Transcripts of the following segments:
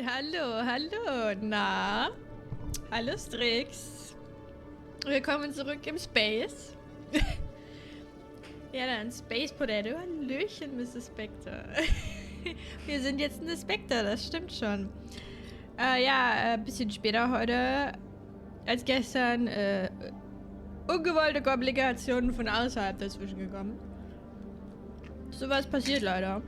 Hallo, hallo, na? Hallo Strix. Willkommen zurück im Space. Ja dann, Space Potato. Hallöchen, Mrs. Spectre. Wir sind jetzt eine Spectre, das stimmt schon. Ja, ein bisschen später heute als gestern ungewollte Komplikationen von außerhalb dazwischen gekommen. Sowas passiert leider.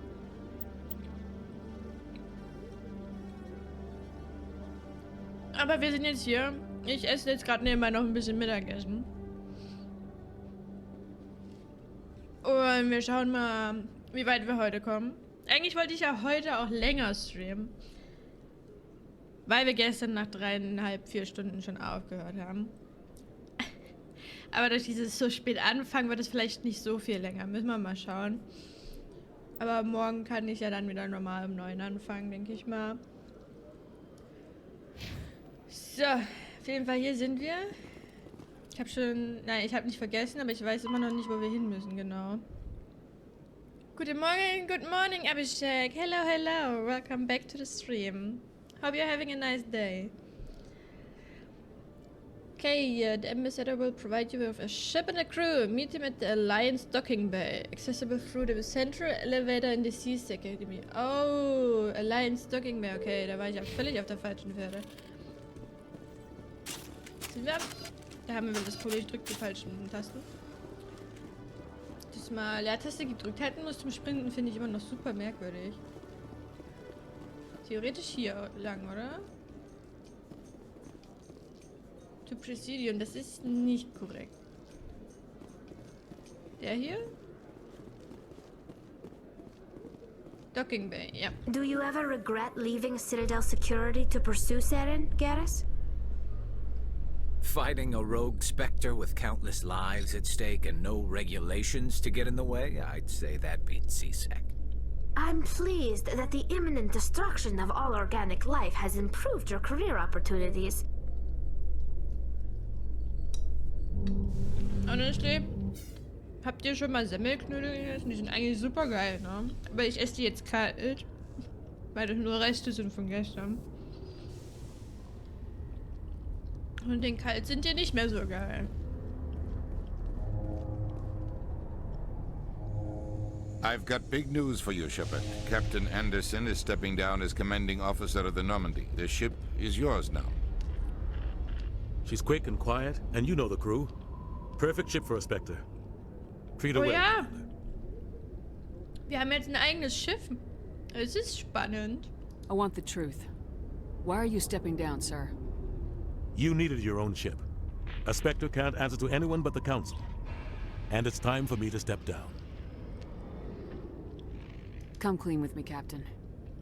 Aber wir sind jetzt hier. Ich esse jetzt gerade nebenbei noch ein bisschen Mittagessen. Und wir schauen mal, wie weit wir heute kommen. Eigentlich wollte ich ja heute auch länger streamen. Weil wir gestern nach 3,5, 4 Stunden schon aufgehört haben. Aber durch dieses so spät anfangen wird es vielleicht nicht so viel länger. Müssen wir mal schauen. Aber morgen kann ich ja dann wieder normal um 9 anfangen, denke ich mal. So, auf jeden Fall hier sind wir. Ich habe schon... Nein, ich habe nicht vergessen, aber ich weiß immer noch nicht, wo wir hin müssen, genau. Guten Morgen, good morning, Abhishek. Hello, hello. Welcome back to the stream. Hope you're having a nice day. Okay, the ambassador will provide you with a ship and a crew. Meet him at the Alliance docking bay, accessible through the central elevator in the Seas Academy. Oh, Alliance docking bay. Okay, da war ich ja völlig auf der falschen Pferde. Sind wir? Da haben wir das Problem, ich drücke die falschen Tasten. Diesmal Leertaste gedrückt halten muss zum Sprinten, finde ich immer noch super merkwürdig. Theoretisch hier lang, oder? To Presidium, das ist nicht korrekt. Der hier? Docking Bay, ja. Do you ever regret leaving Citadel Security to pursue Saren, Garrus? Fighting a rogue Spectre with countless lives at stake and no regulations to get in the way? I'd say that beats CSEC. I'm pleased that the imminent destruction of all organic life has improved your career opportunities. Honestly, habt ihr schon mal Semmelknödel gegessen? Die sind eigentlich super geil, ne? Aber ich esse die jetzt kalt, weil das nur Reste sind von gestern. Und den kalt sind die nicht mehr so geil. I've got big news for you, Shepard. Captain Anderson is stepping down as commanding officer of the Normandy. The ship is yours now. She's quick and quiet, and you know the crew. Perfect ship for a Spectre. Treat her well. Ja. Wir haben jetzt ein eigenes Schiff. Es ist spannend. I want the truth. Why are you stepping down, sir? You needed your own ship. A Spectre can't answer to anyone but the Council. And it's time for me to step down. Come clean with me, Captain.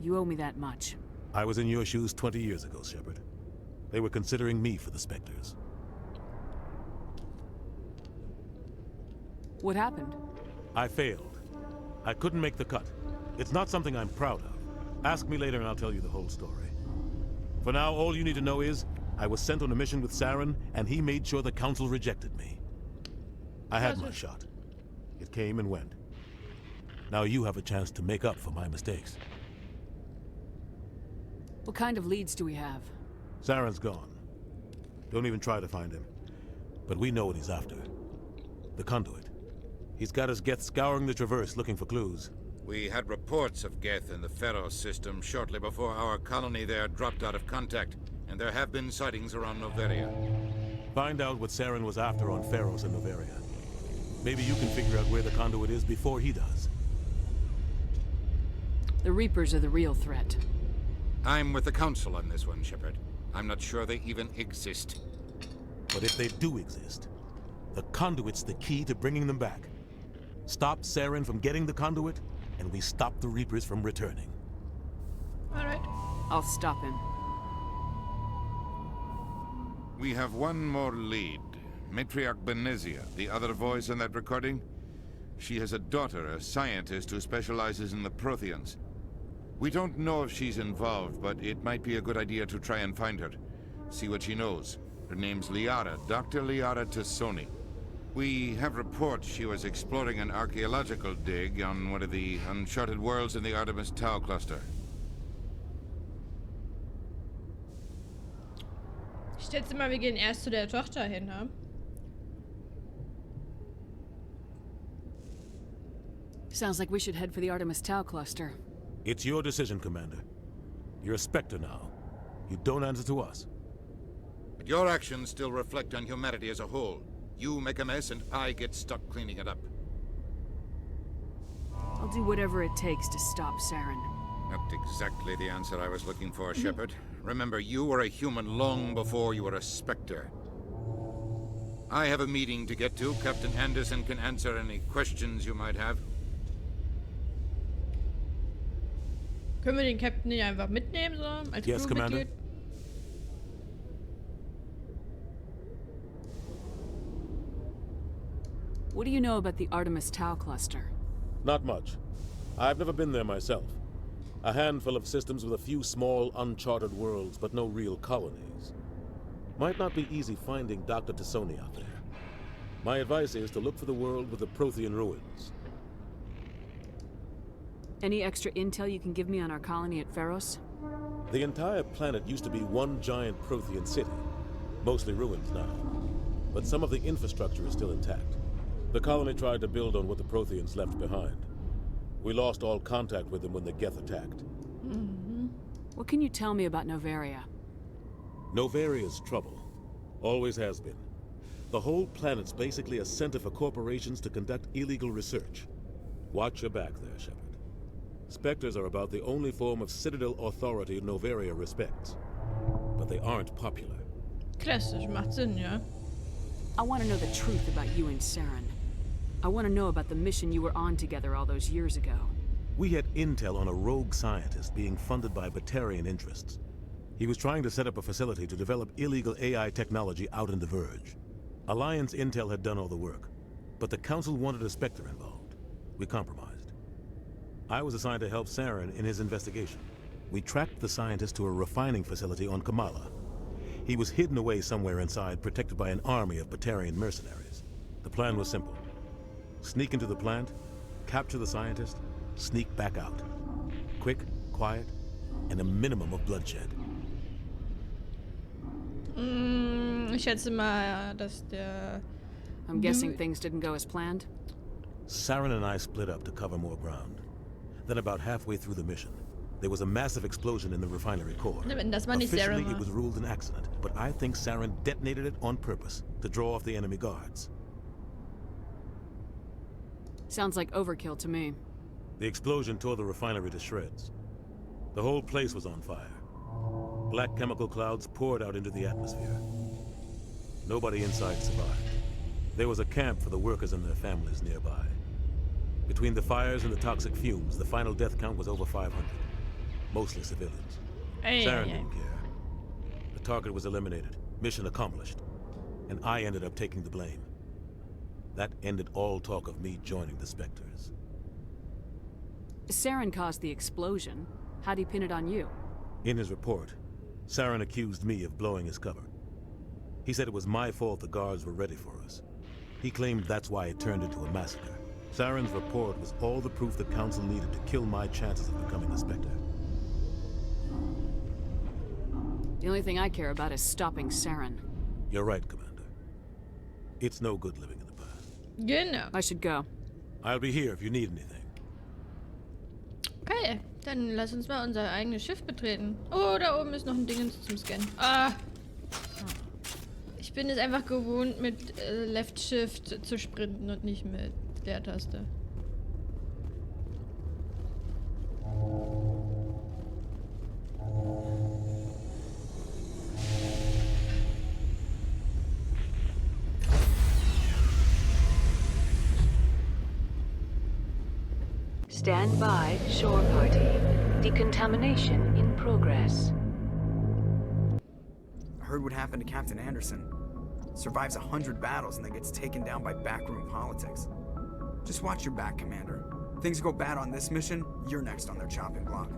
You owe me that much. I was in your shoes 20 years ago, Shepard. They were considering me for the Spectres. What happened? I failed. I couldn't make the cut. It's not something I'm proud of. Ask me later and I'll tell you the whole story. For now, all you need to know is I was sent on a mission with Saren, and he made sure the Council rejected me. I had my shot. It came and went. Now you have a chance to make up for my mistakes. What kind of leads do we have? Saren's gone. Don't even try to find him. But we know what he's after. The conduit. He's got his Geth scouring the Traverse looking for clues. We had reports of Geth in the Pharaoh system shortly before our colony there dropped out of contact, and there have been sightings around Noveria. Find out what Saren was after on Pharaohs and Noveria. Maybe you can figure out where the conduit is before he does. The Reapers are the real threat. I'm with the Council on this one, Shepard. I'm not sure they even exist. But if they do exist, the conduit's the key to bringing them back. Stop Saren from getting the conduit, and we stop the Reapers from returning. Alright. I'll stop him. We have one more lead. Matriarch Benezia, the other voice in that recording. She has a daughter, a scientist who specializes in the Protheans. We don't know if she's involved, but it might be a good idea to try and find her. See what she knows. Her name's Liara, Dr. Liara Tassoni. We have reports she was exploring an archaeological dig on one of the uncharted worlds in the Artemis Tau cluster. Ich schätze mal, wir gehen erst zu der Tochter hin, ne? Sounds like we should head for the Artemis Tau cluster. It's your decision, Commander. You're a Spectre now. You don't answer to us. But your actions still reflect on humanity as a whole. You make a mess and I get stuck cleaning it up. I'll do whatever it takes to stop Saren. Not exactly the answer I was looking for, Shepard. Remember, you were a human long before you were a Spectre. I have a meeting to get to. Captain Anderson can answer any questions you might have. Können wir den Captain nicht einfach mitnehmen, so? Als Yes, Commander. Crewmitglied? What do you know about the Artemis Tau cluster? Not much. I've never been there myself. A handful of systems with a few small, uncharted worlds, but no real colonies. Might not be easy finding Dr. Tassoni out there. My advice is to look for the world with the Prothean ruins. Any extra intel you can give me on our colony at Pharos? The entire planet used to be one giant Prothean city. Mostly ruins now. But some of the infrastructure is still intact. The colony tried to build on what the Protheans left behind. We lost all contact with them when the Geth attacked. What can you tell me about Novaria? Novaria's trouble. Always has been. The whole planet's basically a center for corporations to conduct illegal research. Watch your back there, Shepard. Spectres are about the only form of Citadel authority Novaria respects. But they aren't popular. Klassisch, macht Sinn, ja. I want to know the truth about you and Saren. I want to know about the mission you were on together all those years ago. We had intel on a rogue scientist being funded by Batarian interests. He was trying to set up a facility to develop illegal AI technology out in the Verge. Alliance intel had done all the work, but the Council wanted a Spectre involved. We compromised. I was assigned to help Saren in his investigation. We tracked the scientist to a refining facility on Kamala. He was hidden away somewhere inside, protected by an army of Batarian mercenaries. The plan was simple. Sneak into the plant, capture the scientist, sneak back out. Quick, quiet, and a minimum of bloodshed. Ich schätze mal, dass der... I'm guessing things didn't go as planned? Saren and I split up to cover more ground. Then about halfway through the mission, there was a massive explosion in the refinery core. Wenn das mal nicht Officially, Sarah it was ruled an accident, but I think Saren detonated it on purpose to draw off the enemy guards. Sounds like overkill to me. The explosion tore the refinery to shreds. The whole place was on fire. Black chemical clouds poured out into the atmosphere. Nobody inside survived. There was a camp for the workers and their families nearby. Between the fires and the toxic fumes, the final death count was over 500. Mostly civilians. Saren didn't care. The target was eliminated. Mission accomplished. And I ended up taking the blame. That ended all talk of me joining the Spectres. Saren caused the explosion. How'd he pin it on you? In his report, Saren accused me of blowing his cover. He said it was my fault the guards were ready for us. He claimed that's why it turned into a massacre. Saren's report was all the proof the Council needed to kill my chances of becoming a Spectre. The only thing I care about is stopping Saren. You're right, Commander. It's no good living in the past. Genau. I should go. I'll be here if you need anything. Okay, dann lass uns mal unser eigenes Schiff betreten. Oh, da oben ist noch ein Ding zum Scannen. Ah! Ich bin es einfach gewohnt, mit Left Shift zu sprinten und nicht mit Leertaste. Stand by, shore party. Decontamination in progress. I heard what happened to Captain Anderson. Survives 100 battles and then gets taken down by backroom politics. Just watch your back, Commander. Things go bad on this mission, you're next on their chopping block.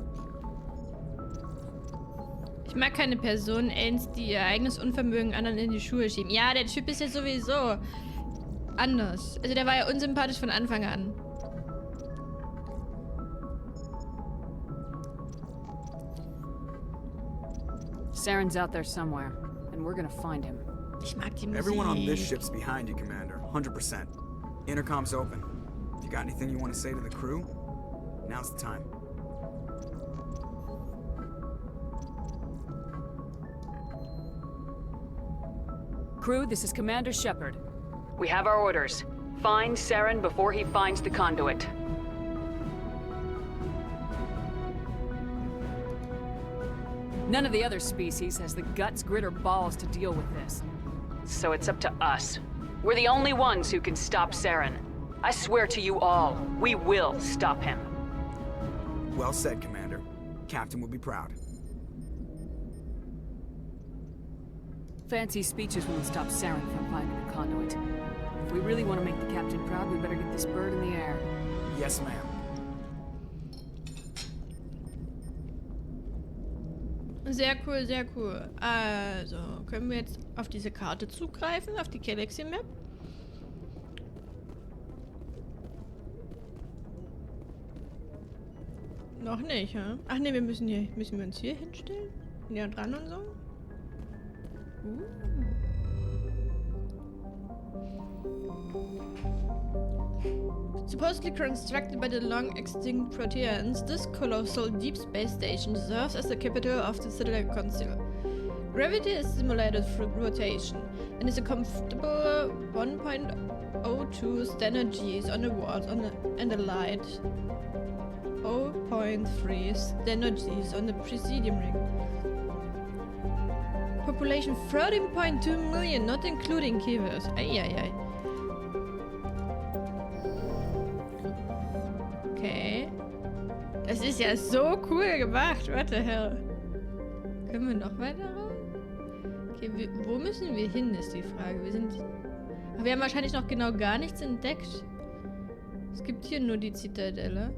Ich mag keine Personen, die ihr eigenes Unvermögen anderen in die Schuhe schieben. Ja, der Typ ist ja sowieso anders. Also der war ja unsympathisch von Anfang an. Saren's out there somewhere. and we're gonna find him. Ich mag die Musik. Everyone on this ship's behind you, Commander. 100%. Intercom's open. If you got anything you want to say to the crew, now's the time. Crew, this is Commander Shepard. We have our orders. Find Saren before he finds the conduit. None of the other species has the guts, grit, or balls to deal with this. So it's up to us. We're the only ones who can stop Saren. I swear to you all, we will stop him. Well said, Commander. Captain will be proud. Fancy speeches won't stop Saren from finding the conduit. If we really want to make the captain proud, we better get this bird in the air. Yes, ma'am. Sehr cool, sehr cool. Also, können wir jetzt auf diese Karte zugreifen, auf die Galaxy Map? Noch nicht, ja? Ach ne, müssen wir uns hier hinstellen? Näher dran und so? Supposedly constructed by the long-extinct Proteans, this colossal deep space station serves as the capital of the Citadel Council. Gravity is simulated through rotation, and is a comfortable 1.02 standard Gs on the walls and a light 0.3 standard Gs on the Presidium ring. Population 13.2 million, not including Kivers. Eieiei. Okay. Das ist ja so cool gemacht. What the hell? Können wir noch weiter raus? Okay, wo müssen wir hin, ist die Frage. Aber wir haben wahrscheinlich noch genau gar nichts entdeckt. Es gibt hier nur die Zitadelle.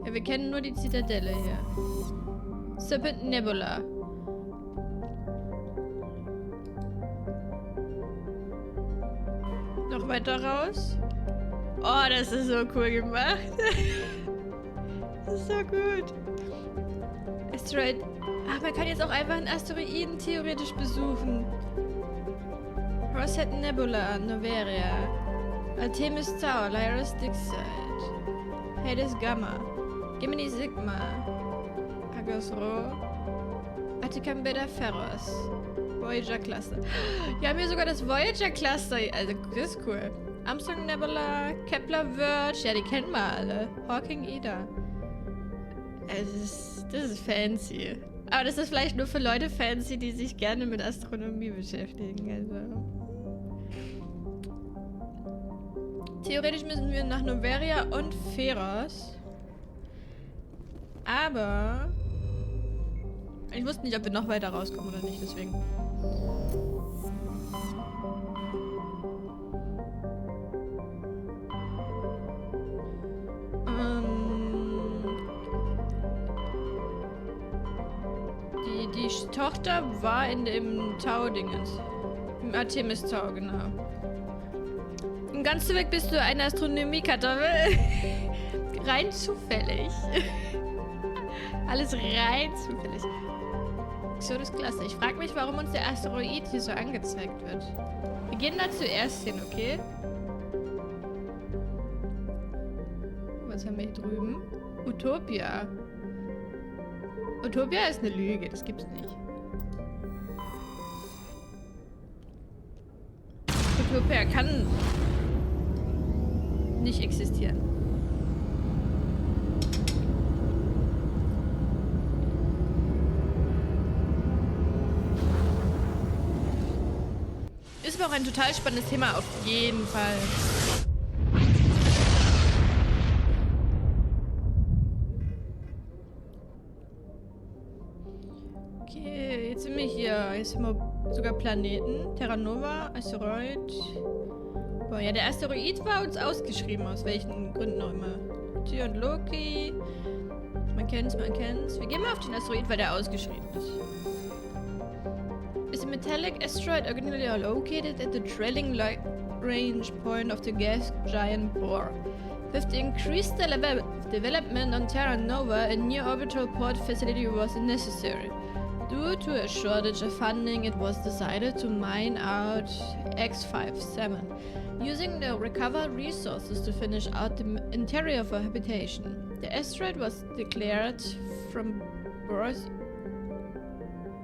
Ja, wir kennen nur die Zitadelle hier. Serpent Nebula. Noch weiter raus. Oh, das ist so cool gemacht. Das ist so gut. Asteroid. Ach, man kann jetzt auch einfach einen Asteroiden theoretisch besuchen. Rosette Nebula, Noveria. Artemis Tower, Lyra's Dixide. Hades Gamma. Gemini Sigma. Argus Rho. Atticum Beta Ferros. Voyager Cluster. Wir haben hier sogar das Voyager Cluster. Also, das ist cool. Armstrong Nebula, Kepler Verge. Ja, die kennen wir alle. Hawking Ida. Das ist fancy. Aber das ist vielleicht nur für Leute fancy, die sich gerne mit Astronomie beschäftigen. Also. Theoretisch müssen wir nach Noveria und Pharos. Aber ich wusste nicht, ob wir noch weiter rauskommen oder nicht, deswegen. Die Tochter war in dem Tau-Dingens. Im Artemis-Tau, genau. Und ganz zurück bist du eine Astronomie-Kartoffel. Rein zufällig. Alles rein zufällig. So, das ist klasse. Ich frage mich, warum uns der Asteroid hier so angezeigt wird. Wir gehen da zuerst hin, okay? Was haben wir hier drüben? Utopia. Utopia ist eine Lüge, das gibt's nicht. Utopia kann nicht existieren. Ist aber auch ein total spannendes Thema, auf jeden Fall. Okay, jetzt sind wir hier. Jetzt haben wir sogar Planeten. Terra Nova, Asteroid. Boah, ja, der Asteroid war uns ausgeschrieben, aus welchen Gründen auch immer. Tyr und Loki. Man kennt's, man kennt's. Wir gehen mal auf den Asteroid, weil der ausgeschrieben ist. Is a metallic asteroid originally located at the trailing light range point of the gas giant Bohr. With the increased development on Terra Nova, a new orbital port facility was necessary. Due to a shortage of funding, it was decided to mine out X57, using the recovered resources to finish out the interior for habitation. The asteroid was declared from birth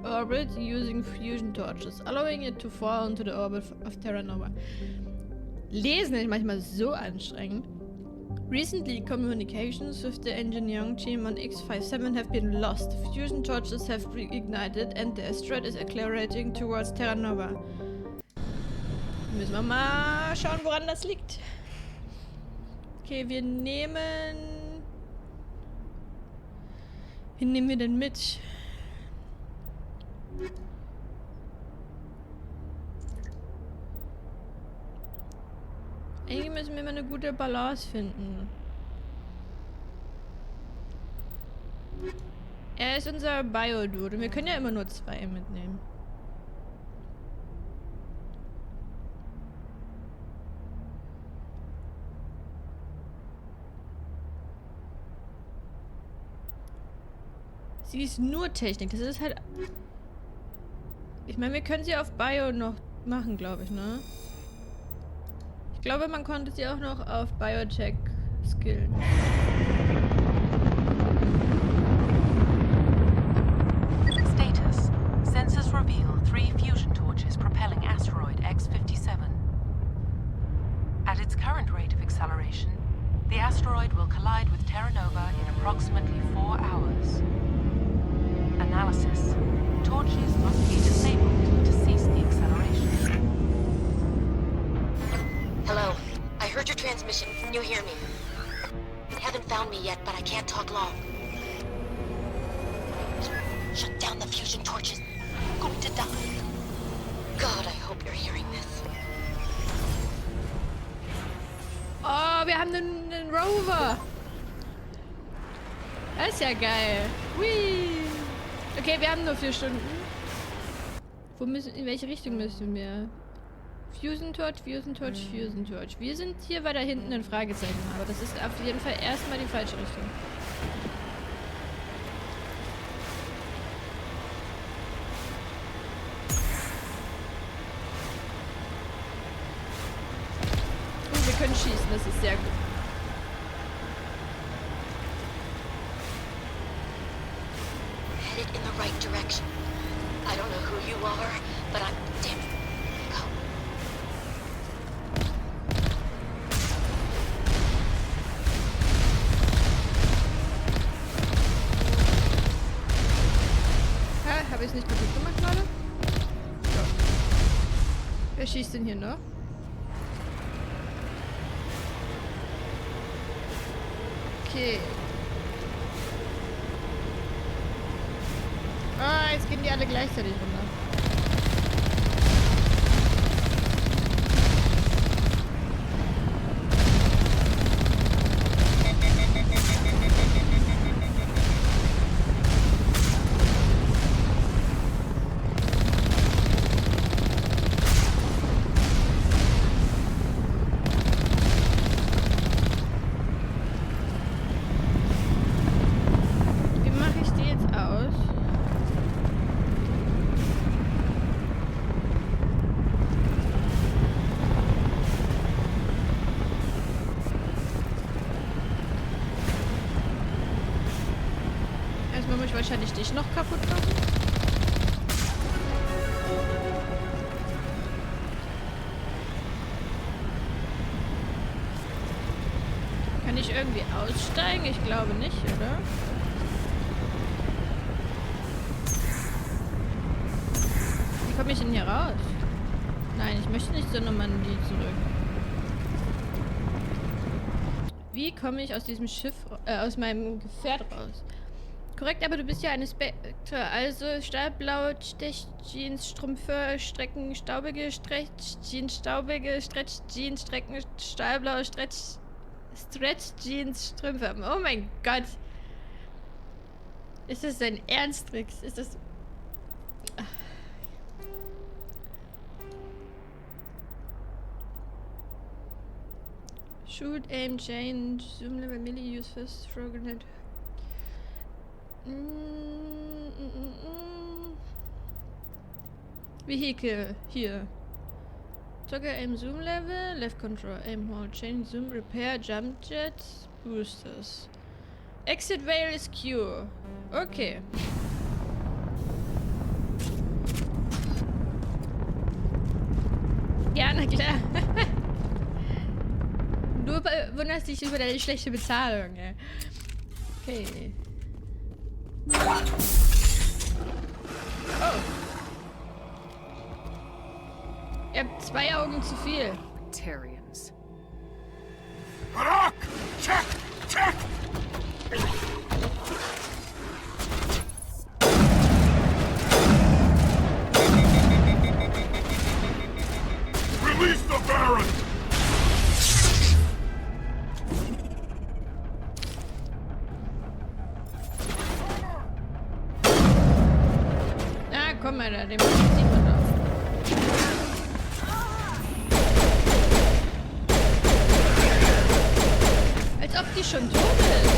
orbit using fusion torches, allowing it to fall into the orbit of Terra Nova. Lesen ist manchmal so anstrengend. Recently, communications with the engineering team on X57 have been lost. Fusion torches have reignited and the asteroid is accelerating towards Terra Nova. Müssen wir mal schauen, woran das liegt. Okay, wen nehmen wir denn mit? Eigentlich müssen wir mal eine gute Balance finden. Er ist unser Bio-Dude und wir können ja immer nur 2 mitnehmen. Sie ist nur Technik, das ist halt... Ich meine, wir können sie auf Bio noch machen, glaube ich, ne? Ich glaube, man konnte sie auch noch auf Biotech skillen. Status. Sensors reveal 3 fusion torches propelling asteroid X57. At its current rate of acceleration, the asteroid will collide with Terra Nova in approximately 4 hours. Analysis. Torches must be disabled to cease the acceleration. Hello. I heard your transmission. Can you hear me? You haven't found me yet, but I can't talk long. Shut down the fusion torches. I'm going to die. God, I hope you're hearing this. Oh, wir haben einen Rover. Das ist ja geil. Hui. Okay, wir haben nur 4 Stunden. In welche Richtung müssen wir? Fusion Torch, Fusion Torch, Fusion Torch. Wir sind hier, weil da hinten ein Fragezeichen haben. Aber das ist auf jeden Fall erstmal die falsche Richtung. Oh, wir können schießen, das ist sehr gut. Headed in the right direction. I don't know who you are, but I'm damn. Go. Habe ich es nicht kaputt gemacht gerade? Ja. Wer schießt denn hier noch? Okay. Ah, jetzt gehen die alle gleichzeitig runter. Wie mache ich die jetzt aus? Erstmal muss ich wahrscheinlich dich noch kaputt machen. Kann ich irgendwie aussteigen? Ich glaube nicht, oder? Wie komme ich denn hier raus? Nein, ich möchte nicht zur Normandie zurück. Wie komme ich aus diesem Schiff, aus meinem Gefährt raus? Korrekt, aber du bist ja eine Spectre, also stahlblau, Stechjeans, Strümpfe, Strecken, staubige Stretchjeans, staubige Stretchjeans, Strecken, stahlblaue Stretchjeans, Strümpfe. Oh mein Gott. Ist das dein Ernstrix? Ist das... Shoot, aim, change, zoom level, melee, use fast, throw grenade. Vehicle, hier. Toggle aim, zoom level, left control, aim, hold, change, zoom, repair, jump jets, boosters. Exit veil is Q. Okay. Ja, na klar. Du wunderst dich über deine schlechte Bezahlung, ey. Okay. Oh. Ihr habt 2 Augen zu viel. Batarians. Rock! Check! Check! Release the Baron! Ah, komm mal da, den sieht man doch. Als ob die schon tot ist.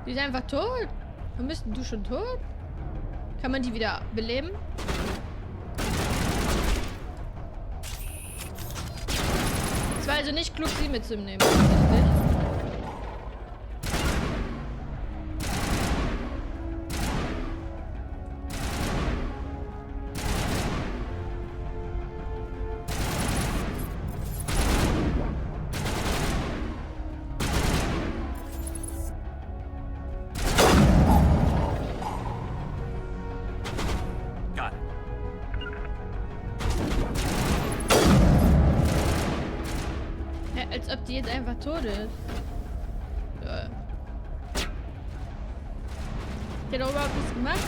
Die ist einfach tot. Warum bist du schon tot? Kann man die wieder beleben? Es war also nicht klug, sie mitzunehmen. Richtig? Als ob die jetzt einfach tot ist. Ja. Ich hätte auch überhaupt nichts gemacht.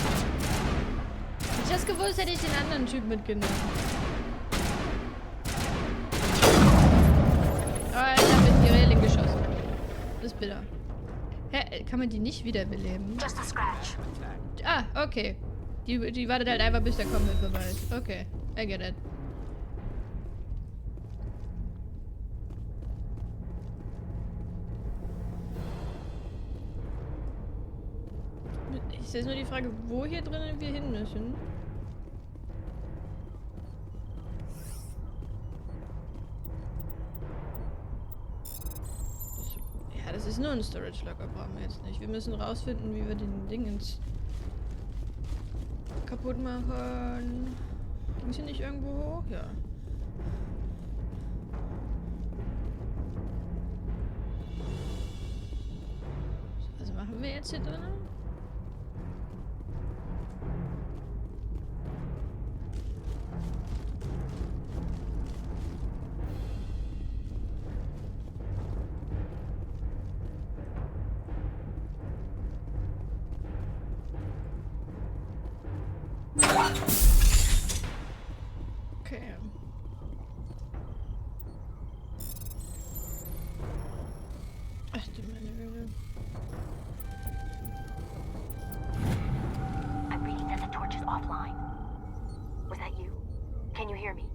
Hätte ich das gewusst, hätte ich den anderen Typ mitgenommen. Oh, ich habe in die Reling geschossen. Das ist bitter. Hä, kann man die nicht wiederbeleben? Just a scratch. Ah, okay. Die wartet halt einfach, bis der Combat vorbei ist. Okay, I get it. Ist jetzt nur die Frage, wo hier drinnen wir hin müssen. Ja, das ist nur ein Storage Locker, brauchen wir jetzt nicht. Wir müssen rausfinden, wie wir den Dingens kaputt machen. Ging hier nicht irgendwo hoch? Ja. Was machen wir jetzt hier drinnen? Okay. Ach du meine Güte. I'm reading that the torch is offline. Was that you? Can you hear me?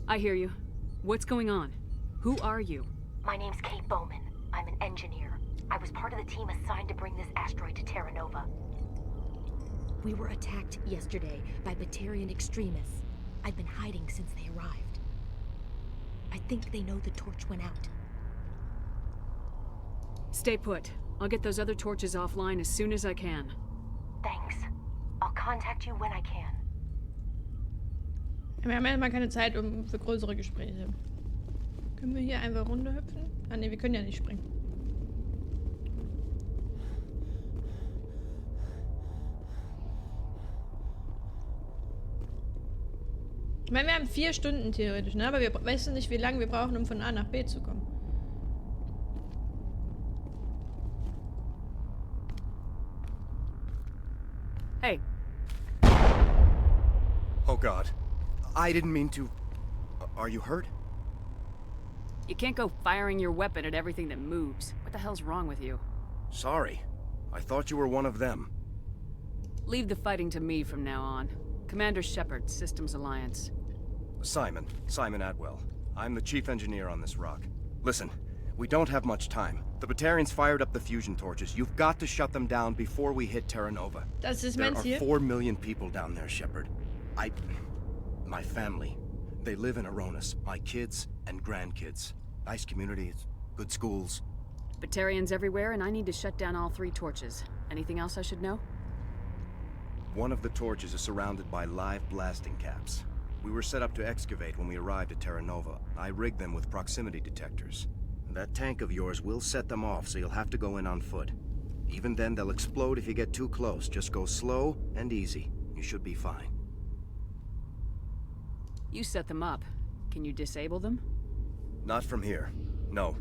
I hear you. What's going on? Who are you? My name's Kate Bowman. I'm an engineer. I was part of the team assigned to bring this asteroid to Terra Nova. We were attacked yesterday by Batarian extremists. I've been hiding since they arrived. I think they know the torch went out. Stay put. I'll get those other torches offline as soon as I can. Thanks. I'll contact you when I can. Wir haben ja mal keine Zeit für größere Gespräche. Können wir hier einfach runterhüpfen? Ah ne, wir können ja nicht springen. Ich meine, wir haben 4 Stunden theoretisch, ne? Aber wir wissen nicht, wie lange wir brauchen, um von A nach B zu kommen. Hey. Oh God. I didn't mean to... Are you hurt? You can't go firing your weapon at everything that moves. What the hell's wrong with you? Sorry. I thought you were one of them. Leave the fighting to me from now on. Commander Shepard, Systems Alliance. Simon Atwell. I'm the chief engineer on this rock. Listen, we don't have much time. The Batarians fired up the fusion torches. You've got to shut them down before we hit Terra Nova. Das ist There mein are Ziel. 4 million people down there, Shepard. My family. They live in Aronis. My kids and grandkids. Nice communities, good schools. Batarians everywhere, and I need to shut down all 3 torches. Anything else I should know? One of the torches is surrounded by live blasting caps. We were set up to excavate when we arrived at Terra Nova. I rigged them with proximity detectors. That tank of yours will set them off, so you'll have to go in on foot. Even then, they'll explode if you get too close. Just go slow and easy. You should be fine. You set them up. Can you disable them? Not from here. No.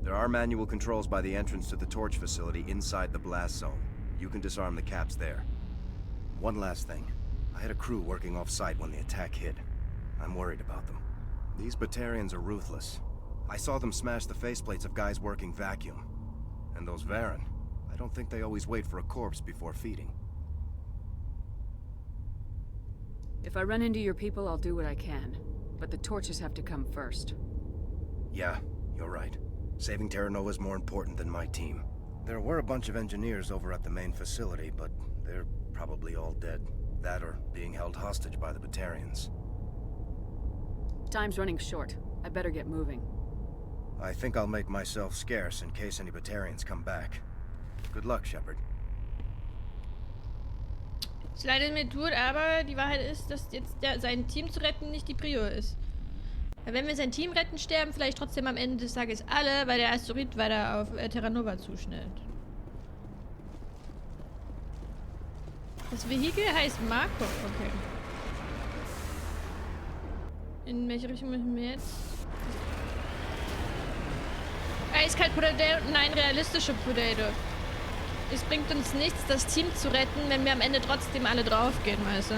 There are manual controls by the entrance to the torch facility inside the blast zone. You can disarm the caps there. One last thing. I had a crew working off-site when the attack hit. I'm worried about them. These Batarians are ruthless. I saw them smash the faceplates of guys working vacuum. And those Varen, I don't think they always wait for a corpse before feeding. If I run into your people, I'll do what I can. But the torches have to come first. Yeah, you're right. Saving Terra Nova is more important than my team. There were a bunch of engineers over at the main facility, but they're probably all dead. That or being held hostage by the Batarians. Time's running short. I better get moving. I think I'll make myself scarce in case any Batarians come back. Good luck, Shepard. Es leidet mir tut, aber die Wahrheit ist, dass jetzt sein Team zu retten nicht die Prio ist. Weil wenn wir sein Team retten, sterben vielleicht trotzdem am Ende des Tages alle, weil der Asteroid weiter auf Terra Nova zuschnellt. Das Vehikel heißt Marco, okay. In welche Richtung müssen wir jetzt? Eiskalt Potato, nein, realistische Potato. Es bringt uns nichts, das Team zu retten, wenn wir am Ende trotzdem alle draufgehen, weißt du?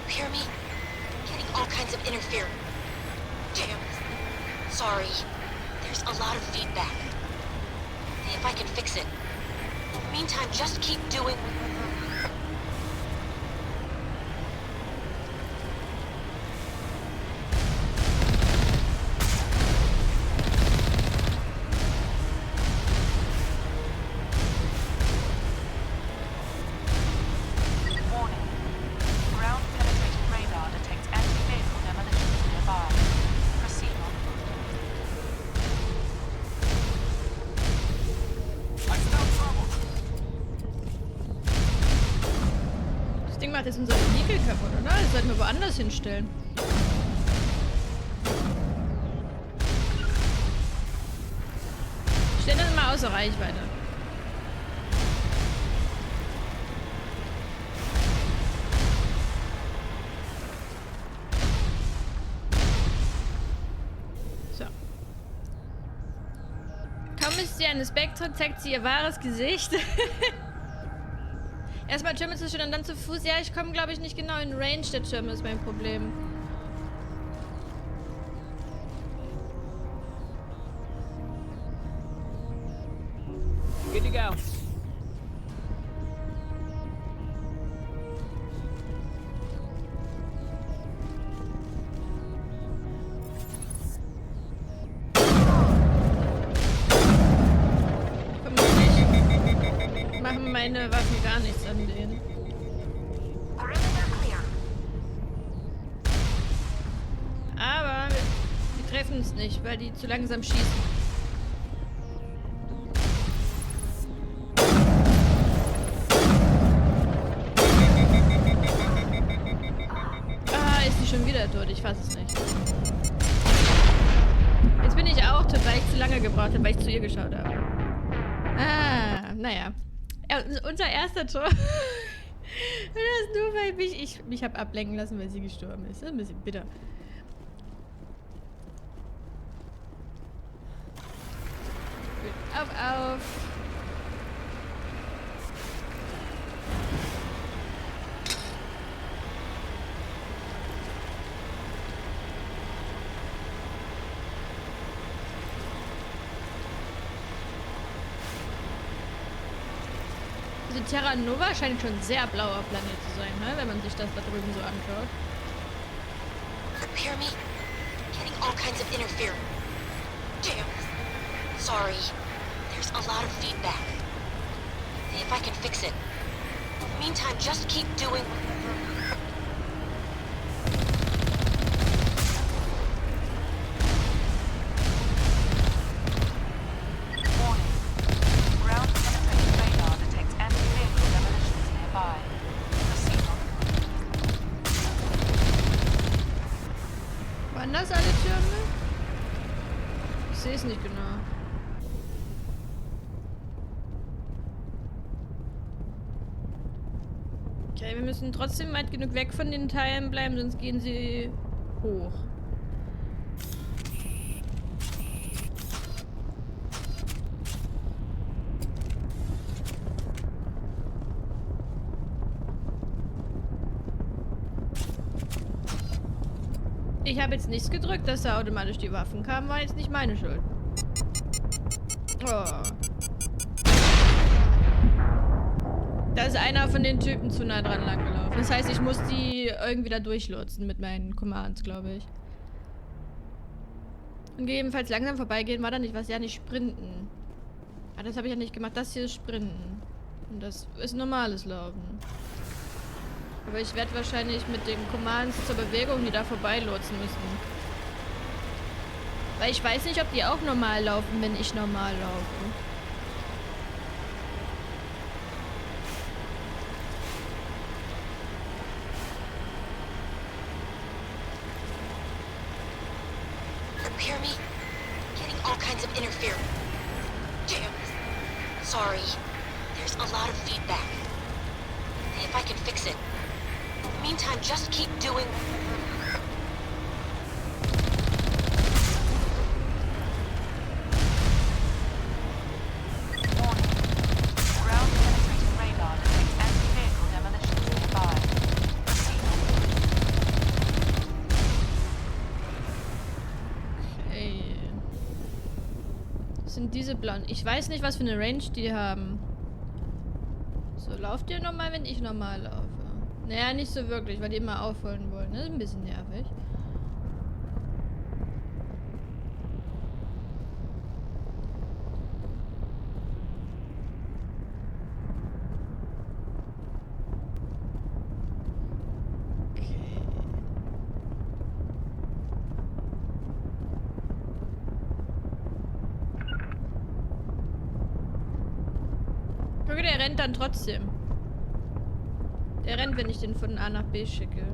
Hear me? Getting all kinds of interference. Damn. Sorry. There's a lot of feedback. See if I can fix it. In the meantime, just keep doing... Macht jetzt unser Vehikel kaputt, oder? Das sollten wir woanders hinstellen. Stellen das mal außer Reichweite. So. Kaum ist sie eine Spectre, zeigt sie ihr wahres Gesicht. Erstmal Türme zu stellen und dann zu Fuß. Ja, ich komme, glaube ich, nicht genau in Range der Türme, ist mein Problem. Good to go. Machen meine Waffen gar nichts an denen. Aber die treffen uns nicht, weil die zu langsam schießen. Ah, ist die schon wieder tot? Ich fass es nicht. Jetzt bin ich auch tot, weil ich zu lange gebraucht habe, weil ich zu ihr geschaut habe. Ah, naja. Unser erster Tor. Und das nur, weil mich habe ablenken lassen, weil sie gestorben ist. Das ist ein bisschen bitter. Auf. Also Terra Nova scheint schon ein sehr blauer Planet zu sein, ne? Wenn man sich das da drüben so anschaut. Hear me? Getting all kinds of interference. Damn. Sorry. There's a lot of feedback. See if I can fix it. Meantime, just keep doing... Warning. Ground penetrating radar detects anti-vehicle demolitions nearby. Proceed on foot. Waren das alle Türme? Ich sehe es nicht genau. Okay, wir müssen trotzdem weit genug weg von den Teilen bleiben, sonst gehen sie hoch. Ich habe jetzt nichts gedrückt, dass da automatisch die Waffen kamen, war jetzt nicht meine Schuld. Oh. Da ist einer von den Typen zu nah dran lang gelaufen. Das heißt, ich muss die irgendwie da durchlotsen mit meinen Commands, glaube ich. Und gegebenenfalls langsam vorbeigehen, war da nicht was? Ja, nicht sprinten. Ah, das habe ich ja nicht gemacht. Das hier ist sprinten. Und das ist normales Laufen. Aber ich werde wahrscheinlich mit den Commands zur Bewegung, die da vorbeilotsen müssen. Weil ich weiß nicht, ob die auch normal laufen, wenn ich normal laufe. Hear me? Getting all kinds of interference. Damn. Sorry. There's a lot of feedback. See if I can fix it. Meantime, just keep doing... Warning. Ground penetrating radar detects anti-vehicle demolitions nearby. Proceed on foot. Okay. Das sind diese blauen. Ich weiß nicht, was für eine Range die haben. So, lauft ihr nochmal, wenn ich normal laufe? Naja, nicht so wirklich, weil die immer aufholen wollen. Das ist ein bisschen nervig. Okay. Guck, der rennt dann trotzdem. Der rennt, wenn ich den von A nach B schicke.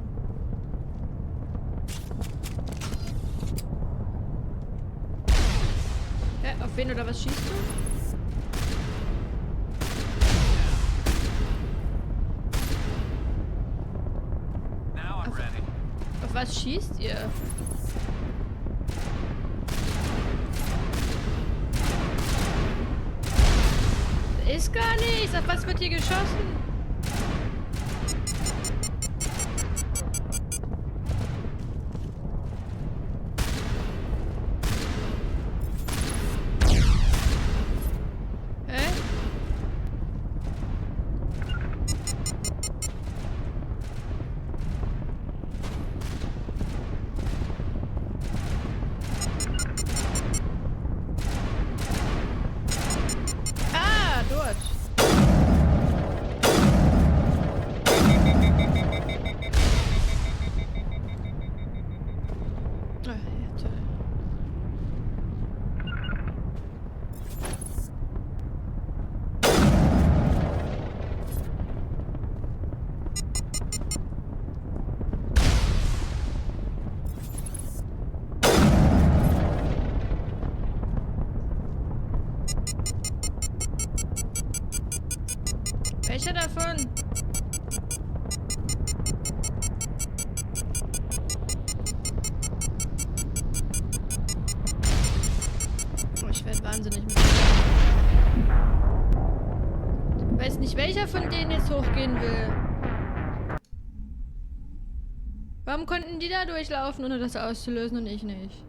Hä? Auf wen oder was schießt du? Auf was schießt ihr? Ist gar nichts. Auf was wird hier geschossen? Welcher davon? Oh, ich werde wahnsinnig. Ich weiß nicht, welcher von denen jetzt hochgehen will. Warum konnten die da durchlaufen, ohne das auszulösen und ich nicht?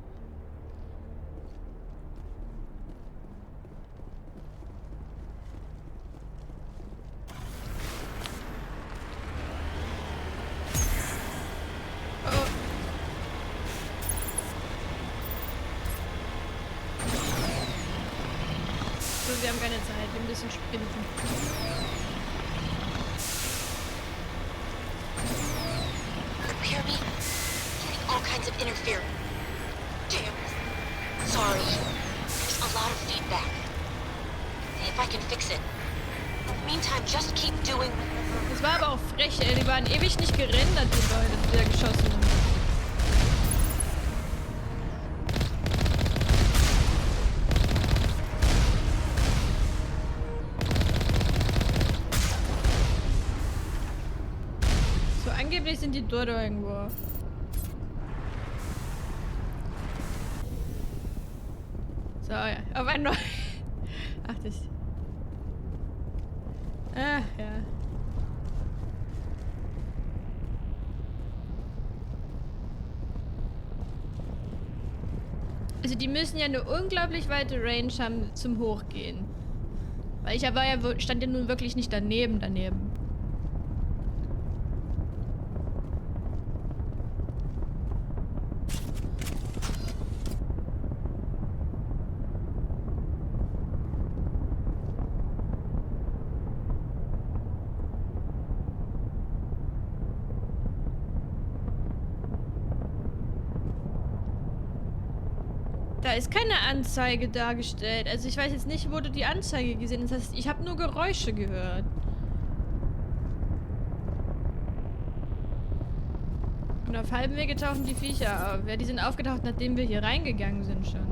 wir haben keine Zeit. Wir müssen sprinten. Hear me? Getting all kinds of interference. Damn. Sorry. There's a lot of feedback. See if I can fix it. In the meantime, just keep doing... Das war aber auch frech, ey. Die waren ewig nicht gerendert, die Leute, die da geschossen haben. So, angeblich sind die dort irgendwo. So, ja. Auf einmal. Ach, das... Ah, ja. Also die müssen ja eine unglaublich weite Range haben zum Hochgehen. Weil ich aber ja, stand ja nun wirklich nicht daneben. Da ist keine Anzeige dargestellt. Also ich weiß jetzt nicht, wo du die Anzeige gesehen hast. Das heißt, ich habe nur Geräusche gehört. Und auf halbem Wege tauchen die Viecher auf. Ja, die sind aufgetaucht, nachdem wir hier reingegangen sind schon.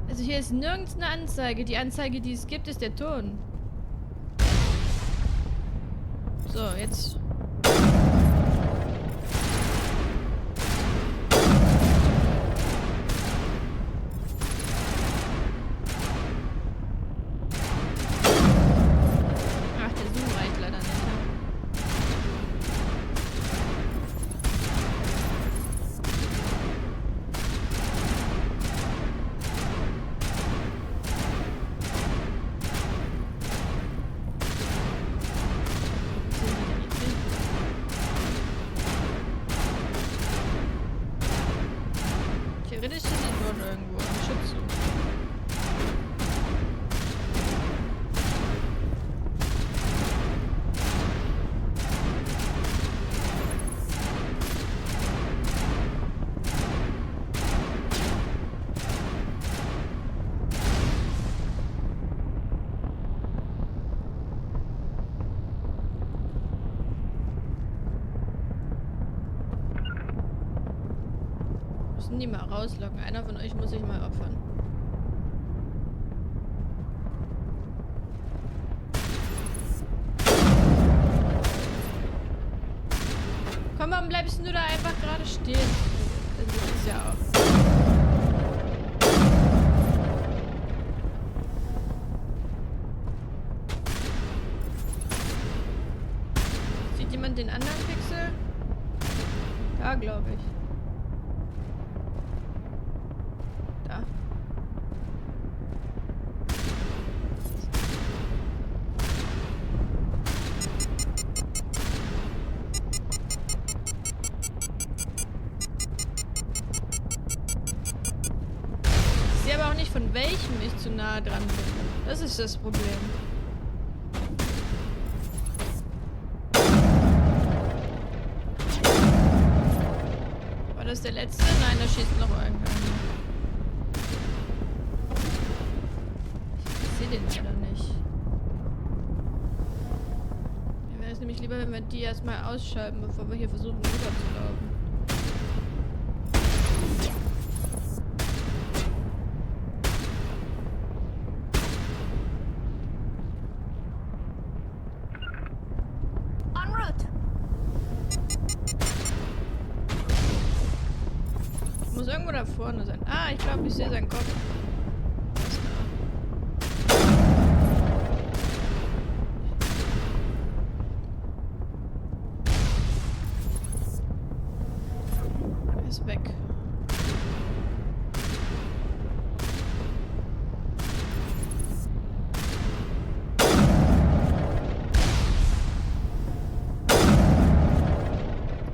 Also hier ist nirgends eine Anzeige. Die Anzeige, die es gibt, ist der Ton. So, jetzt... Theoretisch sind die dort irgendwo am Schutz. Müssen die mal rauslocken. Einer von euch muss sich mal opfern. Komm, warum bleibst du da einfach gerade stehen? Das ist ja auch. Sieht jemand den anderen Pixel? Da, glaube ich. Da. Ich sehe aber auch nicht, von welchem ich zu nahe dran bin. Das ist das Problem. War das der letzte? Nein, da schießt noch irgendeiner. Ich sehe den leider nicht. Mir wäre es nämlich lieber, wenn wir die erstmal ausschalten, bevor wir hier versuchen rüberzulaufen. En route. Muss irgendwo da vorne sein. Ah, ich glaube, ich sehe seinen Kopf. Ist da. Er ist weg.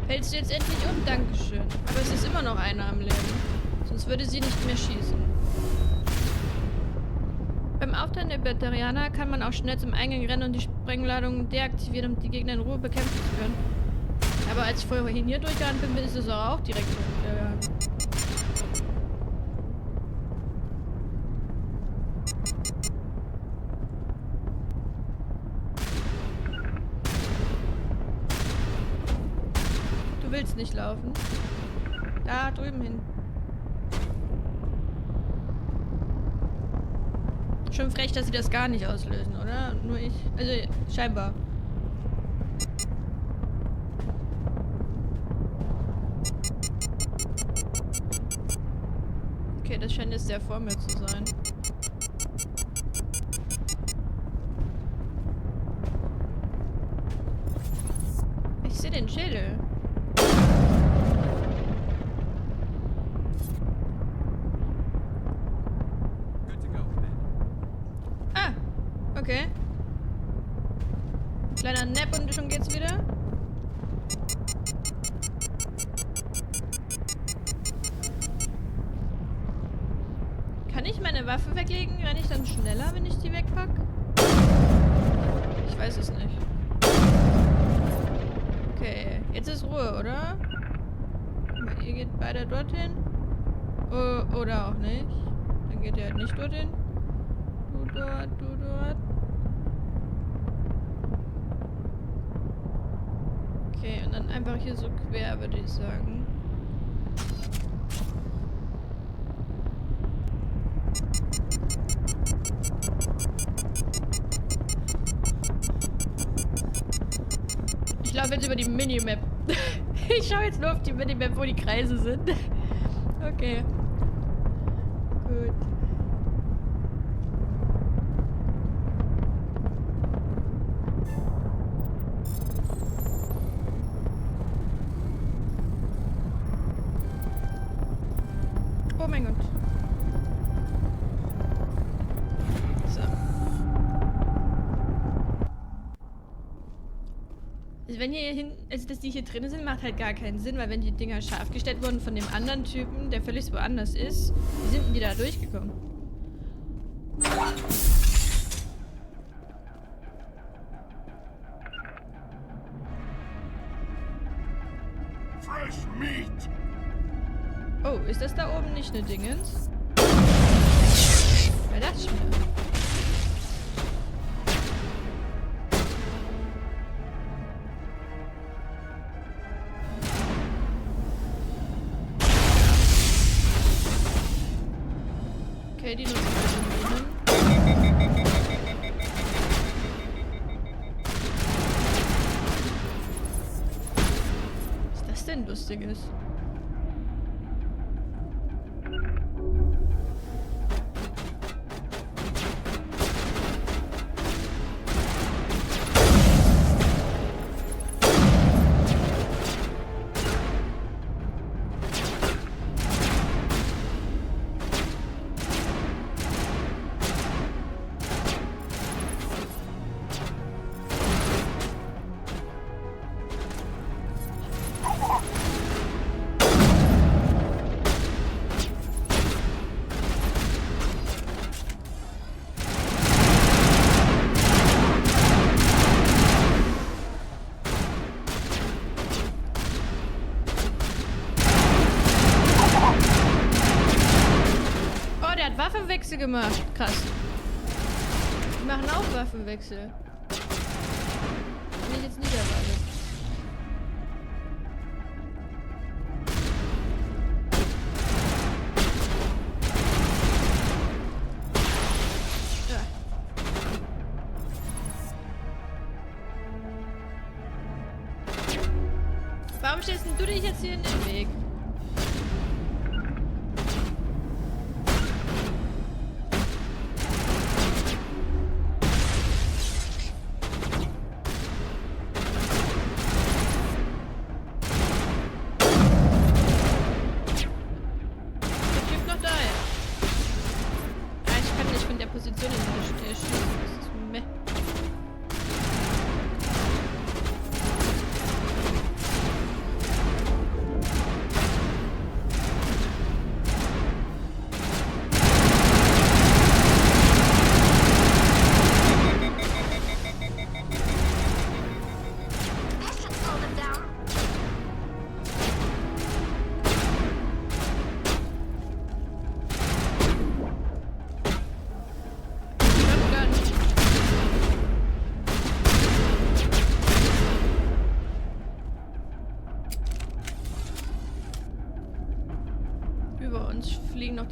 Fällst du jetzt endlich um? Dankeschön. Aber es ist immer noch einer am Leben. Sonst würde sie nicht mehr schießen. Beim Auftreten der Batarianer kann man auch schnell zum Eingang rennen und die Sprengladung deaktivieren, um die Gegner in Ruhe bekämpfen zu können. Aber als ich vorhin hier durchgerannt bin, ist es auch direkt hochgegangen. Du willst nicht laufen. Da drüben hin. Schon frech, dass sie das gar nicht auslösen, oder? Nur ich. Also, scheinbar. Okay, das scheint jetzt der vor mir zu sein. Ich sehe den Schädel. Okay. Kleiner Nap und schon geht's wieder. Kann ich meine Waffe weglegen? Renne ich dann schneller, wenn ich die wegpack? Ich weiß es nicht. Okay, jetzt ist Ruhe, oder? Ihr geht beide dorthin. Oder auch nicht. Dann geht ihr halt nicht dorthin. Du dort, du dort. Okay, und dann einfach hier so quer, würde ich sagen. Ich laufe jetzt über die Minimap. Ich schaue jetzt nur auf die Minimap, wo die Kreise sind. Okay. Gut. Oh mein Gott. So. Also wenn hier hin, also dass die hier drin sind, macht halt gar keinen Sinn, weil wenn die Dinger scharf gestellt wurden von dem anderen Typen, der völlig woanders ist, wie sind denn die da durchgekommen? Fresh meat! Oh, ist das da oben nicht eine Dingens? Wer das schon? Okay, die nutzen wir hin. Was ist das denn Lustiges? Waffenwechsel gemacht. Krass. Die machen auch Waffenwechsel. Hätte ich jetzt nicht erwartet. Ja. Warum stellst du dich jetzt hier in den Weg?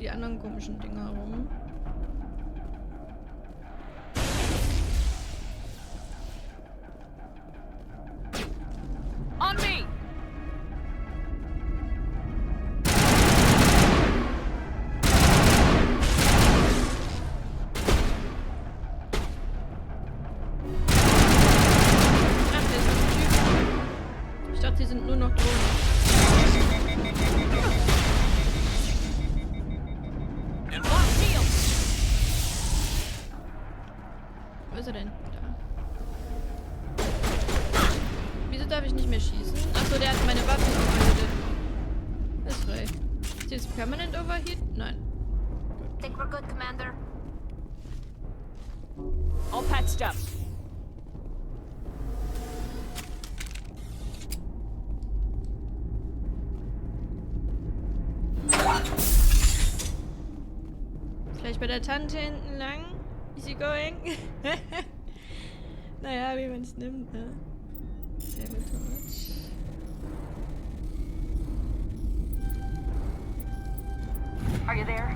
die anderen komischen Dinger rum. On me! Ich dachte, die sind nur noch Drohnen. Wo ist er denn? Da. Wieso darf ich nicht mehr schießen? Achso, der hat meine Waffen overheated. Ist frei. Ist die jetzt permanent overheat? Nein. Think we're good, Commander. All patched up. Vielleicht bei der Tante hinten lang. Easy going. Naja, wie man es nimmt, ne? Sehr gut. Are you there?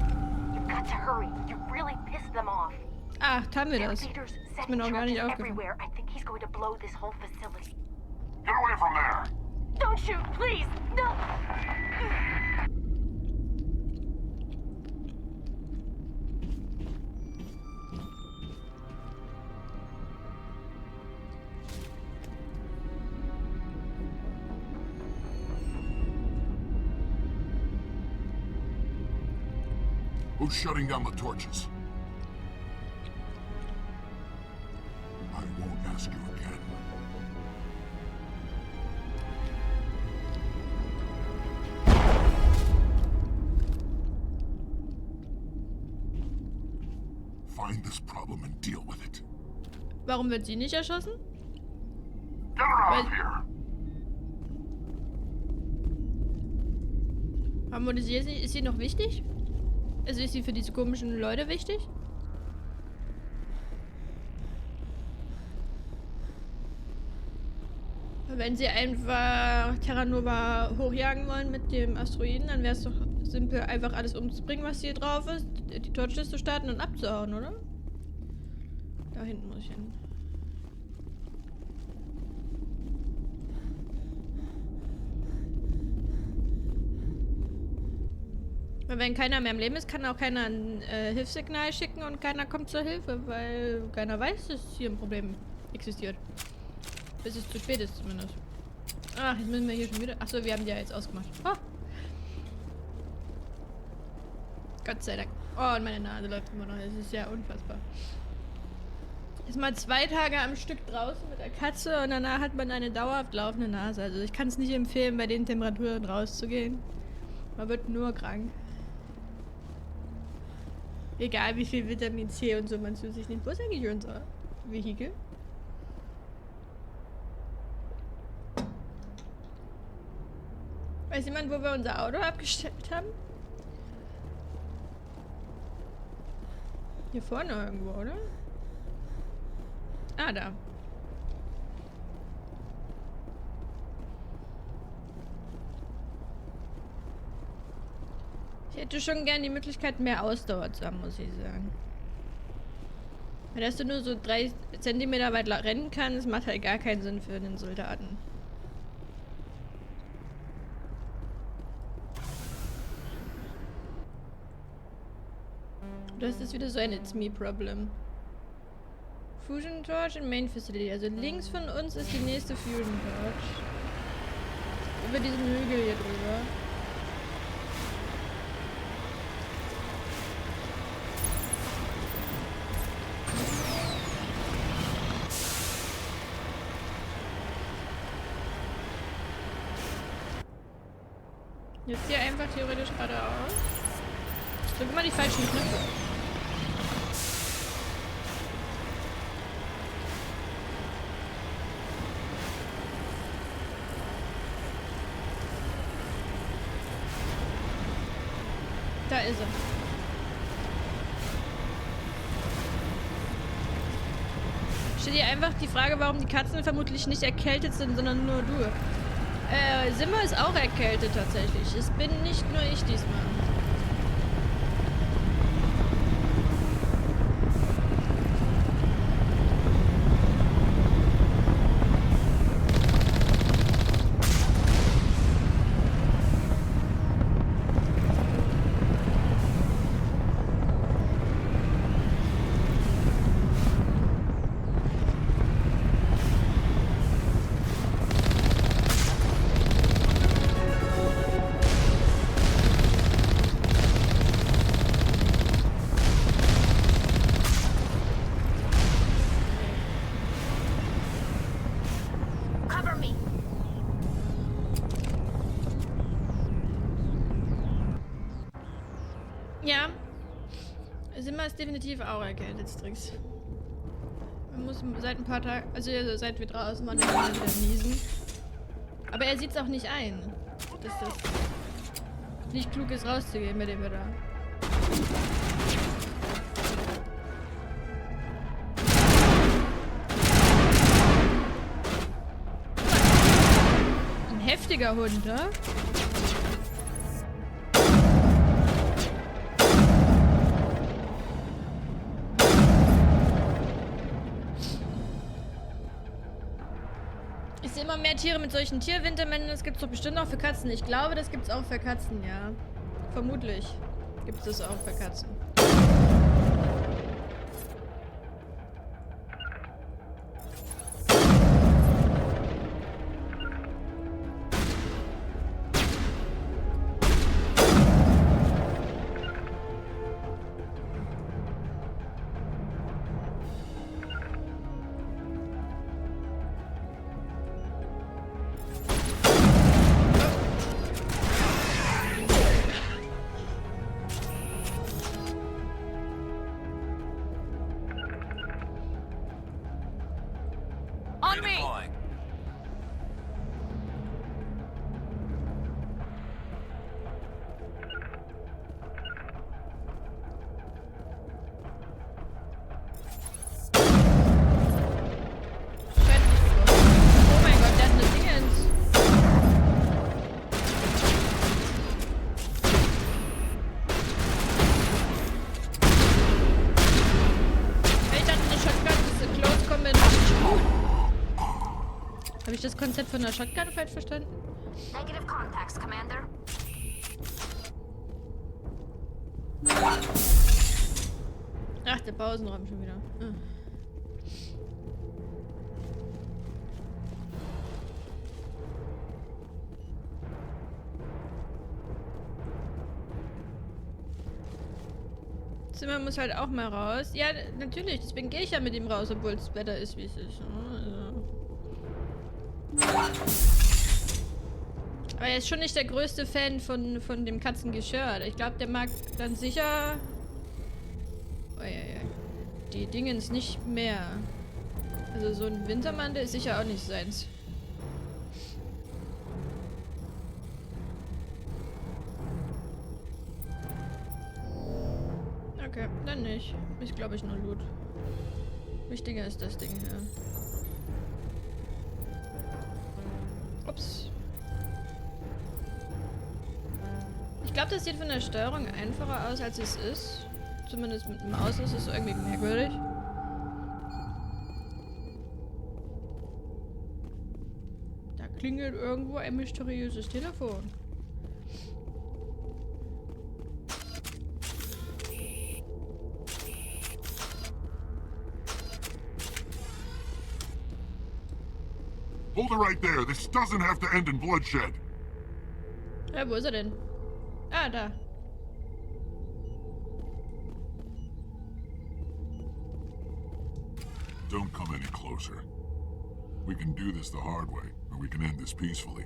You've got to hurry. You really pissed them off. Ach, haben wir das? Peter's Ist mir noch gar nicht aufgefallen. everywhere. I think he's going to blow this whole facility. Get away from there! Don't shoot, please! No! Who's shutting down the torches? I won't ask you again. Find this problem and deal with it. Warum wird sie nicht erschossen? Get her out of here! Warum wurde sie jetzt nicht? Ist sie noch wichtig? Also ist sie für diese komischen Leute wichtig? Wenn sie einfach Terra Nova hochjagen wollen mit dem Asteroiden, dann wäre es doch simpel, einfach alles umzubringen, was hier drauf ist, die Torches zu starten und abzuhauen, oder? Da hinten muss ich hin. Weil wenn keiner mehr im Leben ist, kann auch keiner ein Hilfssignal schicken und keiner kommt zur Hilfe, weil keiner weiß, dass hier ein Problem existiert. Bis es zu spät ist zumindest. Ach, jetzt müssen wir hier schon wieder... Achso, wir haben die ja jetzt ausgemacht. Oh. Gott sei Dank. Oh, und meine Nase läuft immer noch. Das ist ja unfassbar. Ist mal 2 Tage am Stück draußen mit der Katze und danach hat man eine dauerhaft laufende Nase. Also ich kann es nicht empfehlen, bei den Temperaturen rauszugehen. Man wird nur krank. Egal wie viel Vitamin C und so man zu sich nimmt. Wo ist eigentlich unser Vehikel? Weiß jemand, wo wir unser Auto abgestellt haben? Hier vorne irgendwo, oder? Ah, da. Ich hätte schon gern die Möglichkeit, mehr Ausdauer zu haben, muss ich sagen. Weil dass du nur so 3 Zentimeter weit rennen kannst, macht halt gar keinen Sinn für den Soldaten. Das ist wieder so ein It's Me Problem. Fusion Torch in Main Facility. Also links von uns ist die nächste Fusion Torch. Über diesen Hügel hier drüber. Jetzt hier einfach theoretisch geradeaus. Ich drücke immer die falschen Knöpfe. Da ist er. Steht hier einfach die Frage, warum die Katzen vermutlich nicht erkältet sind, sondern nur du. Simba ist auch erkältet tatsächlich. Es bin nicht nur ich diesmal. Simmer ist definitiv auch erkältet, Strix. Man muss seit ein paar Tagen, also seit wir draußen waren, immer wieder niesen. Aber er sieht es auch nicht ein, dass das nicht klug ist, rauszugehen mit dem Wetter. Ein heftiger Hund, ne? Ich sehe immer mehr Tiere mit solchen Tierwintermännern. Das gibt es doch bestimmt auch für Katzen. Ich glaube, das gibt es auch für Katzen, ja. Vermutlich gibt es das auch für Katzen. On me! Oh mein Gott, der hat eine Dingens. Ich dachte, eine Shotgun ist Close Combat richtig gut. Habe ich das Konzept von einer Shotgun falsch verstanden? Negative contacts, Commander. Ach, der Pausenraum schon wieder. Zimmer muss halt auch mal raus. Ja, natürlich, deswegen gehe ich ja mit ihm raus, obwohl das Wetter ist, wie es ist. Aber er ist schon nicht der größte Fan von dem Katzengeschirr. Ich glaube, der mag dann sicher... Oh, ja, ja. Die Dingens nicht mehr. Also so ein Wintermantel ist sicher auch nicht seins. Okay, dann nicht. Ist, glaube ich, nur Loot. Wichtiger ist das Ding hier. Ups. Ich glaube, das sieht von der Steuerung einfacher aus, als es ist. Zumindest mit dem Maus ist es irgendwie merkwürdig. Da klingelt irgendwo ein mysteriöses Telefon. Hold it right there. This doesn't have to end in bloodshed. Ja, wo ist er denn? Ah, da. Don't come any closer. We can do this the hard way, or we can end this peacefully.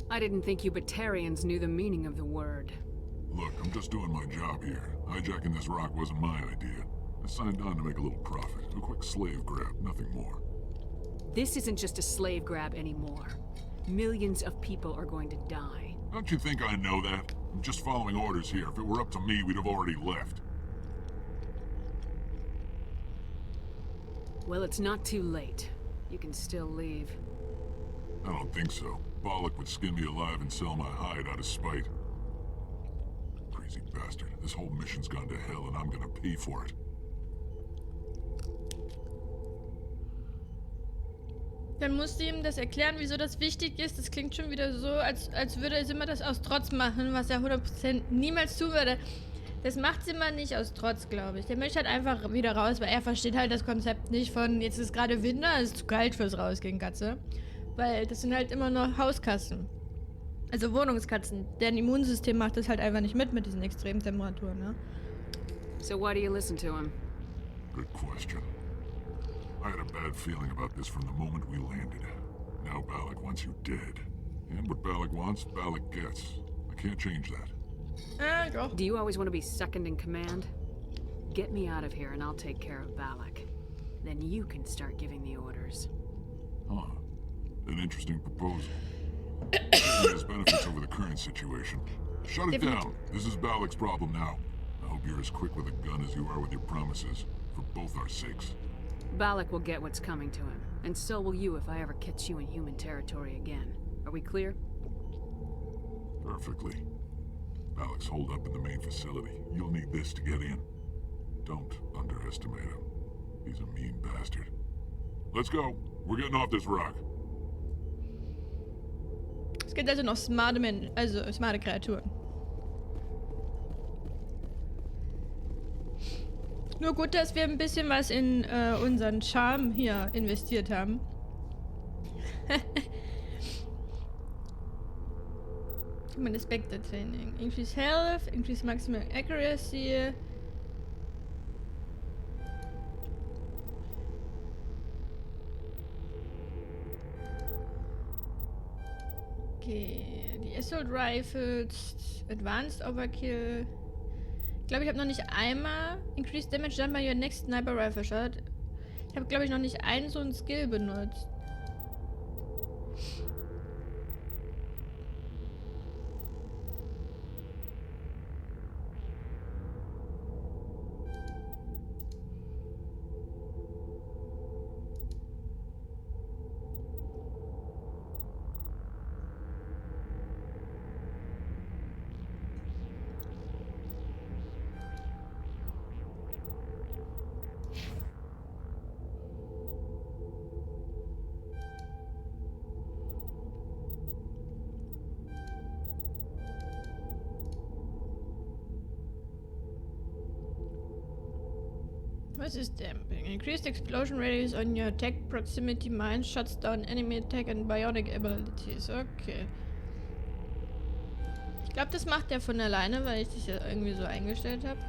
I didn't think you Batarians knew the meaning of the word. Look, I'm just doing my job here. Hijacking this rock wasn't my idea. I signed on to make a little profit. A quick slave grab, nothing more. This isn't just a slave grab anymore. Millions of people are going to die. Don't you think I know that? I'm just following orders here. If it were up to me, we'd have already left. Well, it's not too late. You can still leave. I don't think so. Bollock would skin me alive and sell my hide out of spite. Crazy bastard. This whole mission's gone to hell and I'm gonna pay for it. Dann musst du ihm das erklären, wieso das wichtig ist. Das klingt schon wieder so, als würde er immer das aus Trotz machen, was er 100% niemals tun würde. Das macht sie mal nicht aus Trotz, glaube ich. Der möchte halt einfach wieder raus, weil er versteht halt das Konzept nicht von, jetzt ist gerade Winter, es ist zu kalt fürs Rausgehen, Katze. Weil das sind halt immer noch Hauskatzen. Also Wohnungskatzen. Deren Immunsystem macht das halt einfach nicht mit diesen extremen Temperaturen, ne? So why do you listen to him? Good question. I had a bad feeling about this from the moment we landed. Now Balak wants you dead. And what Balak wants, Balak gets. I can't change that. Doch. Do you always want to be second in command? Get me out of here and I'll take care of Balak. Then you can start giving the orders. Huh. An interesting proposal. It has benefits over the current situation. Shut it down. This is Balak's problem now. I hope you're as quick with a gun as you are with your promises, for both our sakes. Balak will get what's coming to him, and so will you if I ever catch you in human territory again. Are we clear? Perfectly. Balak's holed up in the main facility. You'll need this to get in. Don't underestimate him. He's a mean bastard. Let's go. We're getting off this rock. Es gibt also noch smarte Menschen, also smarte Kreaturen. Nur gut, dass wir ein bisschen was in unseren Charme hier investiert haben. Human Spectre Training. Increase Health, increase Maximum Accuracy. Okay, die Assault Rifles, Advanced Overkill. Ich glaube, ich habe noch nicht einmal Increase Damage done by your next Sniper Rifle Shot. Ich habe, glaube ich, noch nicht einen so einen Skill benutzt. Was ist Damping? Increased explosion radius on your attack proximity mines shuts down enemy attack and bionic abilities. Okay. Ich glaube, das macht der von alleine, weil ich das ja irgendwie so eingestellt habe.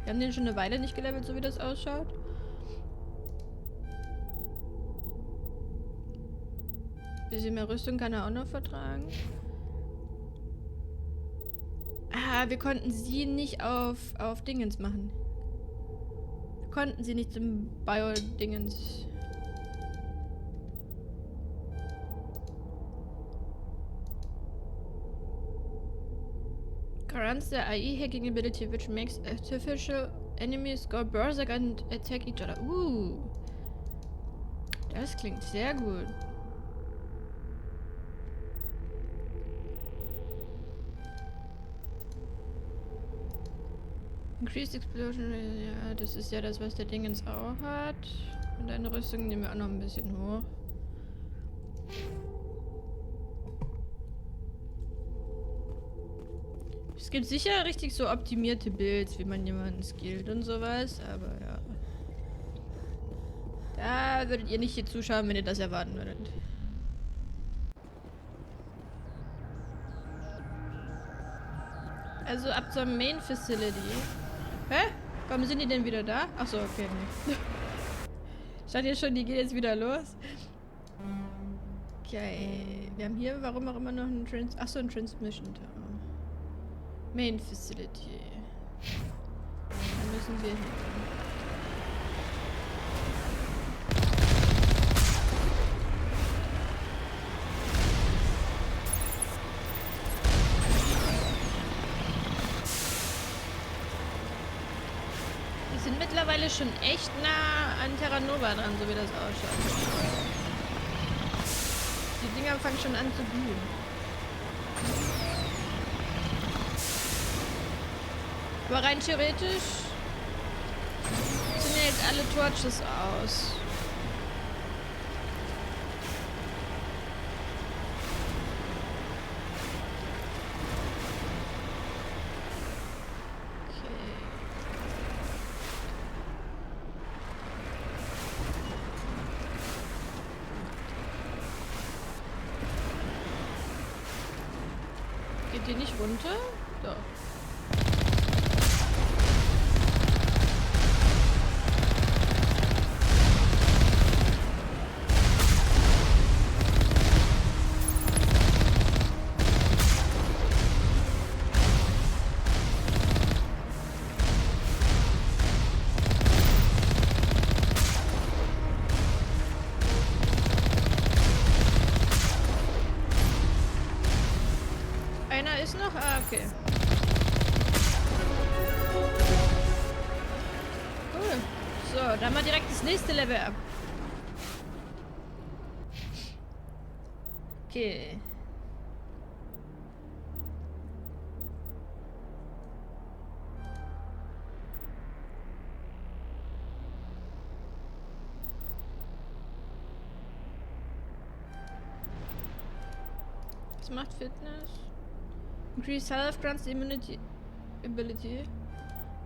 Wir haben den schon eine Weile nicht gelevelt, so wie das ausschaut. Bisschen mehr Rüstung kann er auch noch vertragen. Ah, wir konnten sie nicht auf Dingens machen. Konnten sie nicht zum Bio-Dingens. Grants the AI hacking ability which makes artificial enemies go berserk and attack each other. Das klingt sehr gut. Increased Explosion, ja, das ist ja das, was der Dingens auch hat. Und deine Rüstung nehmen wir auch noch ein bisschen hoch. Es gibt sicher richtig so optimierte Builds, wie man jemanden skillt und sowas, aber ja. Da würdet ihr nicht hier zuschauen, wenn ihr das erwarten würdet. Also ab zur Main Facility. Hä? Warum sind die denn wieder da? Achso, okay, nee. Ich dachte ja schon, die geht jetzt wieder los. Okay. Wir haben hier, warum auch immer, noch einen ein Transmission Tower. Main Facility. Da müssen wir hin. Sind mittlerweile schon echt nah an Terra Nova dran, so wie das ausschaut. Die Dinger fangen schon an zu glühen. Aber rein theoretisch sind ja jetzt alle Torches aus. Geht die nicht runter? Doch. ist noch? Ah, okay. Cool. So, dann mal direkt das nächste Level ab. Okay. Was macht Fitness? Increase Health grants Immunity Ability.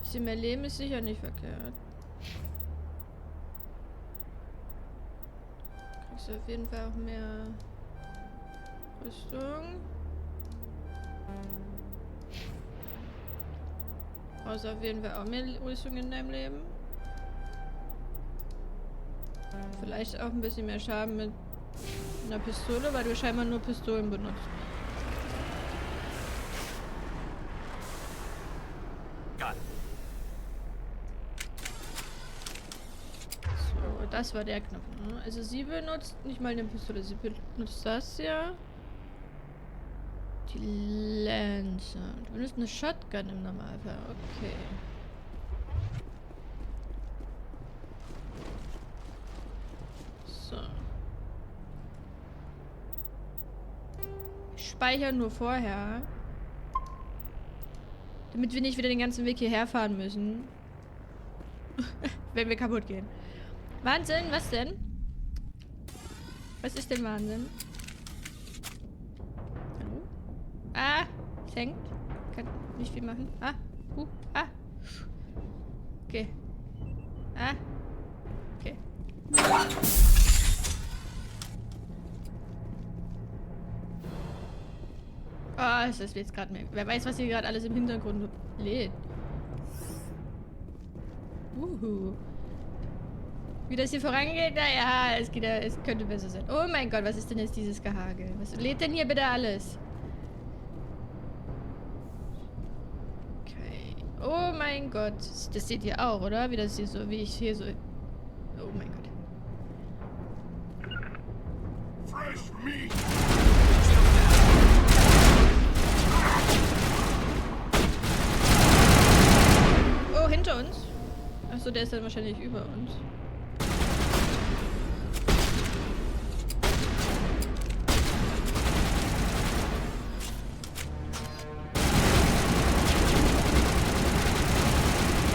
Sie mehr Leben ist sicher nicht verkehrt. Kriegst du auf jeden Fall auch mehr Rüstung. Brauchst du auf jeden Fall auch mehr Rüstung in deinem Leben. Vielleicht auch ein bisschen mehr Schaden mit einer Pistole, weil du scheinbar nur Pistolen benutzt. So, das war der Knopf. Ne? Also sie benutzt nicht mal eine Pistole, sie benutzt das ja. Die Lanze. Du benutzt eine Shotgun im Normalfall. Okay. So. Speichern nur vorher. Damit wir nicht wieder den ganzen Weg hierher fahren müssen. Wenn wir kaputt gehen. Wahnsinn, was denn? Was ist denn Wahnsinn? Hallo? Ah, es hängt. Kann nicht viel machen. Ah, ah. Okay. Ah. Okay. Ah, es ist jetzt gerade mehr. Wer weiß, was hier gerade alles im Hintergrund lädt. Wie das hier vorangeht? Naja, es könnte besser sein. Oh mein Gott, was ist denn jetzt dieses Gehagel? Was lädt denn hier bitte alles? Okay. Oh mein Gott. Das seht ihr auch, oder? Wie das hier so, wie ich hier so... Oh mein Gott. Fresh meat. Oh, hinter uns? Achso, der ist dann wahrscheinlich über uns.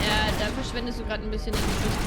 Ja, da verschwendest du gerade ein bisschen den Schuss.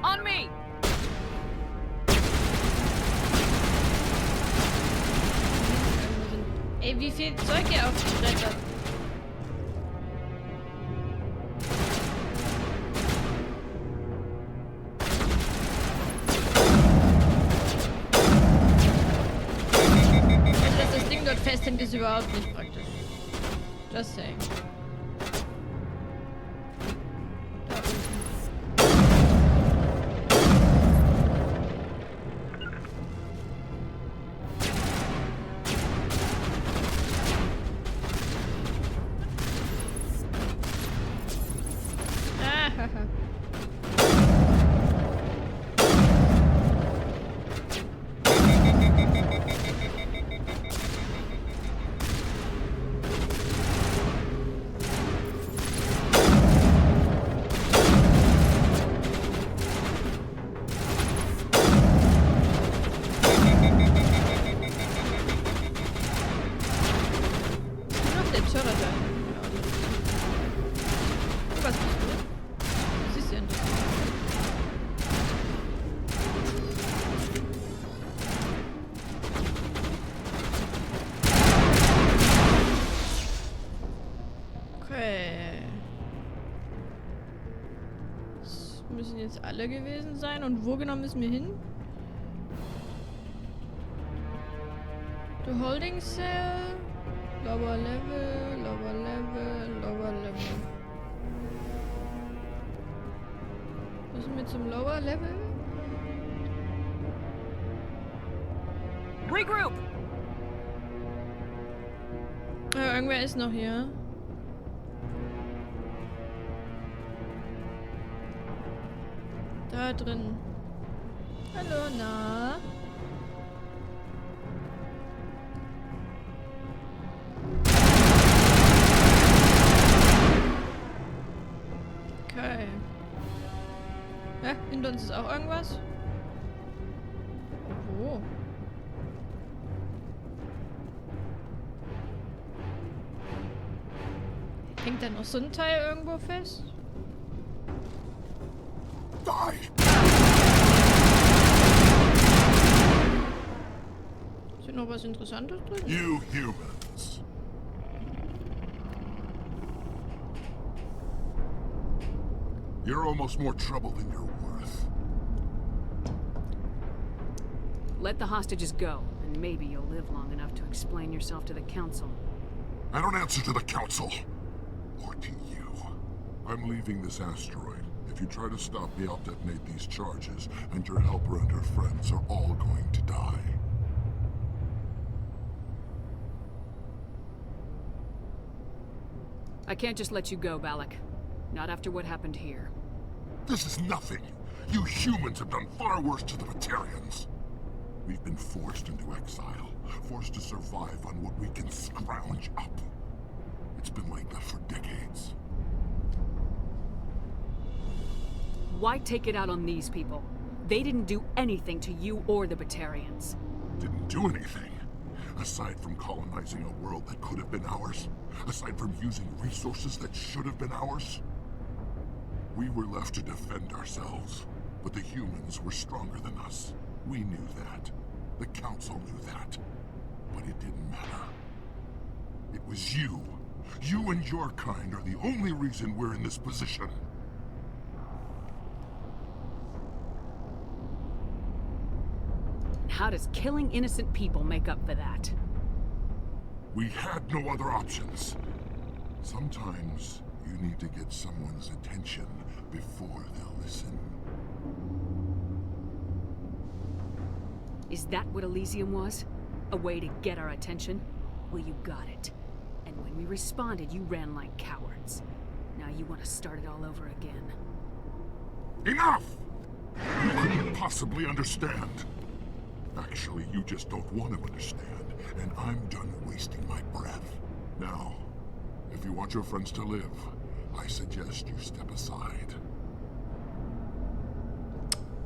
On me! Ey, wie viel Zeug ihr aufgebrettert? Dass das Ding dort festhängt, ist überhaupt nicht praktisch. Just saying. Da unten. was bist du? Das ist ja interessant. Okay. Das müssen jetzt alle gewesen sein. Und wo genau müssen wir hin? The Holding Cell. Lower Level, Lower Level, Lower Level. Müssen wir zum Lower Level? Regroup! Irgendwer ist noch hier. Da drin. Hallo, na? Okay. Ja, hinter uns ist auch irgendwas. Wo? Hängt da noch so ein Teil irgendwo fest? Ist hier noch was Interessantes drin? You humans. You're almost more trouble than you're worth. Let the hostages go, and maybe you'll live long enough to explain yourself to the council. I don't answer to the council. Or to you. I'm leaving this asteroid. If you try to stop me, I'll detonate these charges, and your helper and her friends are all going to die. I can't just let you go, Balak. Not after what happened here. This is nothing. You humans have done far worse to the Batarians. We've been forced into exile, forced to survive on what we can scrounge up. It's been like that for decades. Why take it out on these people? They didn't do anything to you or the Batarians. Didn't do anything. Aside from colonizing a world that could have been ours. Aside from using resources that should have been ours. We were left to defend ourselves. But the humans were stronger than us. We knew that. The Council knew that. But it didn't matter. It was you. You and your kind are the only reason we're in this position. How does killing innocent people make up for that? We had no other options. Sometimes you need to get someone's attention before they'll listen. Is that what Elysium was? A way to get our attention? Well, you got it. And when we responded, you ran like cowards. Now you want to start it all over again. Enough! You couldn't possibly understand. Actually, you just don't want to understand, and I'm done wasting my breath. Now, if you want your friends to live, I suggest you step aside.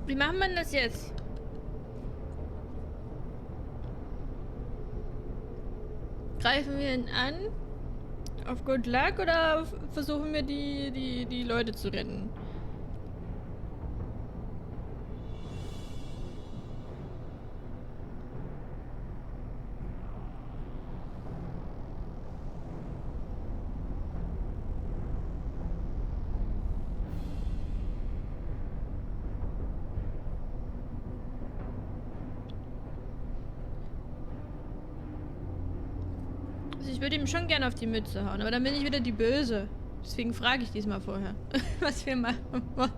Wie machen wir das jetzt? Greifen wir ihn an? Auf Good Luck oder versuchen wir die Leute zu retten? Ich würde ihm schon gerne auf die Mütze hauen, aber dann bin ich wieder die Böse. Deswegen frage ich diesmal vorher, was wir machen wollen.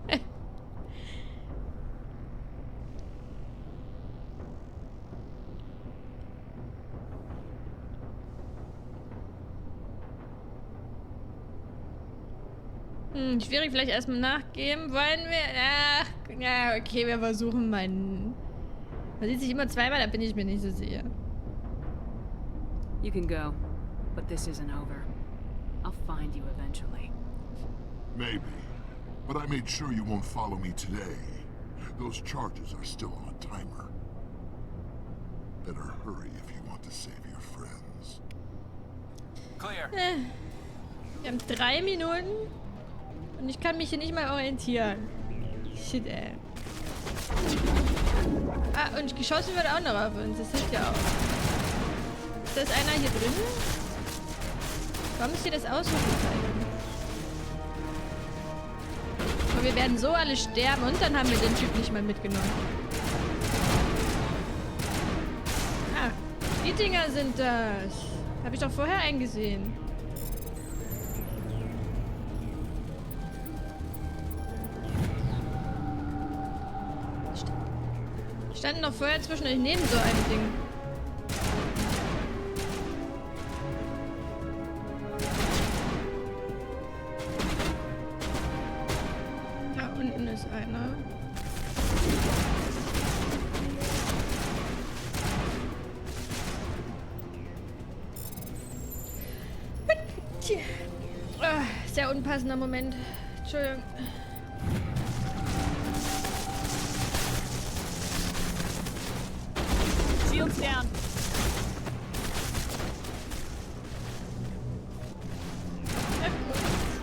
Schwierig, vielleicht erstmal nachgeben. Wollen wir? Ach, ja, okay, wir versuchen meinen. Man sieht sich immer zweimal, da bin ich mir nicht so sicher. You can go. But this isn't over. I'll find you eventually. Maybe. But I made sure you won't follow me today. Those charges are still on a timer. Better hurry if you want to save your friends. Clear. Wir haben 3 Minuten. Und ich kann mich hier nicht mal orientieren. Shit, ey. Ah, und geschossen wird auch noch auf uns. Das hilft ja auch. Ist das einer hier drin? Warum ist hier das Ausrufezeichen? Und wir werden so alle sterben und dann haben wir den Typ nicht mal mitgenommen. Ah, die Dinger sind das. Habe ich doch vorher eingesehen. Standen noch vorher zwischen euch neben so einem Ding. Da unten ist einer. Sehr unpassender Moment. Entschuldigung. Shields down.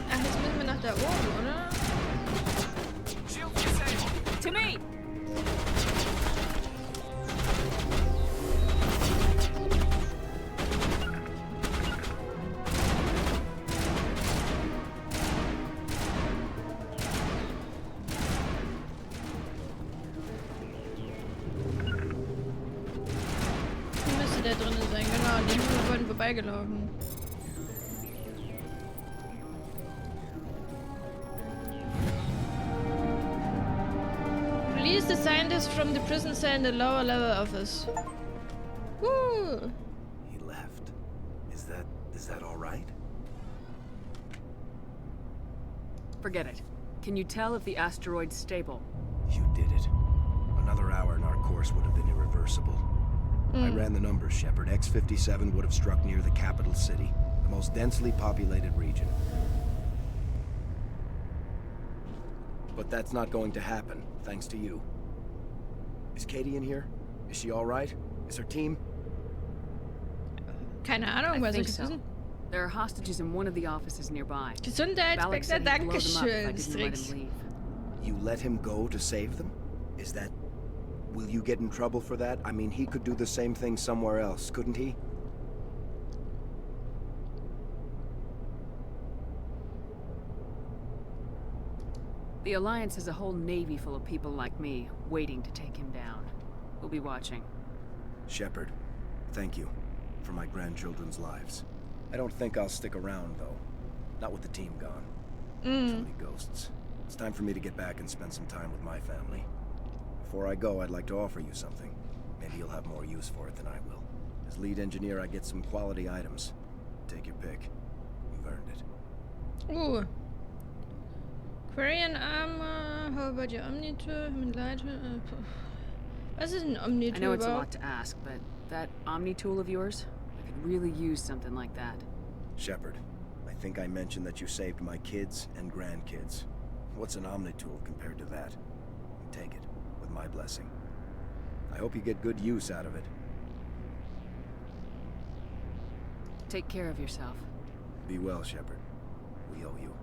Ach, jetzt müssen wir nach da oben, oder? To me. Der drin sein, genau. Die sind wir vorhin vorbeigelaufen. Release the scientist from the prison cell in the lower level office. Woo! He left. Is that all right? Forget it. Can you tell if the asteroid's stable? You did it. Another hour and our course would have been irreversible. I ran the numbers, Shepard. X-57 would have struck near the capital city, the most densely populated region. But that's not going to happen, thanks to you. Is Katie in here? Is she all right? Is her team? Keine Ahnung, I was think ich so. wissen. There are hostages in one of the offices nearby. Gesundheitsbexer, Balak said he'd blow them up if I Dankeschön, didn't let Strix. him leave. You let him go to save them? Is that... Will you get in trouble for that? I mean, he could do the same thing somewhere else, couldn't he? The Alliance has a whole navy full of people like me, waiting to take him down. We'll be watching. Shepard, thank you for my grandchildren's lives. I don't think I'll stick around, though. Not with the team gone. Too many ghosts. It's time for me to get back and spend some time with my family. Before I go, I'd like to offer you something. Maybe you'll have more use for it than I will. As lead engineer, I get some quality items. Take your pick. You've earned it. Quarian armor, how about your Omni-Tool? Was ist ein Omni-Tool? I know it's a lot to ask, but that Omni tool of yours, I could really use something like that. Shepard, I think I mentioned that you saved my kids and grandkids. What's an Omni tool compared to that? Take it. With my blessing. I hope you get good use out of it. Take care of yourself. Be well, Shepard. We owe you.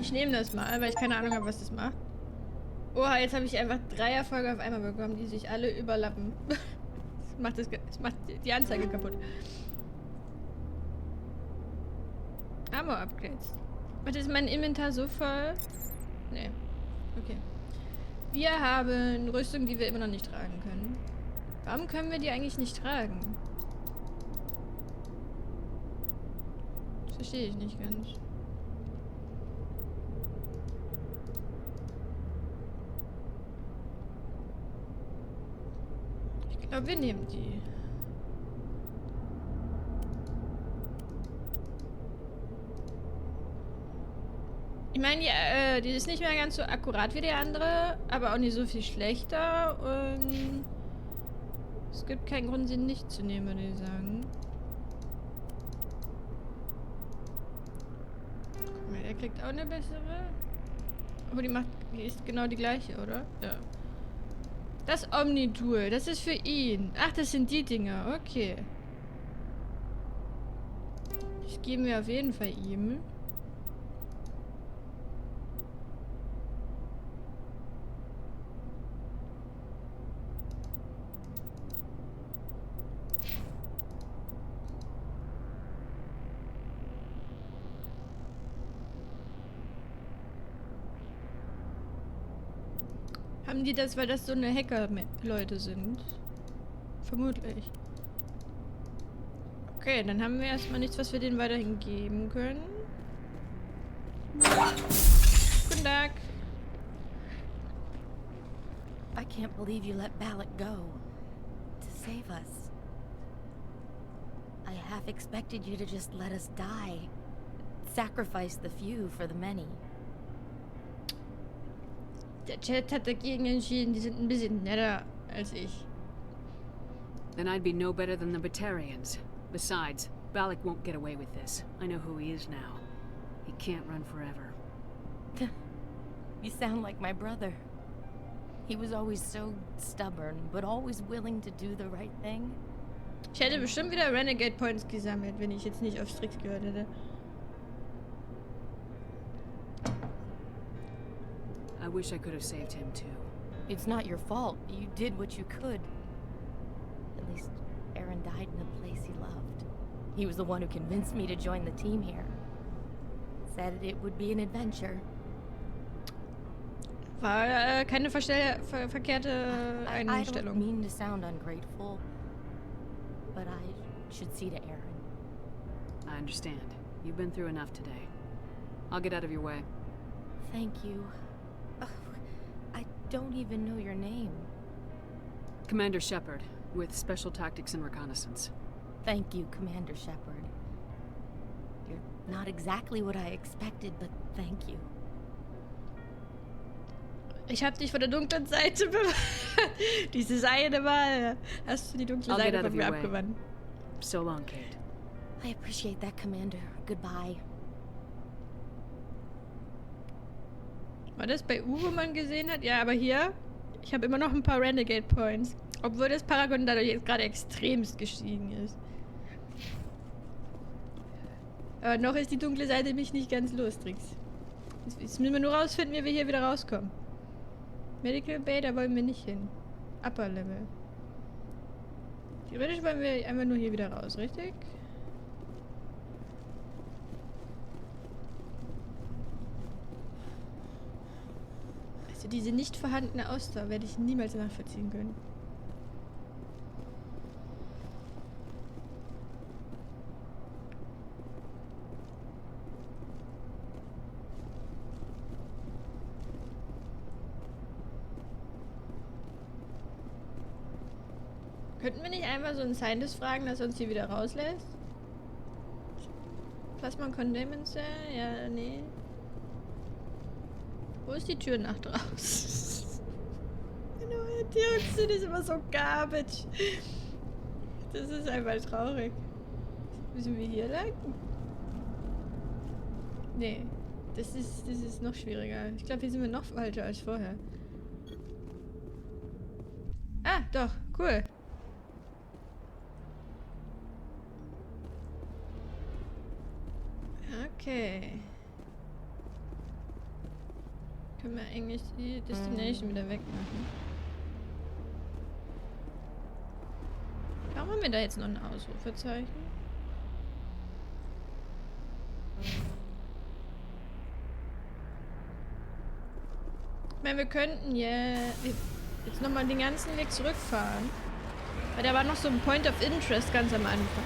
Ich nehme das mal, weil ich keine Ahnung habe, was das macht. Oha, jetzt habe ich einfach 3 Erfolge auf einmal bekommen, die sich alle überlappen. Das macht die Anzeige kaputt. Armor-Upgrades. Warte, ist mein Inventar so voll? Nee. Okay. Wir haben Rüstung, die wir immer noch nicht tragen können. Warum können wir die eigentlich nicht tragen? Das verstehe ich nicht ganz. Ich glaube, wir nehmen die. Ich meine, die ist nicht mehr ganz so akkurat wie die andere, aber auch nicht so viel schlechter und es gibt keinen Grund, sie nicht zu nehmen, würde ich sagen. Guck mal, der kriegt auch eine bessere. Aber die ist genau die gleiche, oder? Ja. Das Omni-Tool, das ist für ihn. Ach, das sind die Dinger, okay. Das geben wir auf jeden Fall ihm. Haben die das, weil das so eine Hacker-Leute sind? Vermutlich. Okay, dann haben wir erstmal nichts, was wir denen weiterhin geben können. Guten Tag. I can't believe you let Balak go. To save us. I half expected you to just let us die. Sacrifice the few for the many. Der Chat hat dagegen entschieden, die sind ein bisschen netter als ich. Then I'd be no better than the Batarians. Besides, Balak won't get away with this. I know who he is now. He can't run forever. You sound like my brother. He was always so stubborn, but always willing to do the right thing. Ich hätte bestimmt wieder Renegade Points gesammelt, wenn ich jetzt nicht auf Strix gehört hätte. I wish I could have saved him too. It's not your fault. You did what you could. At least Aaron died in a place he loved. He was the one who convinced me to join the team here. Said it would be an adventure. War keine verkehrte Einstellung. I don't mean to sound ungrateful, but I should see to Aaron. I understand. You've been through enough today. I'll get out of your way. Thank you. I don't even know your name. Commander Shepard, with Special Tactics and Reconnaissance. Thank you, Commander Shepard. You're not exactly what I expected, but thank you. Ich hab dich von der dunklen Seite bewahrt. Dieses eine Mal hast du die dunkle Seite von mir abgewandt. So long, Kate. I appreciate that, Commander. Goodbye. War das bei U, wo man gesehen hat? Ja, aber hier, ich habe immer noch ein paar Renegade Points. Obwohl das Paragon dadurch jetzt gerade extremst gestiegen ist. Aber noch ist die dunkle Seite mich nicht ganz los, Tricks. Jetzt müssen wir nur rausfinden, wie wir hier wieder rauskommen. Medical Bay, da wollen wir nicht hin. Upper Level. Theoretisch wollen wir einfach nur hier wieder raus, richtig? Also diese nicht vorhandene Ausdauer werde ich niemals nachvollziehen können. Könnten wir nicht einmal so einen Scientist fragen, dass er uns hier wieder rauslässt? Plasma Containment Cell? Ja, nee. Wo ist die Tür nach draußen? Genau, die sind ist immer so garbage. Das ist einfach traurig. Müssen wir hier lang? Nee. Das ist noch schwieriger. Ich glaube, hier sind wir noch falscher als vorher. Ah, doch. Cool. Okay. Können wir eigentlich die Destination wieder wegmachen? Warum haben wir da jetzt noch ein Ausrufezeichen? Ich meine, wir könnten jetzt nochmal den ganzen Weg zurückfahren. Weil da war noch so ein Point of Interest ganz am Anfang.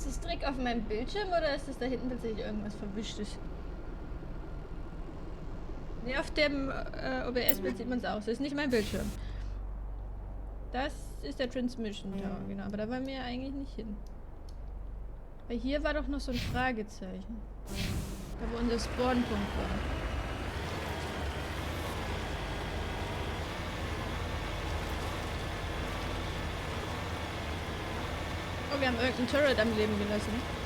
Ist das Dreck auf meinem Bildschirm oder ist das da hinten tatsächlich irgendwas Verwischtes? Ne, auf dem OBS-Bild sieht man es auch. Das ist nicht mein Bildschirm. Das ist der Transmission Tower, genau. Aber da wollen wir ja eigentlich nicht hin. Weil hier war doch noch so ein Fragezeichen. Da wo unser Spawnpunkt war. Oh, wir haben irgendeinen Turret am Leben gelassen.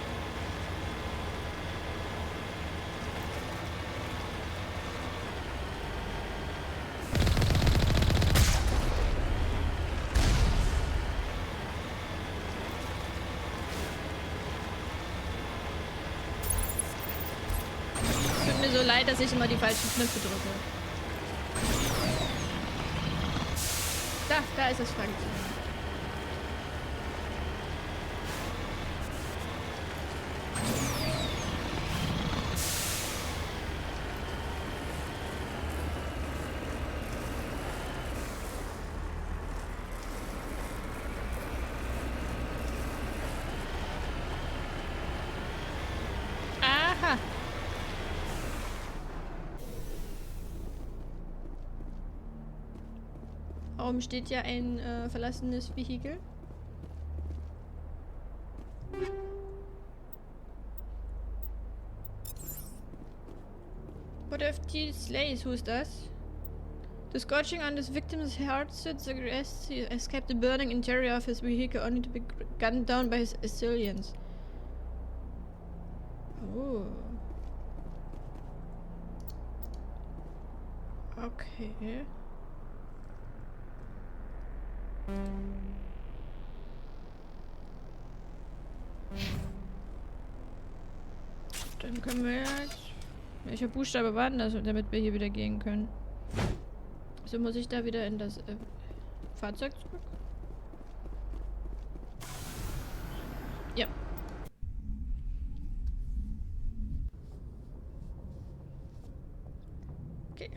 Tut mir so leid, dass ich immer die falschen Knöpfe drücke. Da ist das Fragezeichen. Aha. Warum steht ja ein verlassenes Vehikel? What if he slays? Who's that? The scorching on this victim's heart suggests he escaped the burning interior of his vehicle only to be gunned down by his assailants. Oh. Okay. Dann können wir jetzt... Welcher Buchstabe war denn das, damit wir hier wieder gehen können? So muss ich da wieder in das Fahrzeug zurück? Ja. Okay.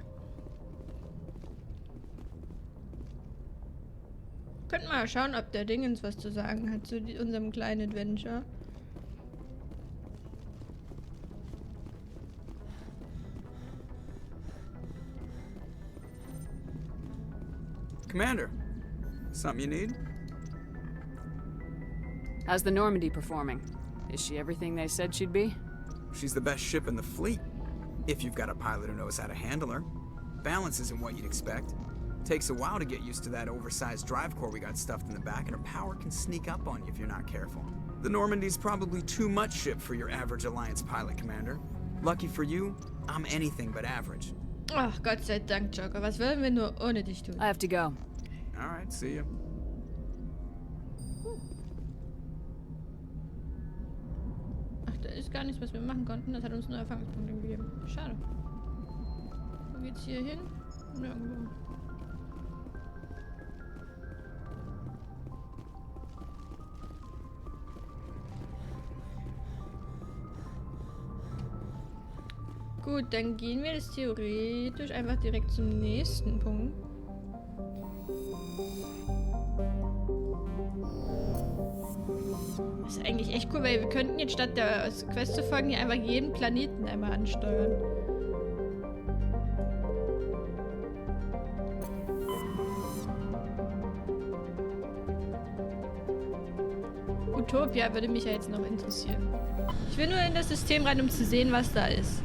Könnten wir mal schauen, ob der Dingens was zu sagen hat zu unserem kleinen Adventure. Commander, something you need? How's the Normandy performing? Is she everything they said she'd be? She's the best ship in the fleet, if you've got a pilot who knows how to handle her. Balance isn't what you'd expect. Takes a while to get used to that oversized drive core we got stuffed in the back, and her power can sneak up on you if you're not careful. The Normandy's probably too much ship for your average Alliance pilot, Commander. Lucky for you, I'm anything but average. Ach, Gott sei Dank, Joker. Was wollen wir nur ohne dich tun? I have to go. Alright, see you. Ach, da ist gar nichts, was wir machen konnten. Das hat uns nur Erfahrungspunkte gegeben. Schade. Wo geht's hier hin? Nirgendwo. Gut, dann gehen wir jetzt theoretisch einfach direkt zum nächsten Punkt. Das ist eigentlich echt cool, weil wir könnten jetzt statt der Quest zu folgen hier einfach jeden Planeten einmal ansteuern. Utopia würde mich ja jetzt noch interessieren. Ich will nur in das System rein, um zu sehen, was da ist.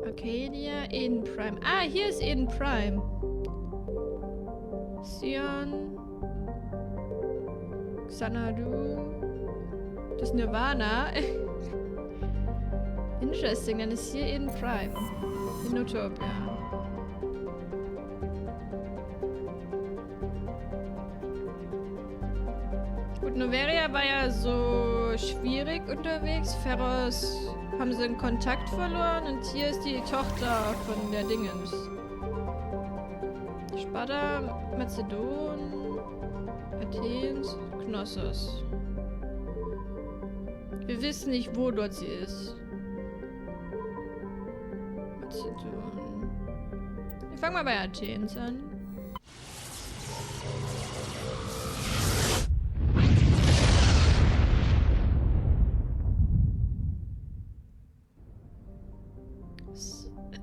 Arcadia, Eden Prime. Ah, hier ist Eden Prime. Sion. Xanadu. Das Nirvana. Interesting, dann ist hier Eden Prime. In Utopia. Gut, Noveria war ja so schwierig unterwegs. Ferros haben sie den Kontakt verloren und hier ist die Tochter von der Dingens. Sparta, Mazedon, Athens, Knossos. Wir wissen nicht, wo dort sie ist. Mazedon. Wir fangen mal bei Athens an.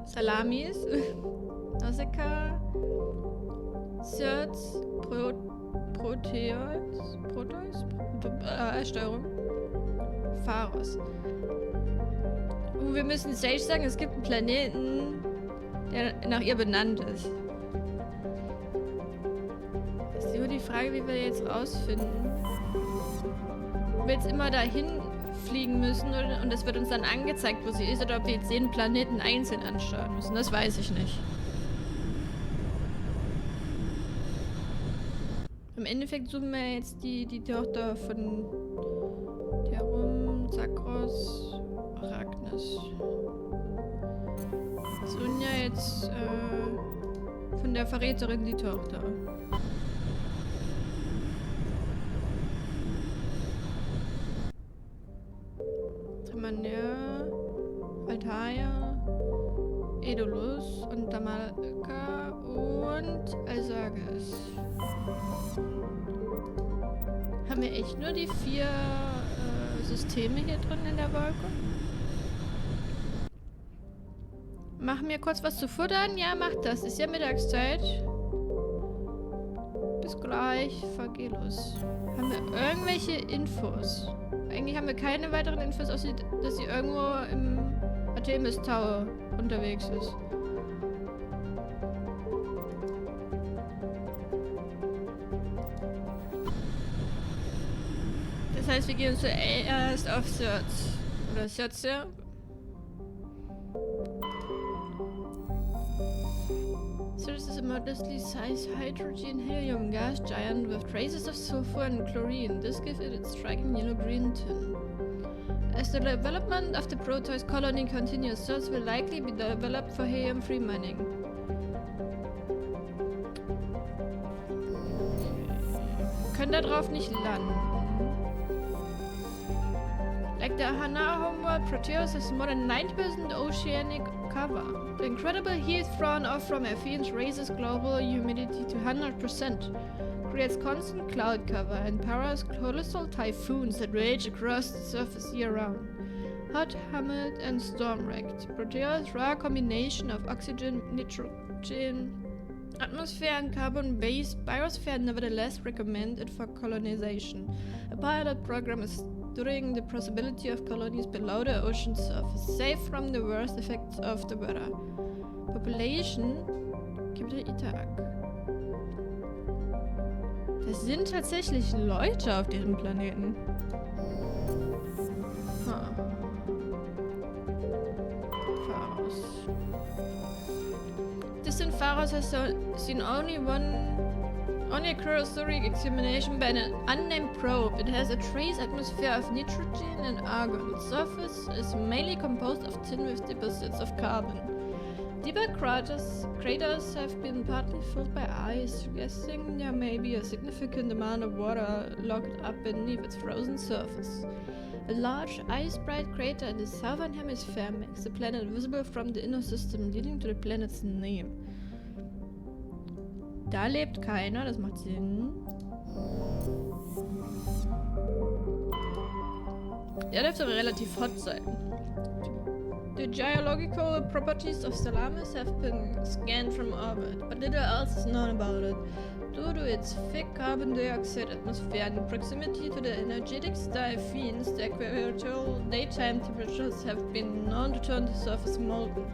Salamis, Nausicaa, Sirts, Proteus? Steuerung. Pharos. Wir müssen Sage sagen, es gibt einen Planeten, der nach ihr benannt ist. Das ist nur die Frage, wie wir jetzt rausfinden. Ob wir jetzt immer dahin fliegen müssen und es wird uns dann angezeigt, wo sie ist, oder ob wir jetzt jeden Planeten einzeln anschauen müssen. Das weiß ich nicht. Im Endeffekt suchen wir jetzt die Tochter von Terum, Zakros, Arachnis. Sonja jetzt von der Verräterin die Tochter. Tamania, Altair, Edolus und Damalka und Alsages. Haben wir echt nur die 4 Systeme hier drin in der Wolke? Machen wir kurz was zu futtern? Ja, macht das. Ist ja Mittagszeit. Bis gleich. Fagelus. Haben wir irgendwelche Infos? Eigentlich haben wir keine weiteren Infos, außer dass sie irgendwo im Artemis Tower unterwegs ist. Das heißt, wir gehen zuerst auf Search. Oder Search, ja. Search is a modestly sized hydrogen-helium gas giant with traces of sulfur and chlorine. This gives it its striking yellow-green tint. As the development of the Proteus colony continues, Search will likely be developed for helium-free mining. Wir können da drauf nicht landen. Like the Hana homeworld, Proteus has more than 90% oceanic cover. The incredible heat thrown off from Athens raises global humidity to 100%, creates constant cloud cover, and powers colossal typhoons that rage across the surface year-round. Hot, humid, and storm-wrecked. Proteus' rare combination of oxygen, nitrogen, atmosphere, and carbon-based biosphere nevertheless recommended for colonization. A pilot program is studying the possibility of colonies below the ocean surface, safe from the worst effects of the weather. Population gibt es Itak. Das sind tatsächlich Leute auf diesem Planeten. Pharos. Distant Pharos has seen only a cursory examination by an unnamed probe. It has a trace atmosphere of nitrogen and argon. Its surface is mainly composed of tin with deposits of carbon. Deeper craters have been partly filled by ice, suggesting there may be a significant amount of water locked up beneath its frozen surface. A large ice-bright crater in the southern hemisphere makes the planet visible from the inner system, leading to the planet's name. Da lebt keiner, das macht Sinn. Der dürfte aber relativ hot sein. The geological properties of Salamis have been scanned from orbit, but little else is known about it. Due to its thick carbon dioxide atmosphere and proximity to the energetic star Athens, the equatorial daytime temperatures have been known to turn the surface molten.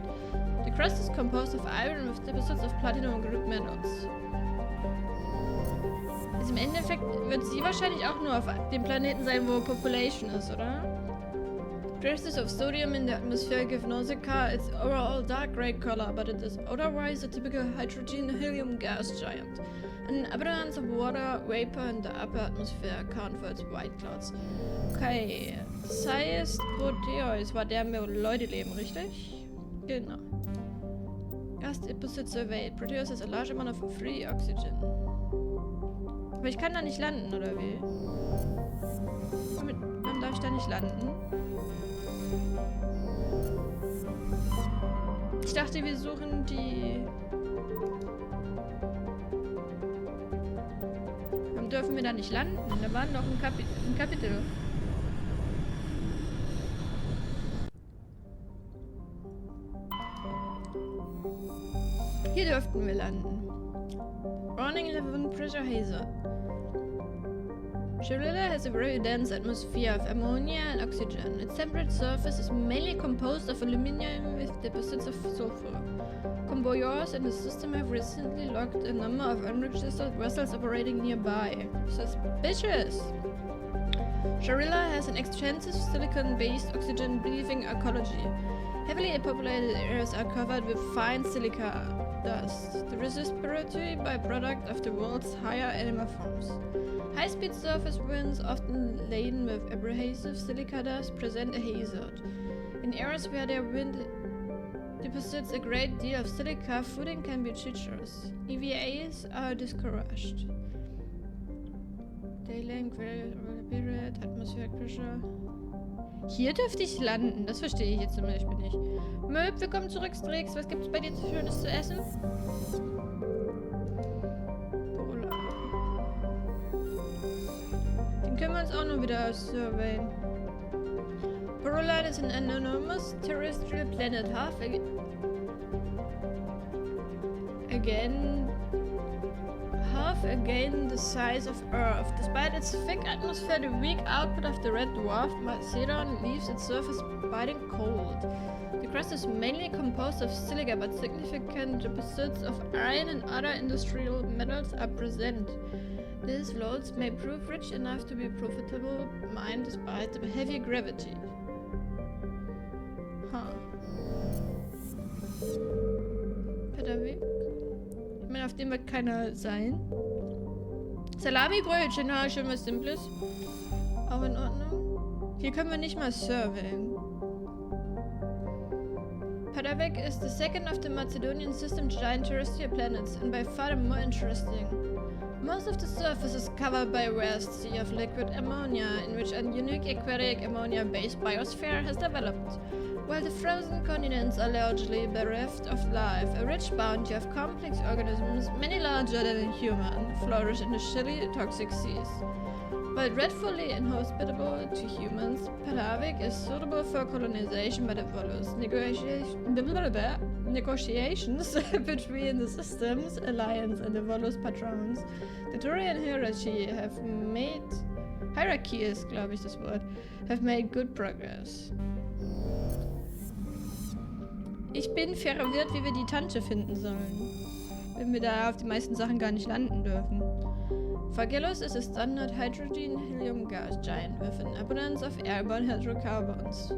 The crust is composed of iron with deposits of platinum group metals. Also im Endeffekt wird sie wahrscheinlich auch nur auf dem Planeten sein, wo Population ist, oder? Traces of sodium in the atmosphere give Nausicaa its overall dark grey color, but it is otherwise a typical hydrogen-helium gas giant. An abundance of water vapor in the upper atmosphere account for its white clouds. Okay, das heißt, Proteus war der, wo Leute leben, richtig? Genau. Gas deposits surveyed. Proteus has a large amount of free oxygen. Aber ich kann da nicht landen, oder wie? Warum darf ich da nicht landen? Ich dachte, wir suchen die... Warum dürfen wir da nicht landen? Da war noch ein Kapitel. Hier dürften wir landen. Warning 11 Pressure Hazer. Sharilla has a very dense atmosphere of ammonia and oxygen. Its temperate surface is mainly composed of aluminium with deposits of sulfur. Convoyeurs in the system have recently logged a number of unregistered vessels operating nearby. Suspicious! Sharilla has an extensive silicon-based oxygen-breathing ecology. Heavily populated areas are covered with fine silica dust, the respiratory byproduct of the world's higher animal forms. High-speed surface winds, often laden with abrasive silica dust, present a hazard. In areas where their wind deposits a great deal of silica, footing can be treacherous. EVAs are discouraged. Daylight, period, atmospheric pressure. Hier dürfte ich landen, das verstehe ich jetzt zum Beispiel nicht. Möb, willkommen zurück, Strix. Was gibt's bei dir Schönes zu essen? Den können wir uns auch noch wieder surveyen. Porolan is an enormous terrestrial planet, half again the size of Earth. Despite its thick atmosphere, the weak output of the red dwarf Macedon leaves its surface biting cold. The crust is mainly composed of silica, but significant deposits of iron and other industrial metals are present. These lodes may prove rich enough to be profitable mine despite the heavy gravity. Weg. Ich meine, auf dem wird keiner sein. Salami-Brötchen, ja, schön was Simples. Auch in Ordnung. Hier können wir nicht mal surveyen. Padavik is the second of the Macedonian system giant terrestrial planets, and by far the more interesting. Most of the surface is covered by a vast sea of liquid ammonia, in which a unique aquatic ammonia-based biosphere has developed. While the frozen continents are largely bereft of life, a rich bounty of complex organisms, many larger than a human, flourish in the chilly, toxic seas. While dreadfully inhospitable to humans, Palavik is suitable for colonization by the Volus. Negotiations between the Systems Alliance and the Volus patrons. The Turian hierarchy ist, glaube ich, das Wort, have made good progress. Ich bin verwirrt, wie wir die Tante finden sollen. Wenn wir da auf die meisten Sachen gar nicht landen dürfen. Phagelos is a standard hydrogen helium gas giant with an abundance of airborne hydrocarbons.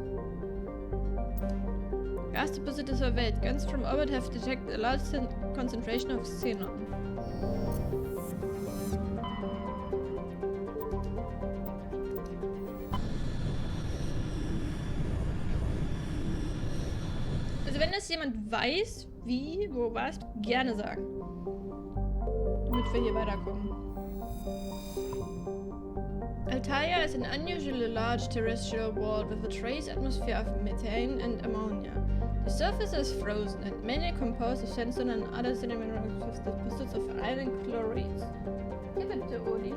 Gas deposits surveyed. Guns from orbit have detected a large concentration of xenon. Also wenn das jemand weiß, wie, wo, was, gerne sagen. Damit wir hier weiterkommen. Altair is an unusually large terrestrial world with a trace atmosphere of methane and ammonia. The surface is frozen and mainly composed of sandstone and other sedimentary deposits of iron and chlorides. Ja bitte, Odi.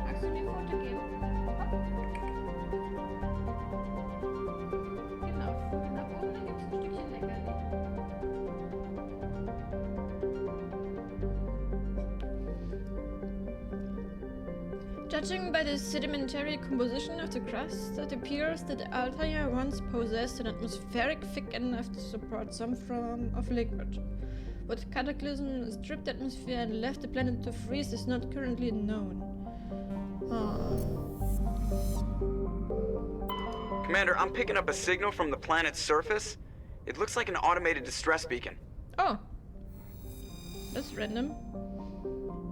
Magst du mir Foto geben? Genau, nach oben gibt es ein Stückchen Leckerli. Judging by the sedimentary composition of the crust, it appears that Altair once possessed an atmospheric thick enough to support some form of liquid. What cataclysm stripped the atmosphere and left the planet to freeze is not currently known. Commander, I'm picking up a signal from the planet's surface. It looks like an automated distress beacon. Oh. That's random.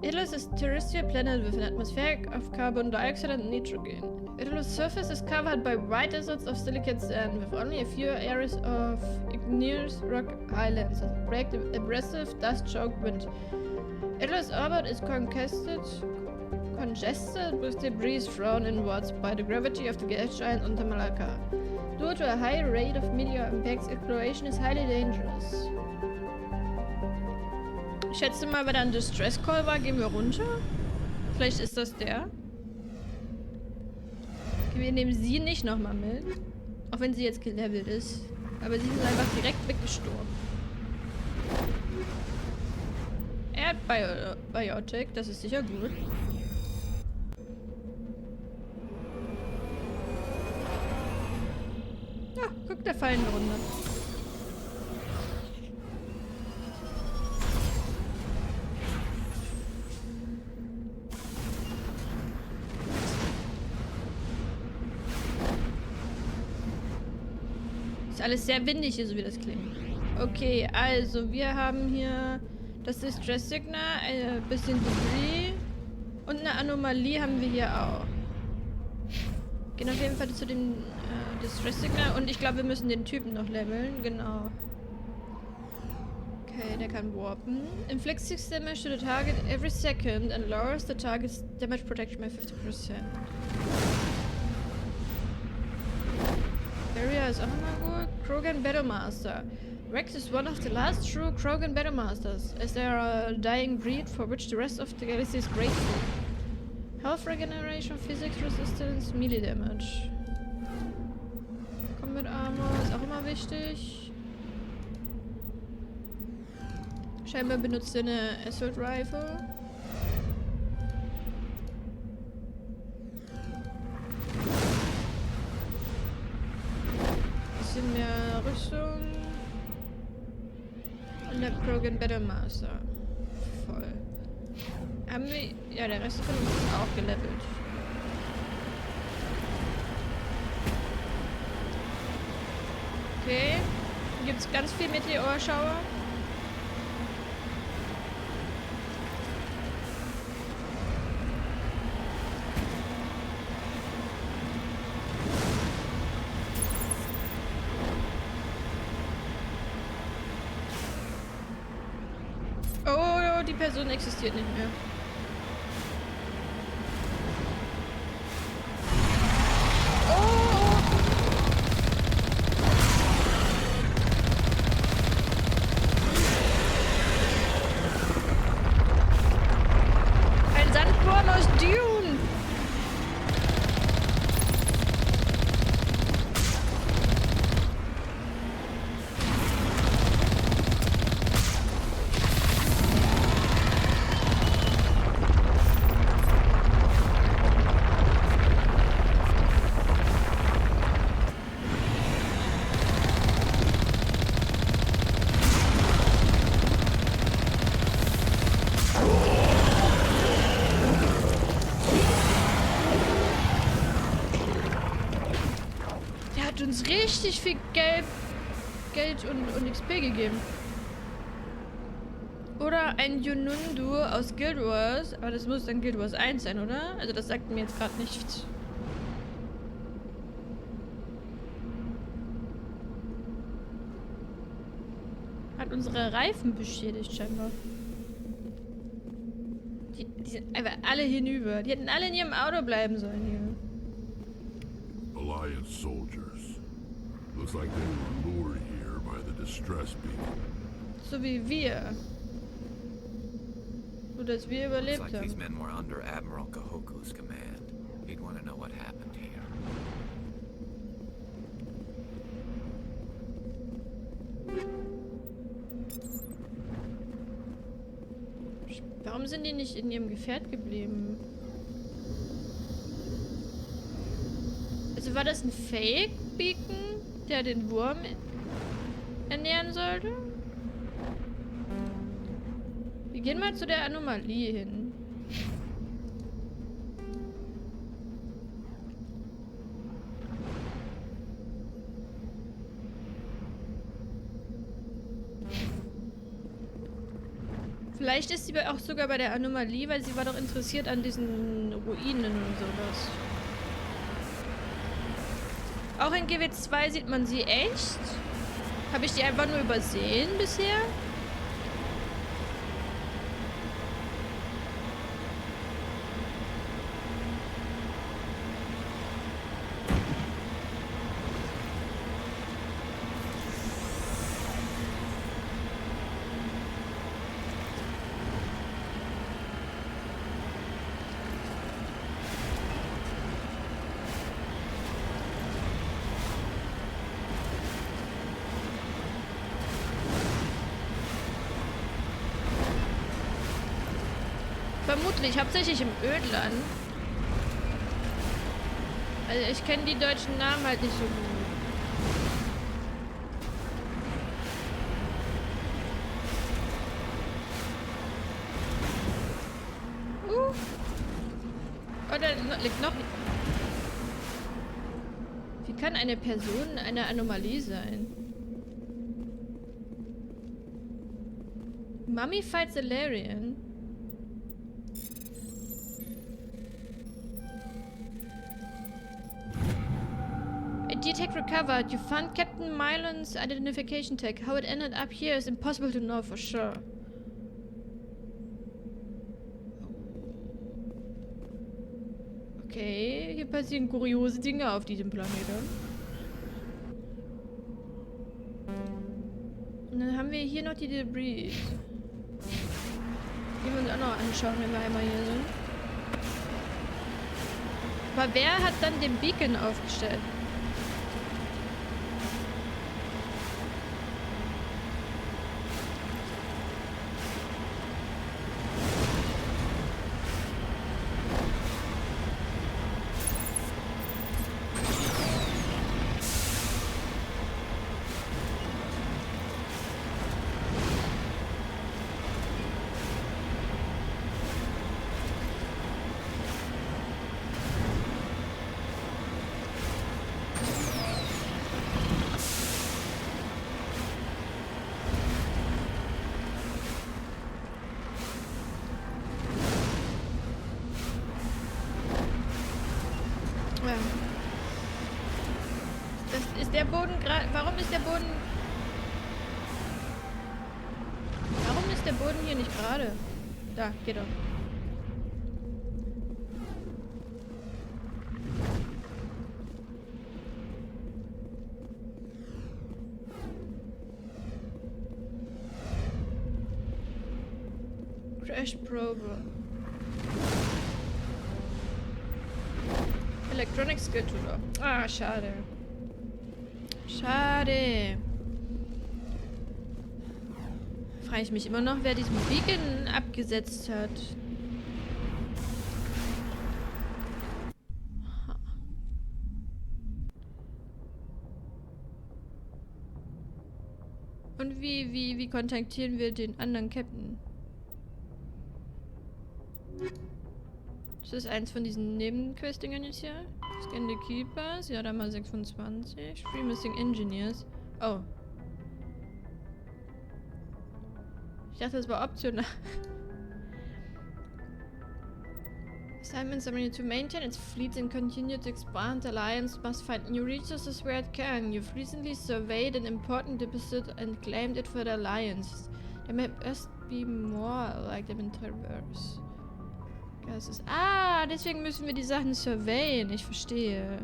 Idylus is a terrestrial planet with an atmosphere of carbon dioxide and nitrogen. Idylus' surface is covered by wide deserts of silicate sand with only a few areas of igneous rock islands that break the abrasive, dust-choked wind. Idylus' orbit is congested with debris thrown inwards by the gravity of the gas giant under Malacca. Due to a high rate of meteor impacts, exploration is highly dangerous. Ich schätze mal, weil da ein Distress Call war, gehen wir runter. Vielleicht ist das der. Okay, wir nehmen sie nicht nochmal mit. Auch wenn sie jetzt gelevelt ist. Aber sie ist einfach direkt weggestorben. Biotic, das ist sicher gut. Ja, guck, da fallen runter. Ist alles sehr windig hier, so wie das klingt. Okay, also wir haben hier das Distress Signal, ein bisschen Debris und eine Anomalie haben wir hier auch. Gehen auf jeden Fall zu dem Distress Signal und ich glaube, wir müssen den Typen noch leveln, genau. Okay, der kann warpen. Inflicts 6 damage to the target every second and lowers the target's damage protection by 50%. Barrier ist auch nochmal gut. Krogan Battlemaster. Rex is one of the last true Krogan Battlemasters, as they are a dying breed for which the rest of the galaxy is grateful. Health regeneration, physics resistance, melee damage. Combat Armor ist auch immer wichtig. Scheinbar benutzt er eine Assault Rifle. Bisschen mehr Rüstung. Und der Krogan Battlemaster. Voll. Haben wir... Ja, der Rest von uns ist auch gelevelt. Okay. Hier gibt es ganz viel Meteorschauer. Oh, die Person existiert nicht mehr. Ein Sandwurm aus Dune! Uns richtig viel Geld und XP gegeben. Oder ein Yunundu aus Guild Wars. Aber das muss dann Guild Wars 1 sein, oder? Also das sagt mir jetzt gerade nichts. Hat unsere Reifen beschädigt scheinbar. Die sind einfach alle hinüber. Die hätten alle in ihrem Auto bleiben sollen hier. Alliance soldiers. Looks like they were lured here by the distress beacon. So wie wir. Nur dass wir überlebt Looks like haben. these men were under Admiral Kahoku's command. He'd want to know what happened here. Warum sind die nicht in ihrem Gefährt geblieben? Also war das ein Fake-Beacon, der den Wurm ernähren sollte? Wir gehen mal zu der Anomalie hin. Vielleicht ist sie auch sogar bei der Anomalie, weil sie war doch interessiert an diesen Ruinen und sowas. Auch in GW2 sieht man sie echt. Habe ich die einfach nur übersehen bisher? Vermutlich, hauptsächlich im Ödland. Also ich kenne die deutschen Namen halt nicht so gut. Oh, da liegt noch... Wie kann eine Person eine Anomalie sein? Mummified Salarian? Tech recovered. You found Captain Mylan's identification tag. How it ended up here is impossible to know for sure. Okay, hier passieren kuriose Dinge auf diesem Planeten. Und dann haben wir hier noch die Debris. Die wir uns auch noch anschauen, wenn wir einmal hier sind. Aber wer hat dann den Beacon aufgestellt? Ist der Boden gerade... Warum ist der Boden... Warum ist der Boden hier nicht gerade? Da, geht doch. Crash Probe. Electronic Skill Tutor. Ah, schade. Schade. Frage ich mich immer noch, wer diesen Beacon abgesetzt hat. Und wie kontaktieren wir den anderen Captain? Ist das eins von diesen Nebenquest-Dingern jetzt hier? Scan the Keepers. Ja, da mal 26. Free Missing Engineers. Oh. Ich dachte, das war optional. Assignments are needed to maintain its fleet and continue to expand. The Alliance must find new resources where it can. You've recently surveyed an important deposit and claimed it for the Alliance. There must be more like them in Traverse. Ah, deswegen müssen wir die Sachen surveyen. Ich verstehe.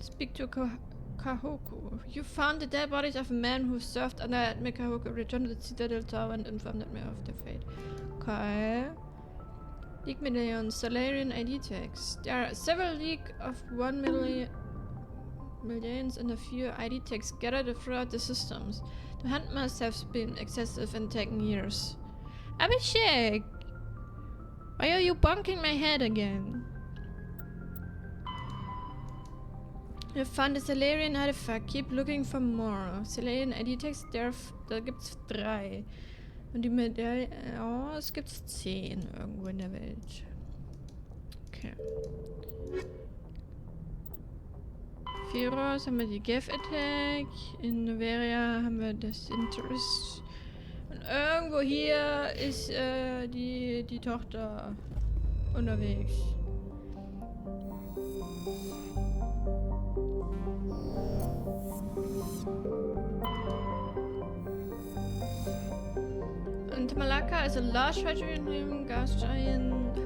Speak to Kahoku. You found the dead bodies of a man who served under Admiral Kahoku. Returned to the Citadel Tower and informed Admiral of their fate. Okay. League Millions, Salarian ID tags. There are several League of 1 million... Millions and a few ID tags gathered throughout the systems. The hunt must have been excessive and taken years. Abhishek! Why are you bonking my head again? You found a Salarian artifact. Keep looking for more. Salarian ID tags, da gibt's 3. Und die Medaille... Oh, es gibt 10 irgendwo in der Welt. Okay. Firos haben wir die Geth Attack, in Noveria haben wir das Interest und irgendwo hier ist die Tochter unterwegs. Und Malaka is a large hydrogen gas giant.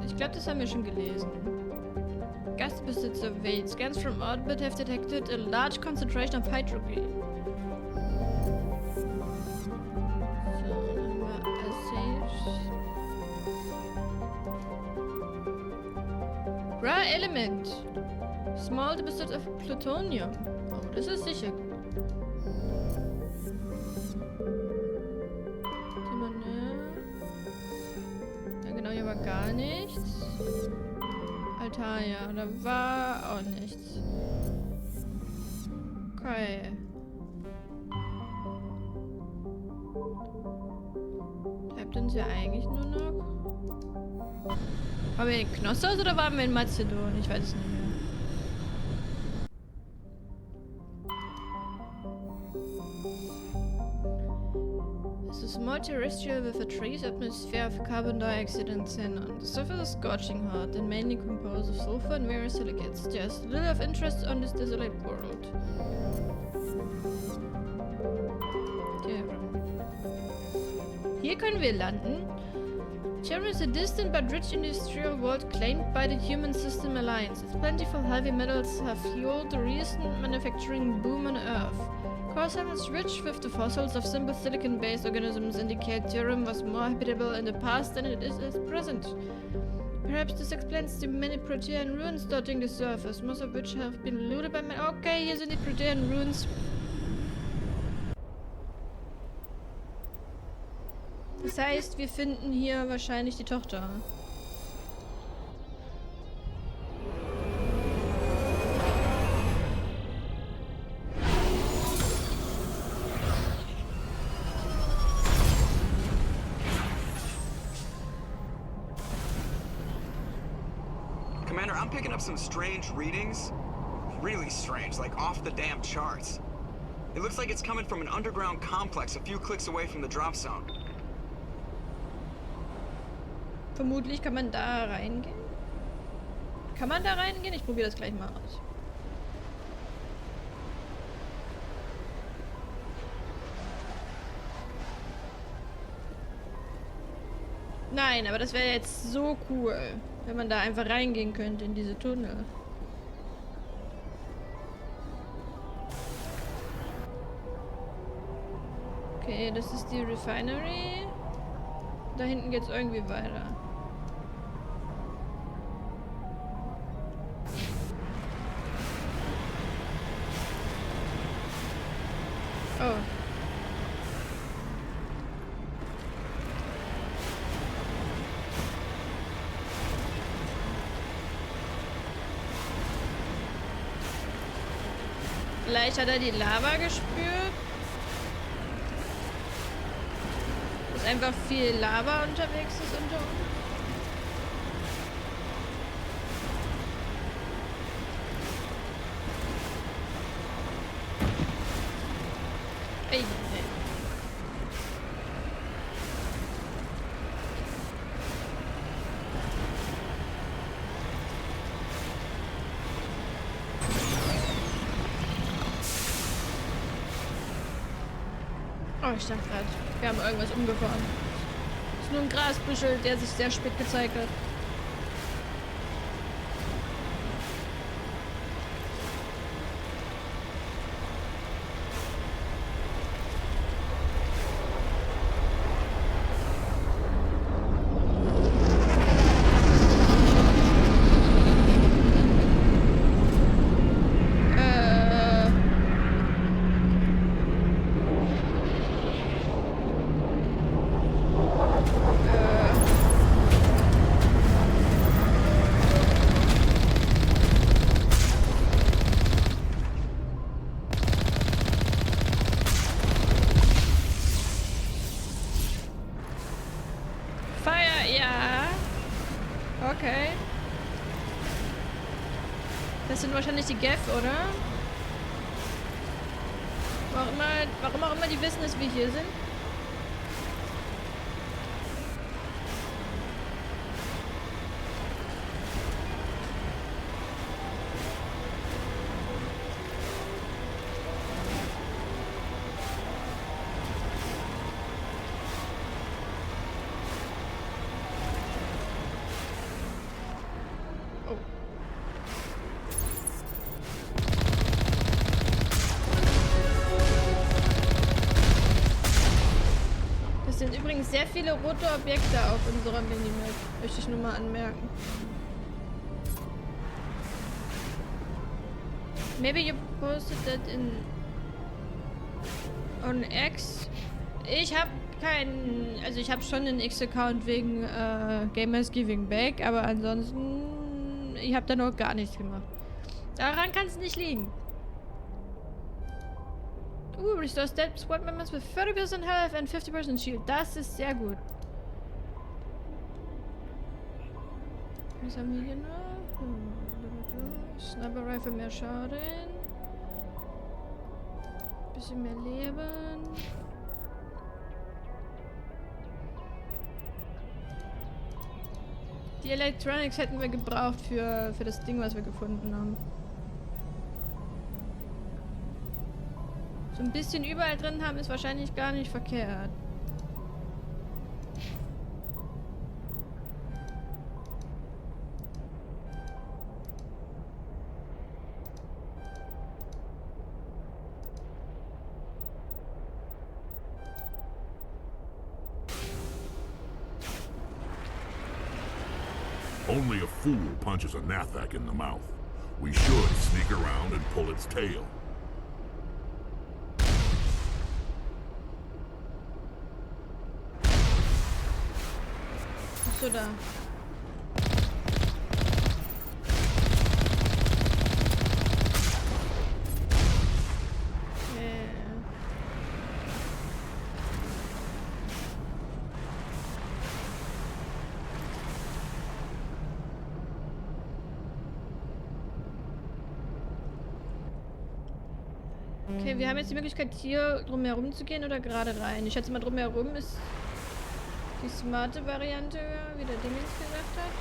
Ich glaube, das haben wir schon gelesen. Gas deposit surveyed. Scans from orbit have detected a large concentration of hydrogen. So, dann haben wir Essays. Rare Element. Small deposit of plutonium. Oh, das ist sicher. Ja, genau, hier war gar nichts. Altar, ja, da war auch nichts. Okay. Bleibt uns ja eigentlich nur noch. Waren wir in Knossos oder waren wir in Mazedon? Ich weiß es nicht mehr. This is small terrestrial with a trace atmosphere of carbon dioxide and xenon. The surface is scorching hot and mainly composed of sulfur and various silicates. There's little of interest on this desolate world. Okay. Hier können wir landen. Terra is a distant but rich industrial world claimed by the Human System Alliance. Its plentiful heavy metals have fueled the recent manufacturing boom on Earth. Core samples rich with the fossils of simple silicon-based organisms indicate Terra was more habitable in the past than it is at present. Perhaps this explains the many Protean ruins dotting the surface, most of which have been looted by men. Okay, hier sind die Protean ruins. Das heißt, wir finden hier wahrscheinlich die Tochter. Commander, I'm picking up some strange readings. Really strange, like off the damn charts. It looks like it's coming from an underground complex a few clicks away from the drop zone. Vermutlich kann man da reingehen. Kann man da reingehen? Ich probiere das gleich mal aus. Nein, aber das wäre jetzt so cool, wenn man da einfach reingehen könnte in diese Tunnel. Okay, das ist die Refinery. Da hinten geht's irgendwie weiter. Oh. Vielleicht hat er die Lava gespürt. Dass einfach viel Lava unterwegs ist unter uns. Ey, ey. Oh, ich dachte gerade, wir haben irgendwas umgefahren. Das ist nur ein Grasbüschel, der sich sehr spät gezeigt hat. Okay. Das sind wahrscheinlich die Geth, oder? Warum auch immer die wissen, dass wir hier sind. Übrigens sehr viele rote Objekte auf unserer Minimap. Möchte ich nur mal anmerken. Maybe you posted that on X. Ich habe keinen, also ich habe schon einen X-Account wegen Gamers Giving Back, aber ansonsten, ich habe da noch gar nichts gemacht. Daran kann es nicht liegen. Restores dead squad members with 30% health and 50% shield. Das ist sehr gut. Was haben wir hier noch? Sniper Rifle, mehr Schaden. Bisschen mehr Leben. Die Electronics hätten wir gebraucht für das Ding, was wir gefunden haben. So ein bisschen überall drin haben ist wahrscheinlich gar nicht verkehrt. Only a fool punches a Nathak in the mouth. We should sneak around and pull its tail. Achso, da. Okay, wir haben jetzt die Möglichkeit, hier drum herum zu gehen oder gerade rein. Ich schätze mal, drum herum ist die smarte Variante, wie der Dingens gesagt hat.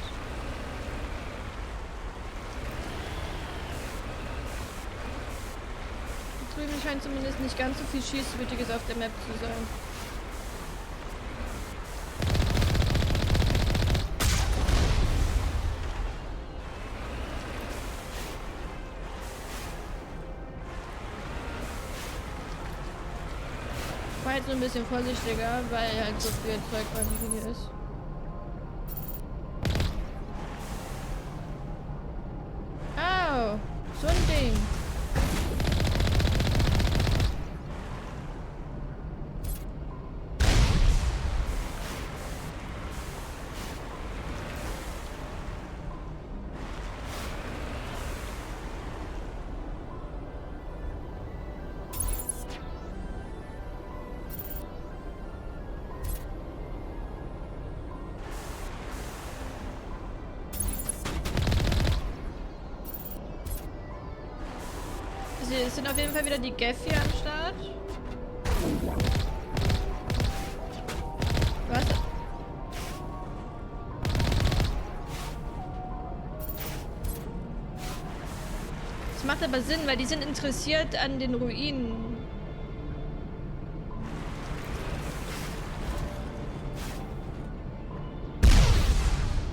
Hier drüben scheint zumindest nicht ganz so viel Schießwürdiges auf der Map zu sein. War halt so ein bisschen vorsichtiger, weil halt so viel Zeug irgendwie hier ist. Oh, so ein Ding. Es sind auf jeden Fall wieder die Gaff hier am Start. Was? Das macht aber Sinn, weil die sind interessiert an den Ruinen.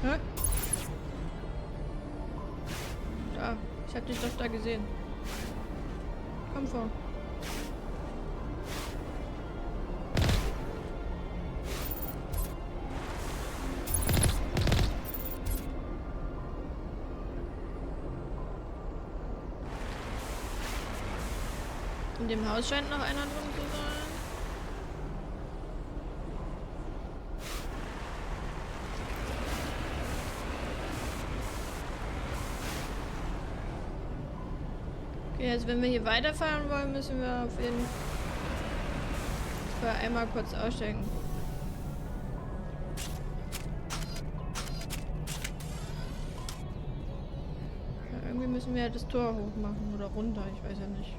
Hä? Da, ich hab dich doch da gesehen. Komm vor. In dem Haus scheint noch einer drin zu sein. Okay, also wenn wir hier weiterfahren wollen, müssen wir auf jeden Fall einmal kurz aussteigen. Ja, irgendwie müssen wir ja das Tor hoch machen oder runter, ich weiß ja nicht.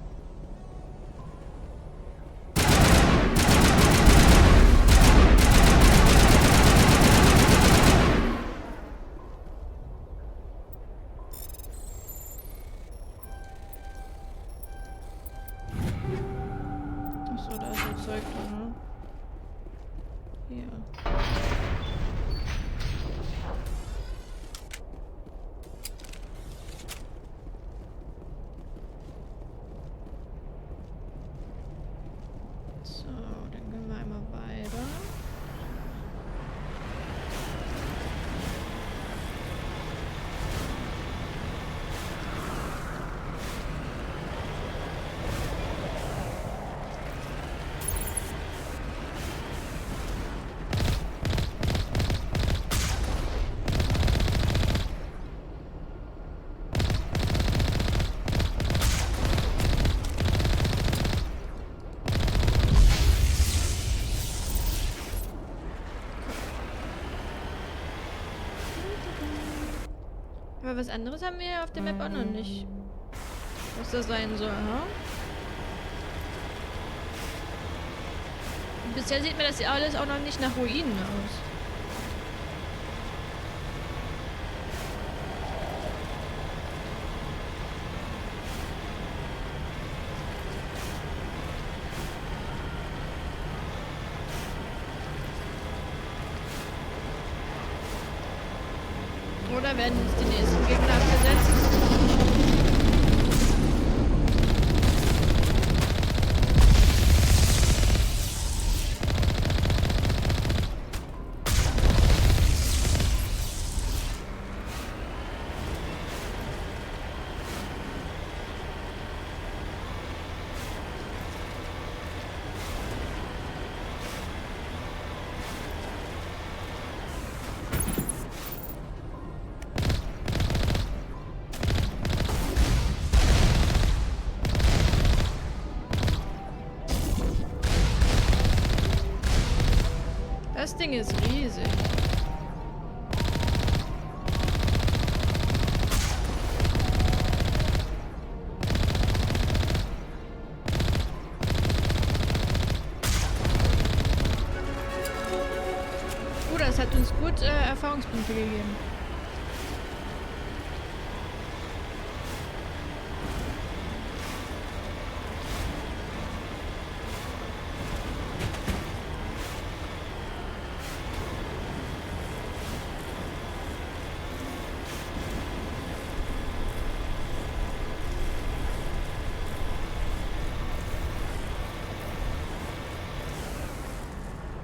Achso, da ist so Zeug drin, ne? Hier. So, dann gehen wir einmal weiter. was anderes haben wir hier auf der Map auch noch nicht. Was das sein soll, ha? Und bisher sieht mir das ja alles auch noch nicht nach Ruinen aus. Oder werden uns die nächsten Gegner abgesetzt? Das Ding ist riesig. Das hat uns gut Erfahrungspunkte gegeben.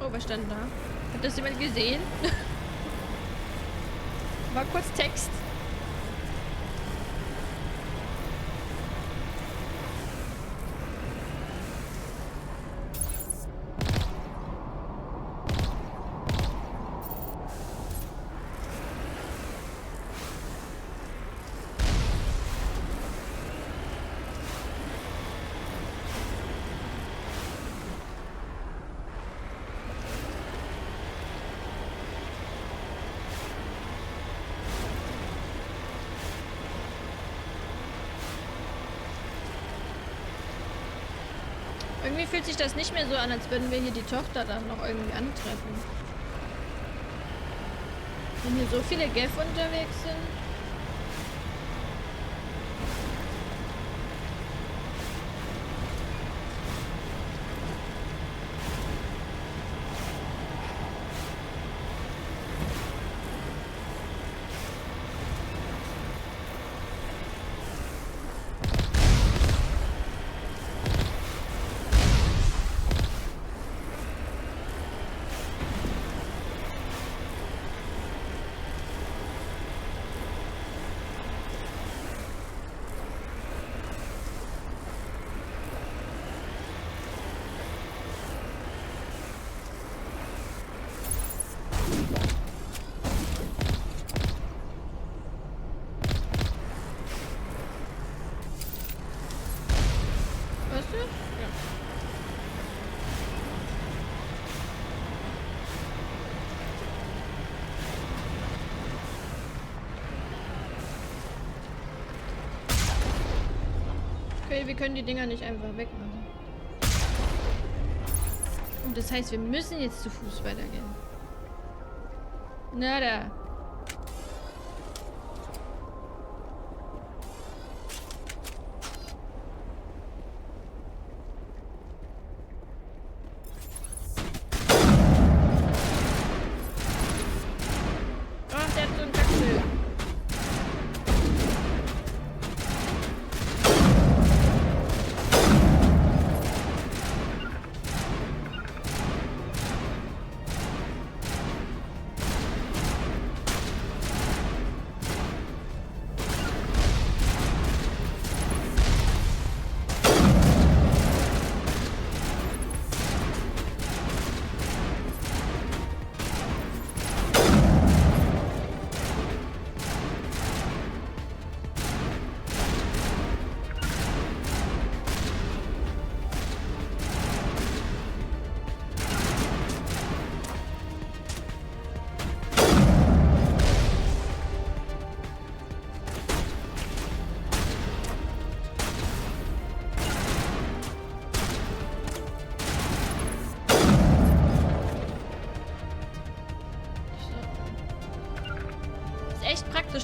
Oh, was stand da? Hat das jemand gesehen? War kurz Text. Irgendwie fühlt sich das nicht mehr so an, als würden wir hier die Tochter dann noch irgendwie antreffen. Wenn hier so viele Geff unterwegs sind. Okay, wir können die Dinger nicht einfach wegmachen. Und das heißt, wir müssen jetzt zu Fuß weitergehen. Na da. Ach, der hat so ein Kackschild.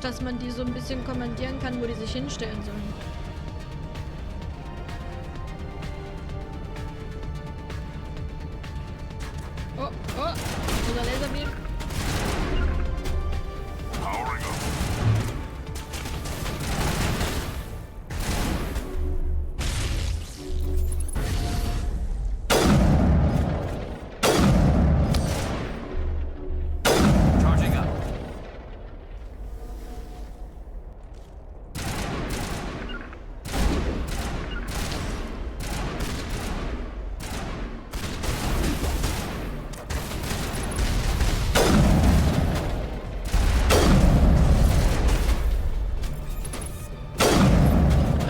dass man die so ein bisschen kommandieren kann, wo die sich hinstellen sollen. Oh, oh, unser Laserbeam. Powering up. Charging up.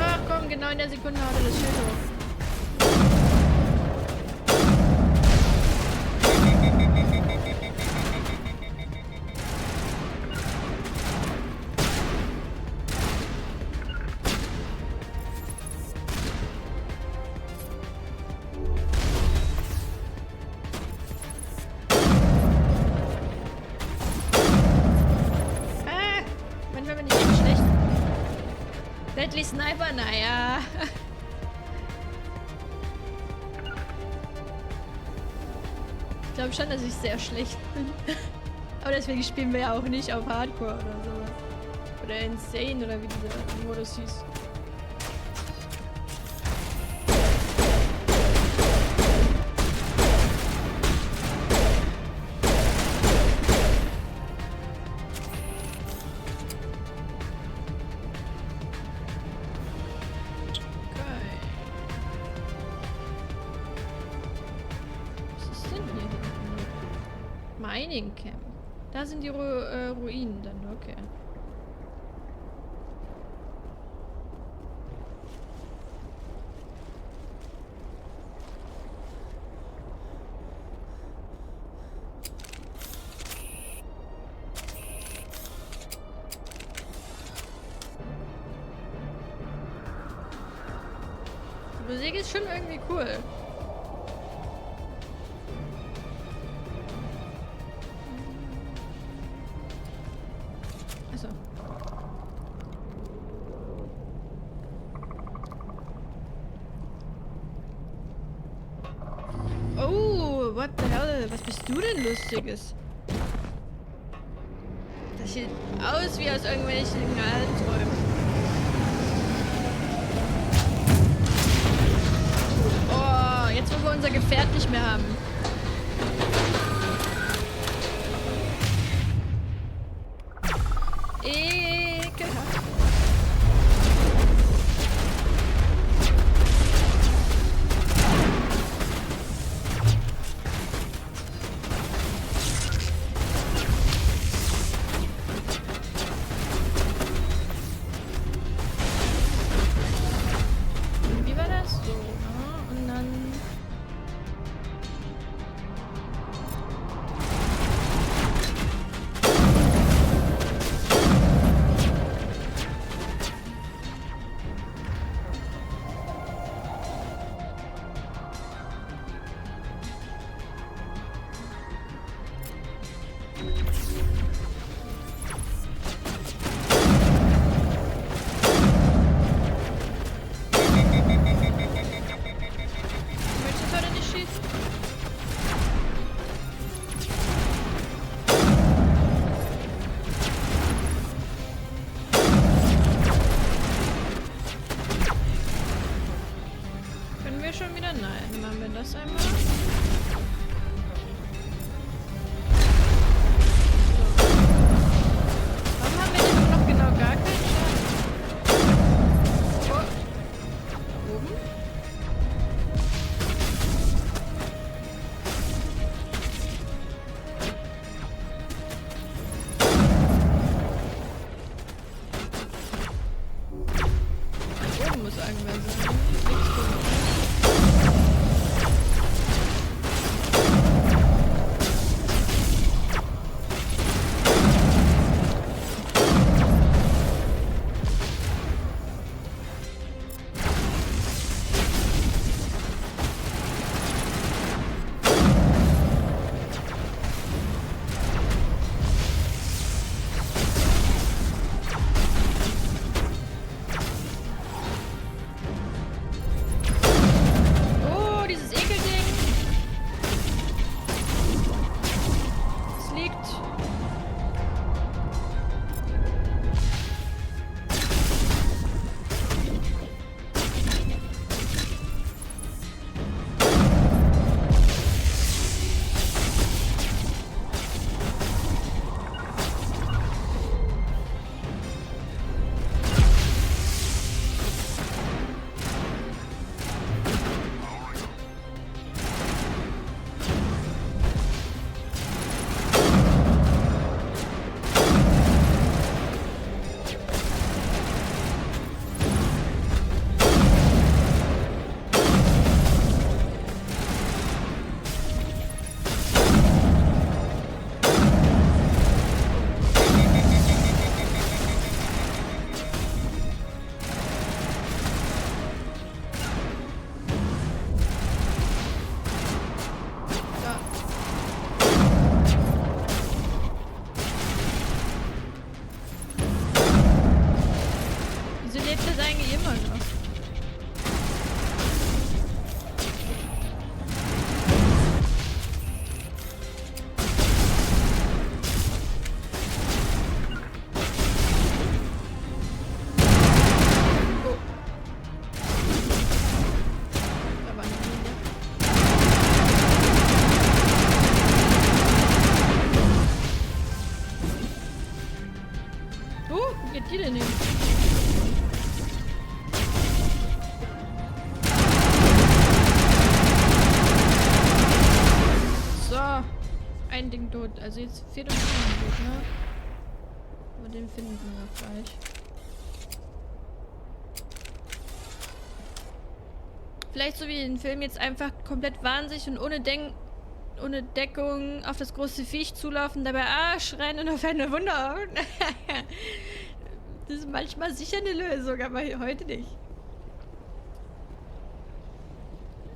Ach komm, genau in der Sekunde hat er das Schild hoch. Ah, manchmal bin ich echt schlecht. Deadly Sniper, naja. Ich glaube schon, dass ich sehr schlecht bin. Aber deswegen spielen wir ja auch nicht auf Hardcore oder sowas. Oder Insane oder wie dieser Modus hieß. Mining Camp. Da sind die Ruinen dann, okay. Die Musik ist schon irgendwie cool. Achso. Oh, what the hell? Was bist du denn Lustiges? Das sieht aus wie aus irgendwelchen Albträumen. Oh, jetzt wo wir unser Gefährt nicht mehr haben. Ekelhaft. Wie war das? So, und dann... Möchtest du heute nicht schießen? Können wir schon wieder? Nein. Machen wir das einmal. Warum haben wir denn noch genau gar keinen Schaden? Oh. Oben? Oben muss irgendwer sein. Nichts tun. finden wir gleich. Vielleicht so wie in den Film jetzt einfach komplett wahnsinnig und ohne Deckung auf das große Viech zulaufen, dabei schreien und auf eine Wunder. Das ist manchmal sicher eine Lösung, aber heute nicht.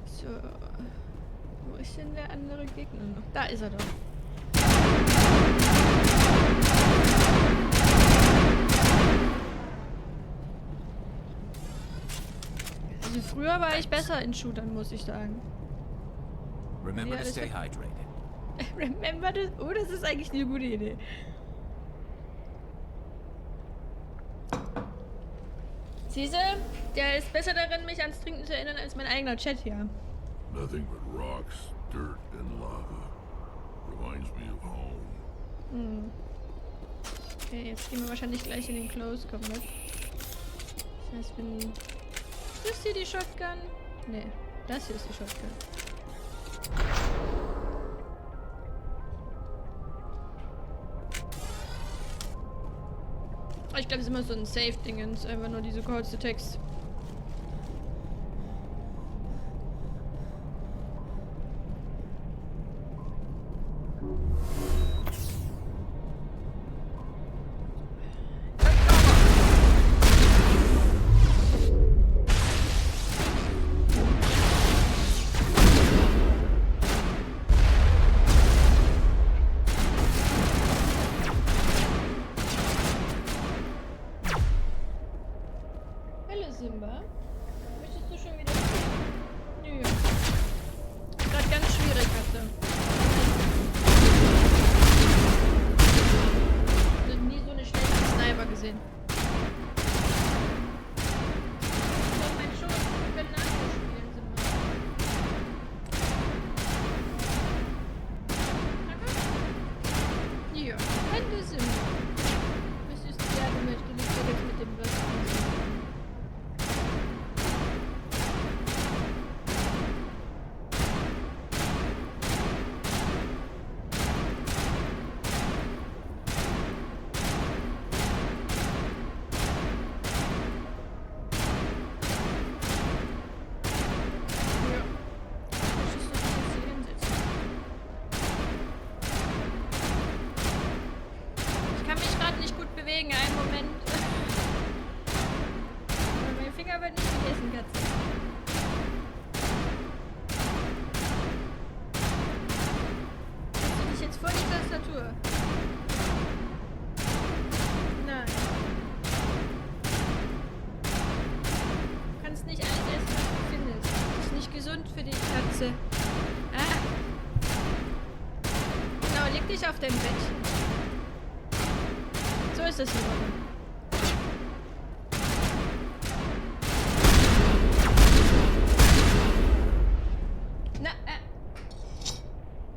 So. Wo ist denn der andere Gegner noch? Da ist er doch. Also früher war ich besser in Shootern, muss ich sagen. Remember to stay hydrated. Remember das? Oh, das ist eigentlich eine gute Idee. Siehste, der ist besser darin, mich ans Trinken zu erinnern, als mein eigener Chat hier. Nothing but rocks, dirt, and lava. Reminds me of home. Hm. Okay, jetzt gehen wir wahrscheinlich gleich in den Close Combat. Das heißt, wenn... Ist das hier die Shotgun? Nee, das hier ist die Shotgun. Ich glaube, es ist immer so ein Safe-Dingens, einfach nur diese kurze Text. Simba? Möchtest du schon wieder? Nö. Gerade ganz schwierig hatte. Ich habe nie so eine schlechte Sniper gesehen. Auf meinen Schoß, wir können nachher spielen, Simba. Ja, Hände Simba. Möchtest du gerne mit dem Rest? Einen Moment. Aber mein Finger wird nicht gegessen, Katze. Setzt du dich jetzt vor die Tastatur? Nein. Du kannst nicht alles essen, was du findest. Das ist nicht gesund für dich, Katze. Ah. Genau, leg dich auf dein Bettchen. So ist das in Ordnung. Na,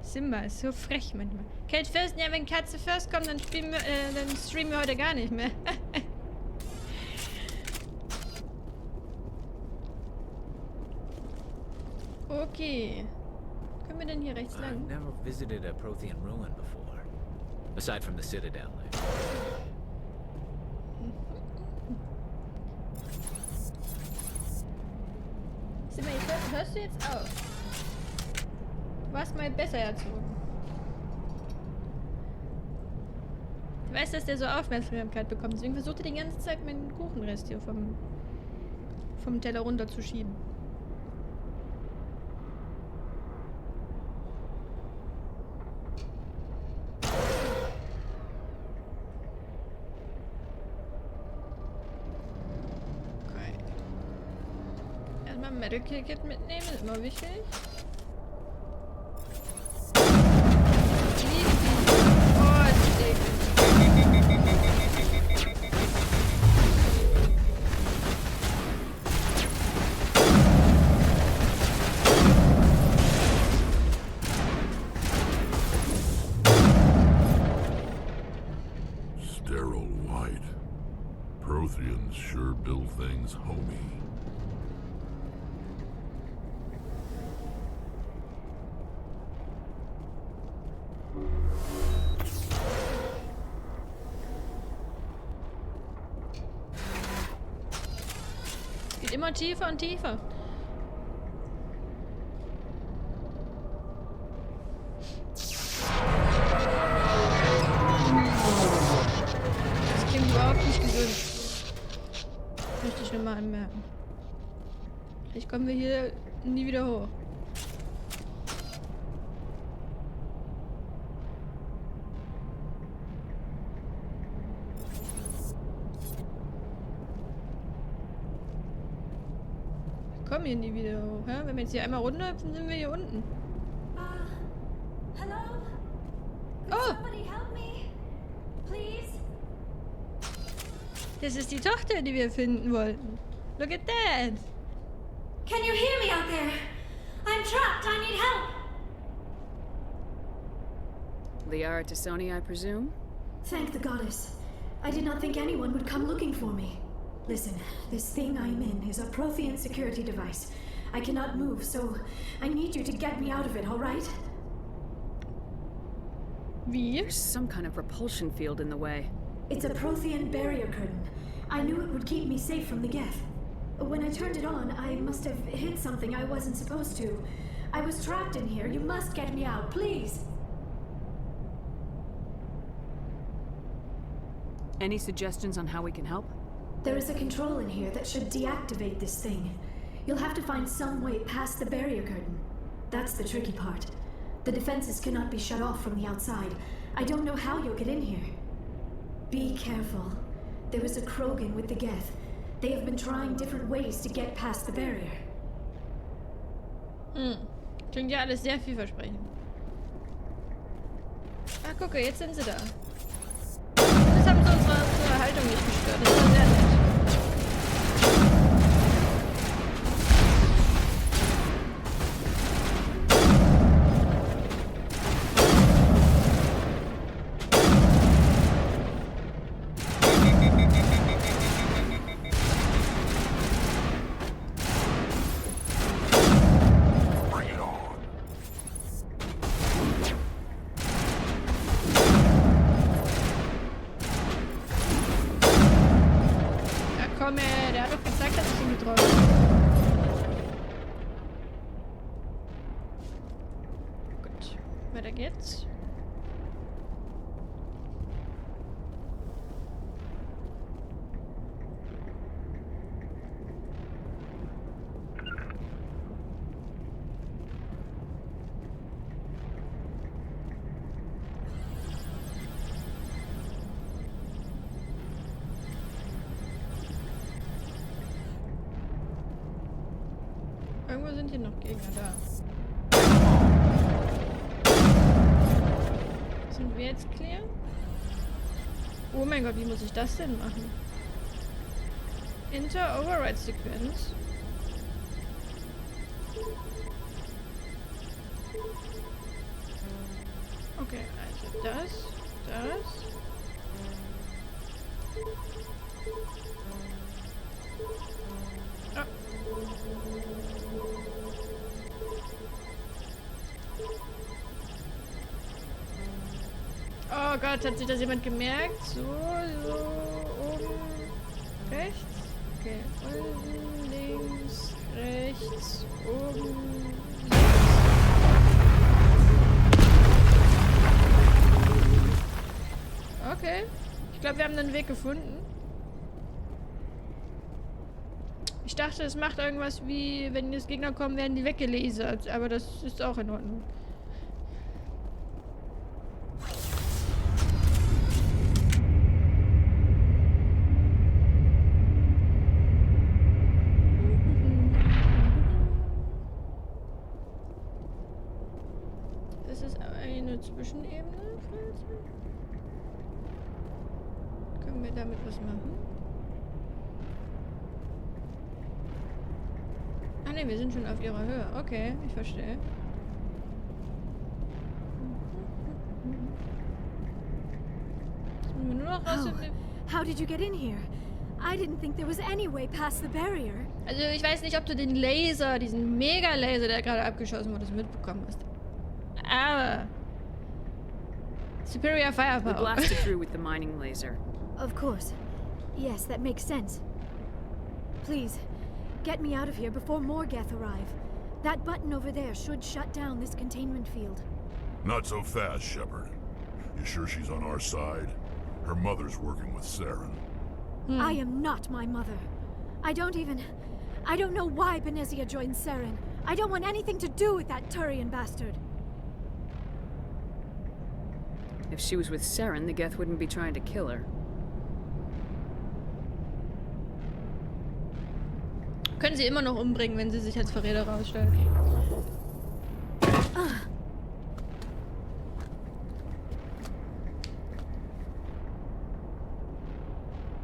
Simba ist so frech manchmal. Kate First, ja, wenn Katze First kommt, dann streamen wir heute gar nicht mehr. Okay. Können wir denn hier rechts lang? I've never visited a Prothean ruin before. Aside from the Citadel. Simba, hörst du jetzt auf? Du warst mal besser erzogen. Ich weiß, dass der so Aufmerksamkeit bekommt, deswegen versucht er die ganze Zeit meinen Kuchenrest hier vom Teller runterzuschieben. Medical Kit mitnehmen, ist immer wichtig. Sterile white. Protheans sure build things homey. Geht immer tiefer und tiefer. Das klingt überhaupt nicht gesund. Möchte ich nur mal anmerken. Vielleicht kommen wir hier nie wieder hoch. Wir kommen hier nie wieder hoch, ja? Wenn wir jetzt hier einmal runterhüpfen, sind wir hier unten. Hello? Oh! Somebody help me, please? Das ist die Tochter, die wir finden wollten. Look at that! Can you hear me out there? I'm trapped. I need help. Liara Tassoni, I presume? Thank the goddess. I did not think anyone would come looking for me. Listen, this thing I'm in is a Prothean security device. I cannot move, so I need you to get me out of it, all right? Wie? There's some kind of repulsion field in the way. It's a Prothean barrier curtain. I knew it would keep me safe from the Geth. When I turned it on, I must have hit something I wasn't supposed to. I was trapped in here. You must get me out, please. Any suggestions on how we can help? There is a control in here that should deactivate this thing. You'll have to find some way past the barrier curtain. That's the tricky part. The defenses cannot be shut off from the outside. I don't know how you'll get in here. Be careful. There is a Krogan with the Geth. They have been trying different ways to get past the barrier. Klingt ja alles sehr vielversprechend. Ach, gucke, jetzt sind sie da. Das haben sie unsere Haltung nicht gestört. Das war sehr nett. Der hat doch gezeigt, dass ich ihn getroffen habe. Gut, weiter geht's. Irgendwo sind hier noch Gegner da. Sind wir jetzt clear? Oh mein Gott, wie muss ich das denn machen? Enter Override Sequenz. Okay, also das. Oh Gott, hat sich das jemand gemerkt? So, oben, rechts. Okay, unten, links, rechts, oben, links. Okay, ich glaube, wir haben einen Weg gefunden. Ich dachte, es macht irgendwas wie, wenn jetzt Gegner kommen, werden die weggelasert. Aber das ist auch in Ordnung. Das ist eine Zwischenebene. Können wir damit was machen? Ah ne, wir sind schon auf ihrer Höhe. Okay, ich verstehe. Nur noch raus How did you get in here? I didn't think there was any way past the barrier. Also ich weiß nicht, ob du den Laser, diesen Mega-Laser, der gerade abgeschossen wurde, mitbekommen hast. Aber Superior Firepower. We blasted through with the mining laser. Of course. Yes, that makes sense. Please, get me out of here before more Geth arrive. That button over there should shut down this containment field. Not so fast, Shepard. You sure she's on our side? Her mother's working with Saren. I am not my mother. I don't know why Benezia joined Saren. I don't want anything to do with that Turian bastard. If she was with Saren, the Geth wouldn't be trying to kill her. Können sie immer noch umbringen, wenn sie sich als Verräter rausstellt.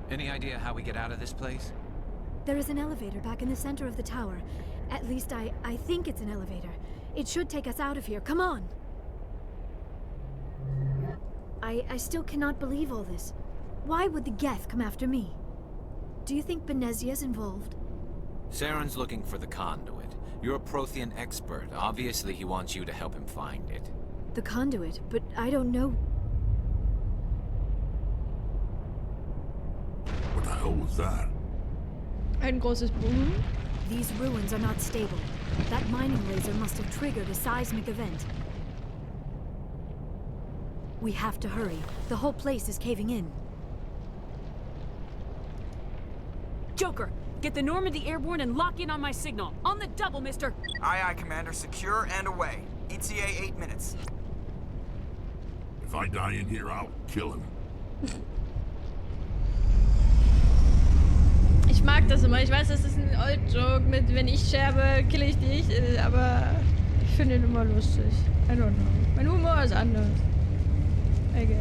Any idea how we get out of this place? There is an elevator back in the center of the tower. At least I think it's an elevator. It should take us out of here. Come on! I still cannot believe all this. Why would the Geth come after me? Do you think Benezia's involved? Saren's looking for the conduit. You're a Prothean expert. Obviously, he wants you to help him find it. The conduit, but I don't know. What the hell was that? Ein großes Boom. These ruins are not stable. That mining laser must have triggered a seismic event. We have to hurry. The whole place is caving in. Joker, get the Normandy airborne and lock in on my signal. On the double, mister! Aye, aye, Commander. Secure and away. ETA 8 minutes. If I die in here, I'll kill him. Ich mag das immer. Ich weiß, das ist ein Old-Joke mit, wenn ich sterbe, kill ich dich, aber ich finde ihn immer lustig. I don't know. Mein Humor ist anders. I guess.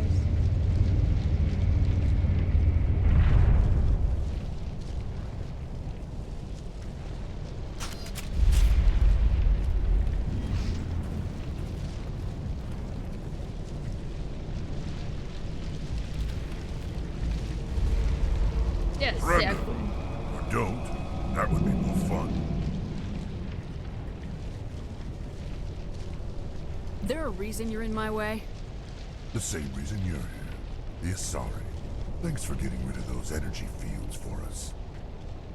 Yes, sehr cool. Or don't. That would be more fun. There a reason you're in my way? The same reason you're here. The Asari. Thanks for getting rid of those energy fields for us.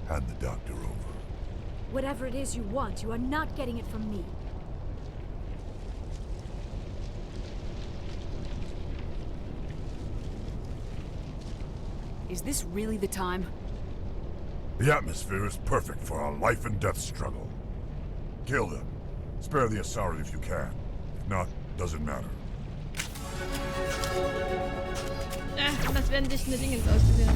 Hand the doctor over. Whatever it is you want, you are not getting it from me. Is this really the time? The atmosphere is perfect for a life and death struggle. Kill them. Spare the Asari if you can. If not, doesn't matter. Das werden sich eine Dingens ausprobieren.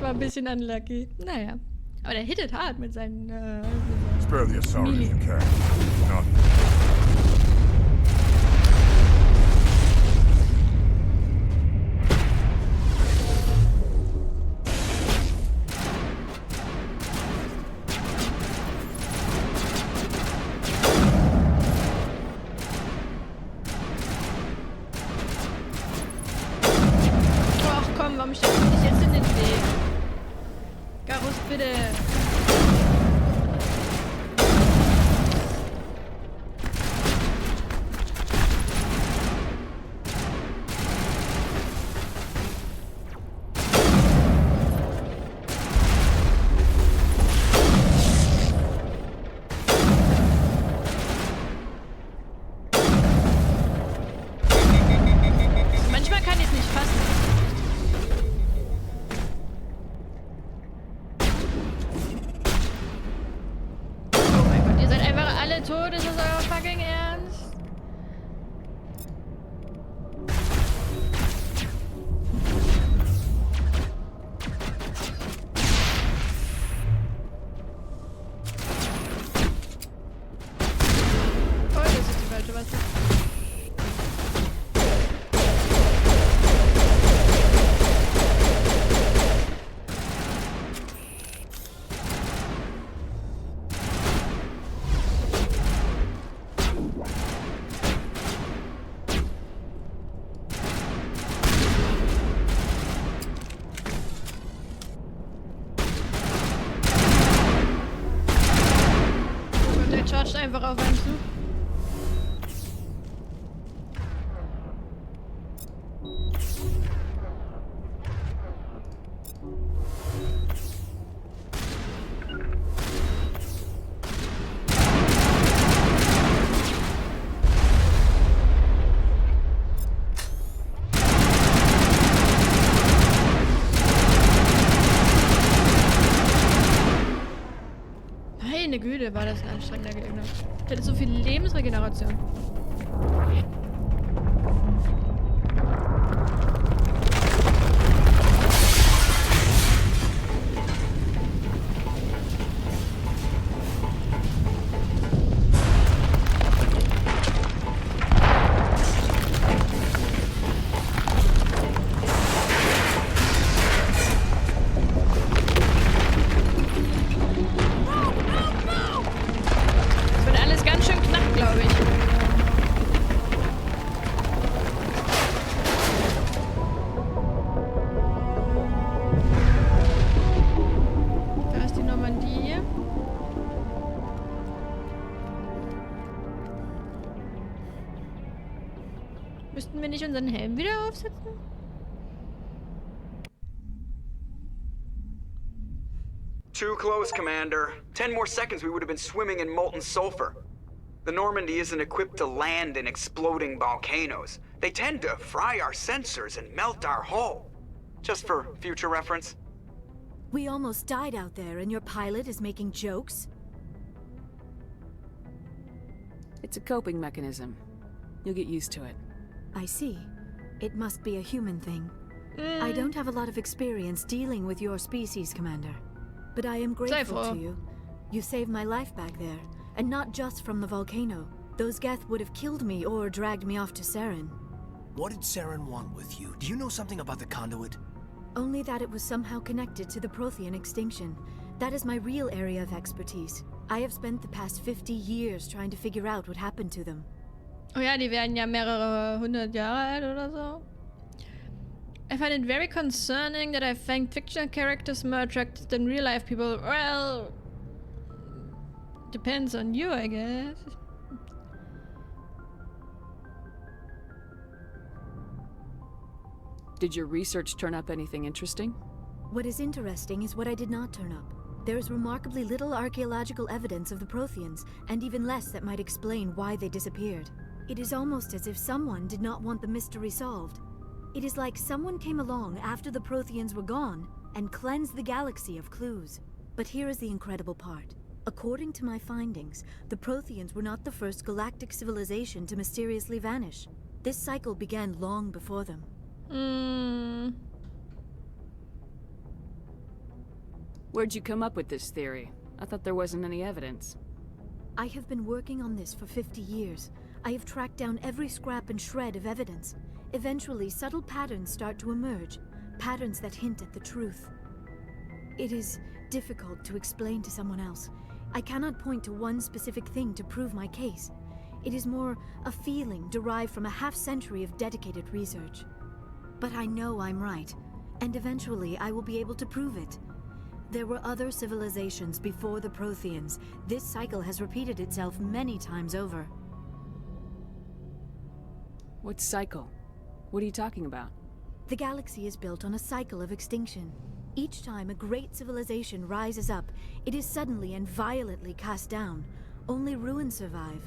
Ein bisschen unlucky. Naja. Aber der hittet hart mit seinen Spare the Asari if you can. Not. Leute, was ist? Chargt einfach auf einen zu. Meine Güte, war das ein anstrengender Gegner. Der hat so viel Lebensregeneration. Müssten wir nicht unseren Helm wieder aufsetzen? Too close, Commander. 10 more seconds we would have been swimming in molten sulfur. The Normandy isn't equipped to land in exploding volcanoes. They tend to fry our sensors and melt our hull. Just for future reference. We almost died out there and your pilot is making jokes? It's a coping mechanism. You'll get used to it. I see. It must be a human thing. I don't have a lot of experience dealing with your species, Commander. But I am grateful to you. You saved my life back there, and not just from the volcano. Those Geth would have killed me or dragged me off to Saren. What did Saren want with you? Do you know something about the conduit? Only that it was somehow connected to the Prothean extinction. That is my real area of expertise. I have spent the past 50 years trying to figure out what happened to them. Oh ja, die werden ja mehrere 100 Jahre alt oder so. I find it very concerning that I find fictional characters more attractive than real-life people. Well, depends on you, I guess. Did your research turn up anything interesting? What is interesting is what I did not turn up. There is remarkably little archaeological evidence of the Protheans, and even less that might explain why they disappeared. It is almost as if someone did not want the mystery solved. It is like someone came along after the Protheans were gone and cleansed the galaxy of clues. But here is the incredible part. According to my findings, the Protheans were not the first galactic civilization to mysteriously vanish. This cycle began long before them. Where'd you come up with this theory? I thought there wasn't any evidence. I have been working on this for 50 years. I have tracked down every scrap and shred of evidence. Eventually, subtle patterns start to emerge, patterns that hint at the truth. It is difficult to explain to someone else. I cannot point to one specific thing to prove my case. It is more a feeling derived from a half-century of dedicated research. But I know I'm right, and eventually I will be able to prove it. There were other civilizations before the Protheans. This cycle has repeated itself many times over. What cycle? What are you talking about? The galaxy is built on a cycle of extinction. Each time a great civilization rises up, it is suddenly and violently cast down. Only ruins survive.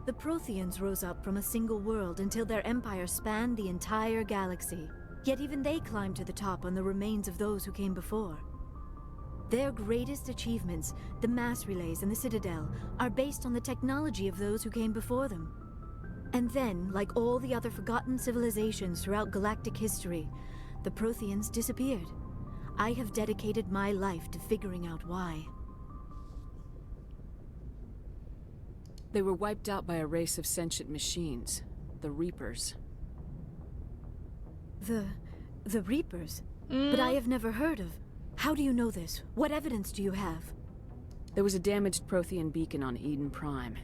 The Protheans rose up from a single world until their empire spanned the entire galaxy. Yet even they climbed to the top on the remains of those who came before. Their greatest achievements, the mass relays and the Citadel, are based on the technology of those who came before them. And then, like all the other forgotten civilizations throughout galactic history, the Protheans disappeared. I have dedicated my life to figuring out why. They were wiped out by a race of sentient machines. The Reapers. The Reapers? But I have never heard of. How do you know this? What evidence do you have? There was a damaged Prothean beacon on Eden Prime.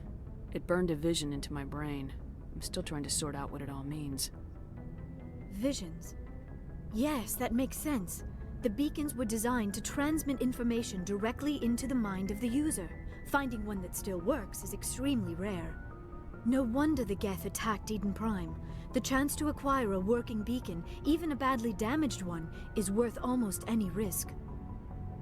It burned a vision into my brain. I'm still trying to sort out what it all means. Visions? Yes, that makes sense. The beacons were designed to transmit information directly into the mind of the user. Finding one that still works is extremely rare. No wonder the Geth attacked Eden Prime. The chance to acquire a working beacon, even a badly damaged one, is worth almost any risk.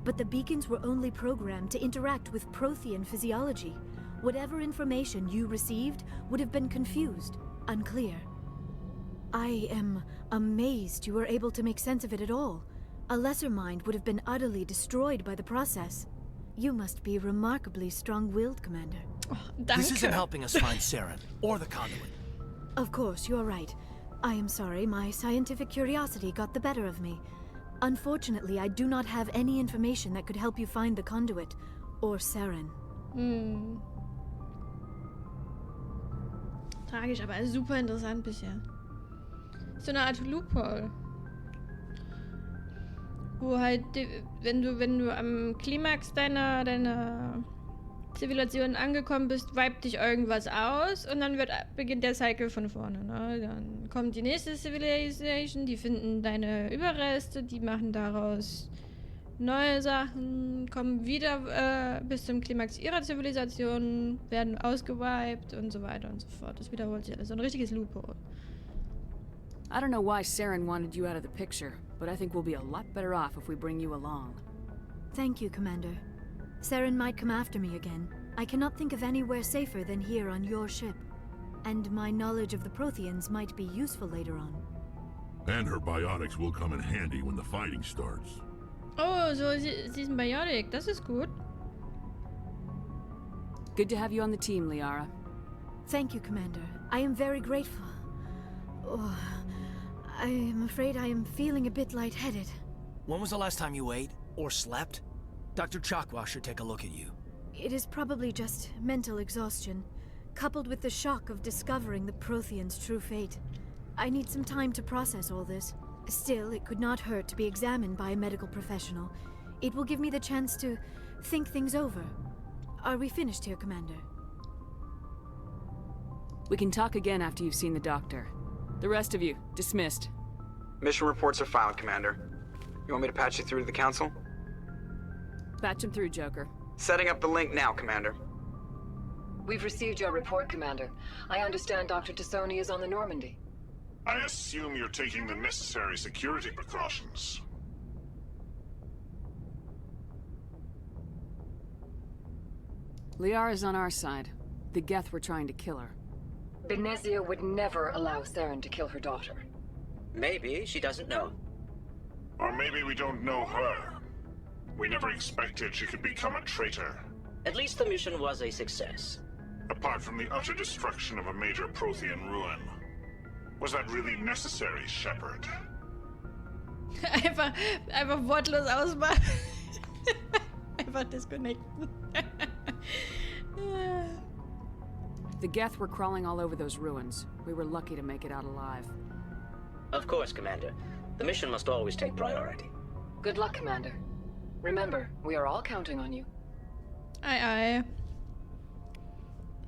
But the beacons were only programmed to interact with Prothean physiology. Whatever information you received would have been confused, unclear. I am amazed you were able to make sense of it at all. A lesser mind would have been utterly destroyed by the process. You must be remarkably strong-willed, Commander. Oh, this isn't helping us find Saren, or the conduit. Of course, you're right. I am sorry, my scientific curiosity got the better of me. Unfortunately, I do not have any information that could help you find the conduit, or Saren. Tragisch, aber super interessant bisher. So eine Art Loophole. Wo halt, wenn du am Klimax deiner Zivilisation angekommen bist, wipet dich irgendwas aus und dann beginnt der Cycle von vorne. Ne? Dann kommt die nächste Civilization, die finden deine Überreste, die machen daraus neue Sachen, kommen wieder bis zum Klimax ihrer Zivilisation, werden ausgewiped und so weiter und so fort. Das wiederholt sich alles. So ein richtiges Loophole. I don't know why Saren wanted you out of the picture, but I think we'll be a lot better off if we bring you along. Thank you, Commander. Saren might come after me again. I cannot think of anywhere safer than here on your ship. And my knowledge of the Protheans might be useful later on. And her biotics will come in handy when the fighting starts. Oh, so sie ist ein Biotic. Das ist gut. Good to have you on the team, Liara. Thank you, Commander. I am very grateful. Oh, I am afraid I am feeling a bit lightheaded. When was the last time you ate, or slept? Dr. Chakwa should take a look at you. It is probably just mental exhaustion, coupled with the shock of discovering the Protheans' true fate. I need some time to process all this. Still, it could not hurt to be examined by a medical professional. It will give me the chance to think things over. Are we finished here, Commander? We can talk again after you've seen the doctor. The rest of you, dismissed. Mission reports are filed, Commander. You want me to patch you through to the Council? Patch him through, Joker. Setting up the link now, Commander. We've received your report, Commander. I understand Dr. Tassoni is on the Normandy. I assume you're taking the necessary security precautions. Liara's on our side. The Geth were trying to kill her. Benezia would never allow Saren to kill her daughter. Maybe she doesn't know. Or maybe we don't know her. We never expected she could become a traitor. At least the mission was a success. Apart from the utter destruction of a major Prothean ruin. Was that really necessary, Shepard? einfach wortlos ausmachen. Einfach disconnecten. The Geth were crawling all over those ruins. We were lucky to make it out alive. Of course, Commander. The mission must always take priority. Good luck, Commander. Remember, we are all counting on you. Aye, aye.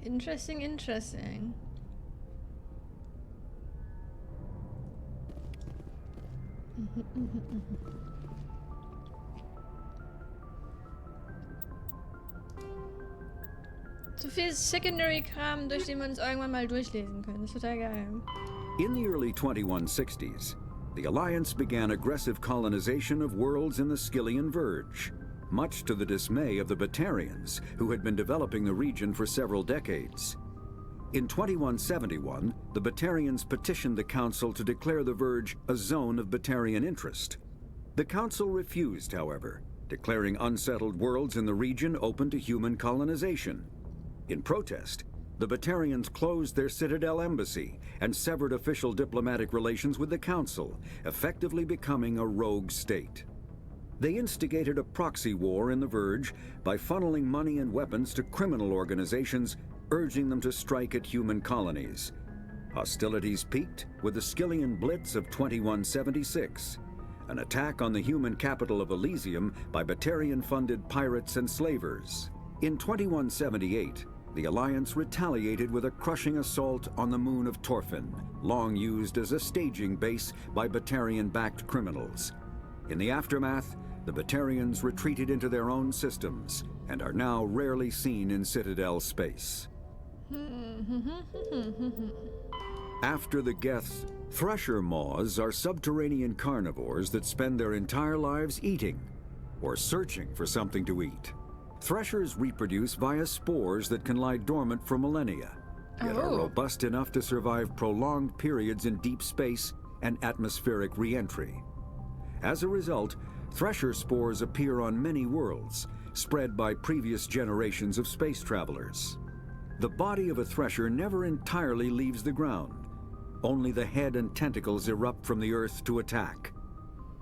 Interesting, interesting. So viel Secondary-Kram, durch den wir uns irgendwann mal durchlesen können. Das ist total geil. In the early 2160s, the Alliance began aggressive colonization of worlds in the Skyllian Verge, much to the dismay of the Batarians, who had been developing the region for several decades. In 2171, the Batarians petitioned the Council to declare the Verge a zone of Batarian interest. The Council refused, however, declaring unsettled worlds in the region open to human colonization. In protest, the Batarians closed their Citadel embassy and severed official diplomatic relations with the Council, effectively becoming a rogue state. They instigated a proxy war in the Verge by funneling money and weapons to criminal organizations urging them to strike at human colonies. Hostilities peaked with the Skillian Blitz of 2176, an attack on the human capital of Elysium by Batarian-funded pirates and slavers. In 2178, the Alliance retaliated with a crushing assault on the moon of Torfin, long used as a staging base by Batarian-backed criminals. In the aftermath, the Batarians retreated into their own systems and are now rarely seen in Citadel space. After the Geths, thresher maws are subterranean carnivores that spend their entire lives eating or searching for something to eat. Threshers reproduce via spores that can lie dormant for millennia, yet are robust enough to survive prolonged periods in deep space and atmospheric re-entry. As a result, thresher spores appear on many worlds, spread by previous generations of space travelers. The body of a thresher never entirely leaves the ground. Only the head and tentacles erupt from the Earth to attack.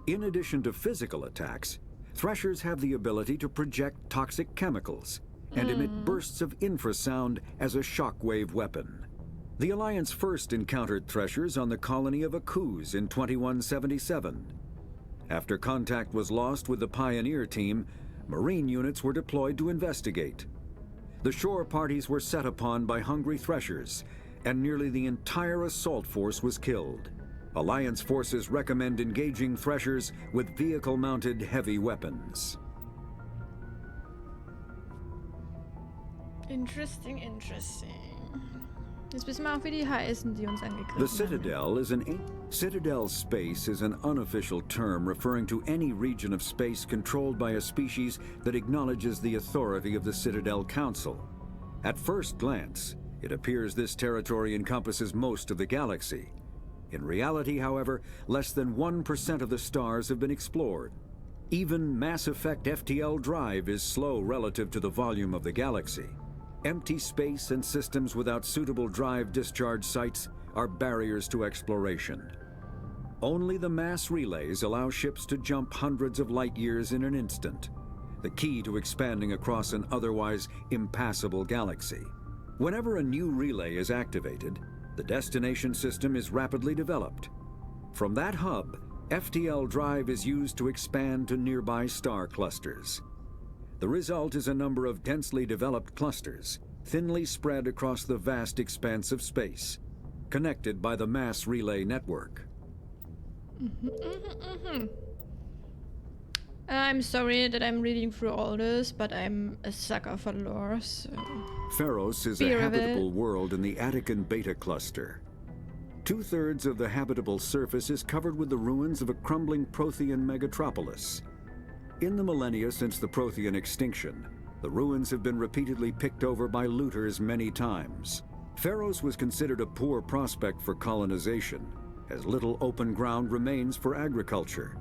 In addition to physical attacks, threshers have the ability to project toxic chemicals and emit bursts of infrasound as a shockwave weapon. The Alliance first encountered threshers on the colony of Akuz in 2177. After contact was lost with the Pioneer team, Marine units were deployed to investigate. The shore parties were set upon by hungry threshers, and nearly the entire assault force was killed. Alliance forces recommend engaging threshers with vehicle-mounted heavy weapons. Interesting. Jetzt wissen wir auch, wie die heißen, die uns angegriffen The Citadel is Citadel space is an unofficial term referring to any region of space controlled by a species that acknowledges the authority of the Citadel Council. At first glance, it appears this territory encompasses most of the galaxy. In reality, however, less than 1% of the stars have been explored. Even Mass Effect FTL drive is slow relative to the volume of the galaxy. Empty space and systems without suitable drive discharge sites are barriers to exploration. Only the mass relays allow ships to jump hundreds of light years in an instant, the key to expanding across an otherwise impassable galaxy. Whenever a new relay is activated, the destination system is rapidly developed. From that hub, FTL drive is used to expand to nearby star clusters. The result is a number of densely developed clusters, thinly spread across the vast expanse of space, connected by the mass relay network. I'm sorry that I'm reading through all this, but I'm a sucker for lore, so... Pharos is a habitable world in the Attican Beta Cluster. 2/3 of the habitable surface is covered with the ruins of a crumbling Prothean megatropolis. In the millennia since the Prothean extinction, the ruins have been repeatedly picked over by looters many times. Pharos was considered a poor prospect for colonization, as little open ground remains for agriculture.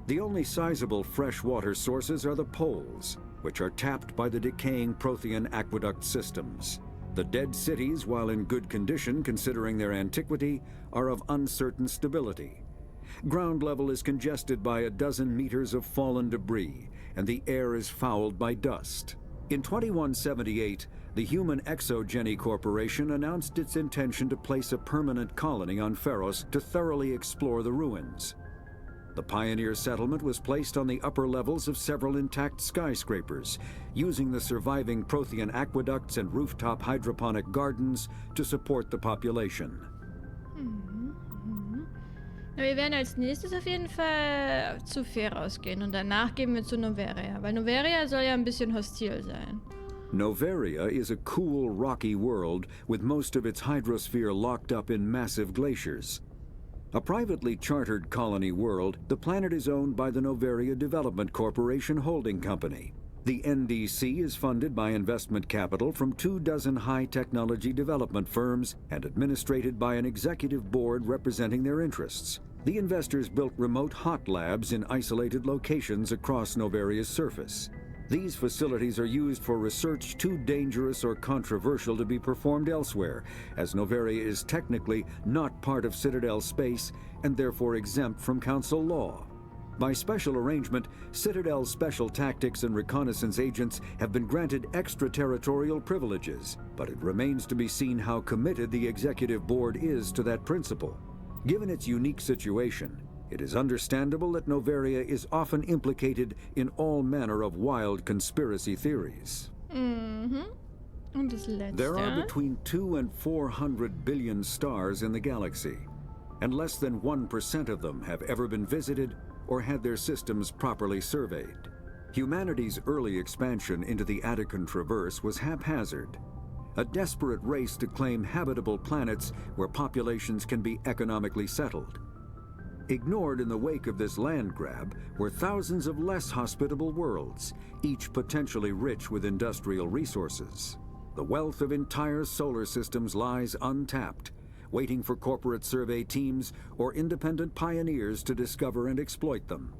The only sizable freshwater sources are the poles, which are tapped by the decaying Prothean aqueduct systems. The dead cities, while in good condition considering their antiquity, are of uncertain stability. Ground level is congested by a dozen meters of fallen debris, and the air is fouled by dust. In 2178, the Human Exogeny Corporation announced its intention to place a permanent colony on Pharos to thoroughly explore the ruins. The pioneer settlement was placed on the upper levels of several intact skyscrapers, using the surviving Prothean aqueducts and rooftop hydroponic gardens to support the population. Na, wir werden als nächstes auf jeden Fall zu Pharos gehen und danach gehen wir zu Noveria, weil Noveria soll ja ein bisschen hostil sein. Noveria is a cool, rocky world with most of its hydrosphere locked up in massive glaciers. A privately chartered colony world, the planet is owned by the Noveria Development Corporation Holding Company. The NDC is funded by investment capital from 24 high-technology development firms and administrated by an executive board representing their interests. The investors built remote hot labs in isolated locations across Noveria's surface. These facilities are used for research too dangerous or controversial to be performed elsewhere, as Noveria is technically not part of Citadel space and therefore exempt from Council law. By special arrangement, Citadel's special tactics and reconnaissance agents have been granted extraterritorial privileges, but it remains to be seen how committed the Executive Board is to that principle. Given its unique situation, it is understandable that Noveria is often implicated in all manner of wild conspiracy theories. Mhm. Und das letzte. There are between 200 and 400 billion stars in the galaxy, and less than 1% of them have ever been visited or had their systems properly surveyed. Humanity's early expansion into the Attican Traverse was haphazard, a desperate race to claim habitable planets where populations can be economically settled. Ignored in the wake of this land grab were thousands of less hospitable worlds, each potentially rich with industrial resources. The wealth of entire solar systems lies untapped, waiting for corporate survey teams or independent pioneers to discover and exploit them.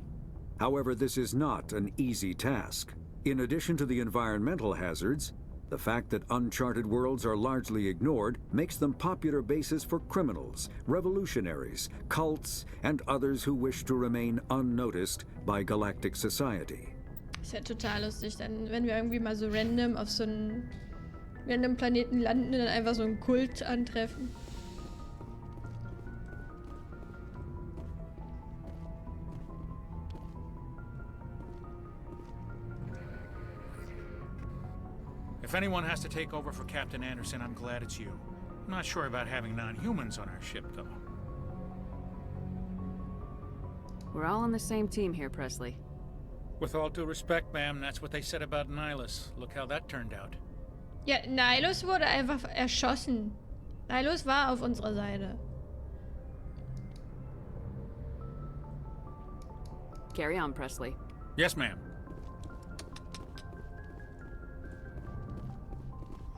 However, this is not an easy task. In addition to the environmental hazards, the fact that uncharted worlds are largely ignored makes them popular bases for criminals, revolutionaries, cults, and others who wish to remain unnoticed by galactic society. Ist ja total lustig, dann, wenn wir irgendwie mal so random auf so einen random Planeten landen und dann einfach so einen Kult antreffen. If anyone has to take over for Captain Anderson, I'm glad it's you. I'm not sure about having non-humans on our ship, though. We're all on the same team here, Presley. With all due respect, ma'am, that's what they said about Nihilus. Look how that turned out. Ja, Nihilus wurde einfach erschossen. Nihilus war auf unserer Seite. Carry on, Presley. Yes, ma'am.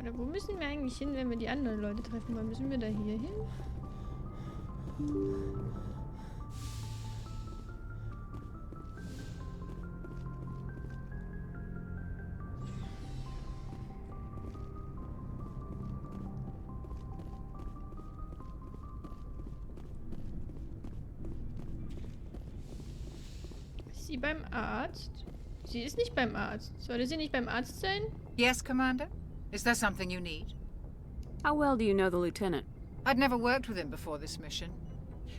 Oder wo müssen wir eigentlich hin, wenn wir die anderen Leute treffen wollen? Müssen wir da hier hin? Ist sie beim Arzt? Sie ist nicht beim Arzt. Sollte sie nicht beim Arzt sein? Yes, Commander? Is there something you need? How well do you know the Lieutenant? I'd never worked with him before this mission.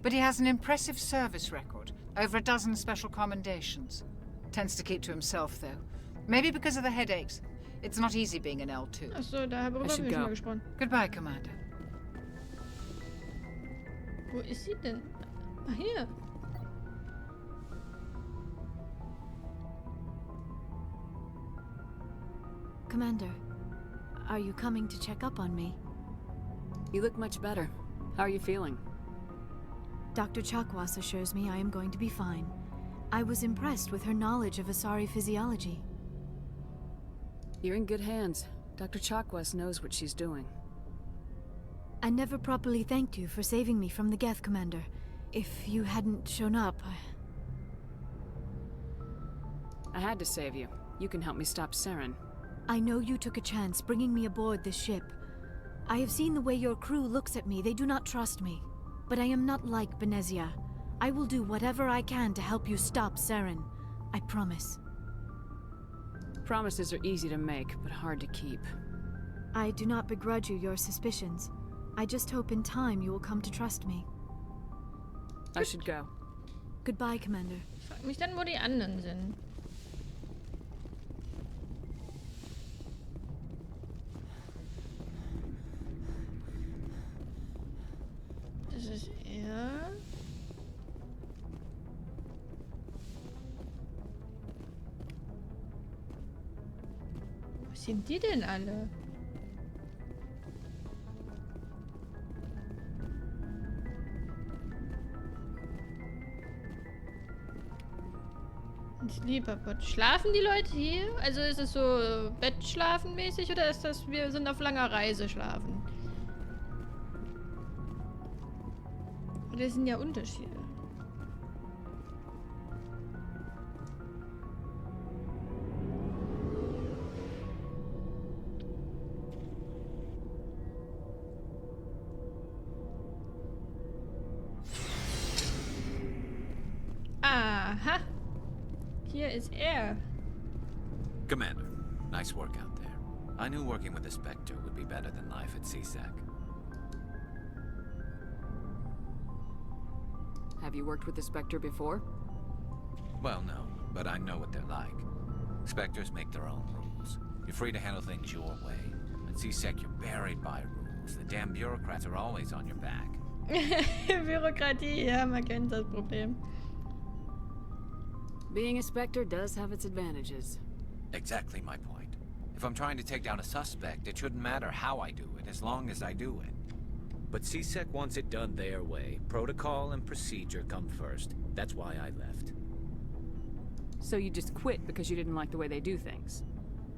But he has an impressive service record. Over a dozen special commendations. Tends to keep to himself, though. Maybe because of the headaches. It's not easy being an L2. Achso, darüber haben wir schon mal gesprochen. Goodbye, Commander. Wo ist sie denn? Ah, hier. Commander, are you coming to check up on me? You look much better. How are you feeling? Dr. Chakwas assures me I am going to be fine. I was impressed with her knowledge of Asari physiology. You're in good hands. Dr. Chakwas knows what she's doing. I never properly thanked you for saving me from the Geth, Commander. If you hadn't shown up, I had to save you. You can help me stop Saren. I know you took a chance bringing me aboard this ship. I have seen the way your crew looks at me. They do not trust me. But I am not like Benezia. I will do whatever I can to help you stop Saren. I promise. Promises are easy to make, but hard to keep. I do not begrudge you your suspicions. I just hope in time you will come to trust me. I should go. Goodbye, Commander. Frag mich dann, wo die anderen sind. Das ist er. Wo sind die denn alle? Sleeperbot. Schlafen die Leute hier? Also ist es so Bettschlafen-mäßig oder ist das, wir sind auf langer Reise schlafen? Oder sind ja Unterschiede? Aha. Hier ist er. Commander, nice work out there. I knew working with the Spectre would be better than life at CSEC. Have you worked with the Spectre before? Well, no, but I know what they're like. Spectres make their own rules. You're free to handle things your way. At CSEC, you're buried by rules. The damn bureaucrats are always on your back. Bürokratie, ja, man kennt das Problem. Being a Spectre does have its advantages. Exactly my point. If I'm trying to take down a suspect, it shouldn't matter how I do it, as long as I do it. But CSEC wants it done their way. Protocol and procedure come first. That's why I left. So you just quit because you didn't like the way they do things?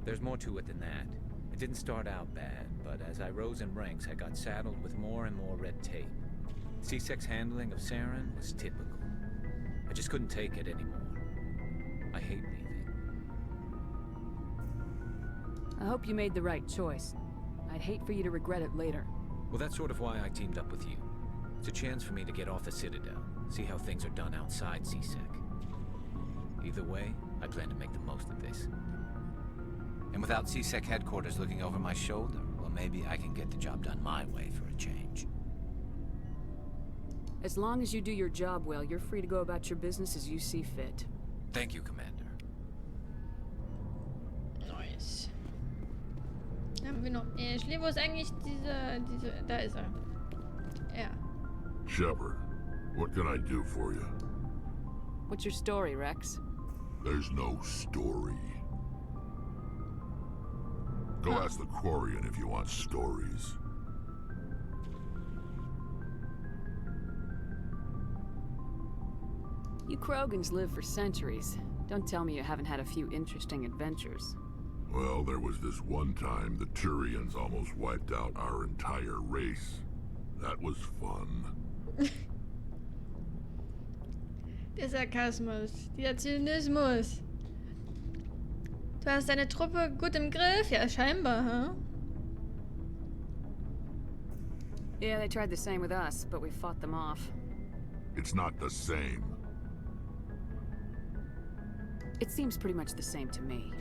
There's more to it than that. It didn't start out bad, but as I rose in ranks, I got saddled with more and more red tape. CSEC's handling of Saren was typical. I just couldn't take it anymore. I hate leaving. I hope you made the right choice. I'd hate for you to regret it later. Well, that's sort of why I teamed up with you. It's a chance for me to get off the Citadel, see how things are done outside CSEC. Either way, I plan to make the most of this. And without CSEC headquarters looking over my shoulder, well, maybe I can get the job done my way for a change. As long as you do your job well, you're free to go about your business as you see fit. Thank you, Commander. Nice. Haben wir noch Ashley? Wo ist eigentlich diese... Da ist er. Ja. Shepard, what can I do for you? What's your story, Rex? There's no story. Go ask the Quarian if you want stories. You Krogans live for centuries. Don't tell me you haven't had a few interesting adventures. Well, there was this one time the Turians almost wiped out our entire race. That was fun. Der Sarkasmus, der Zynismus. Du hast deine Truppe gut im Griff? Ja, scheinbar, huh? Yeah, they tried the same with us, but we fought them off. It's not the same. It seems pretty much the same to me.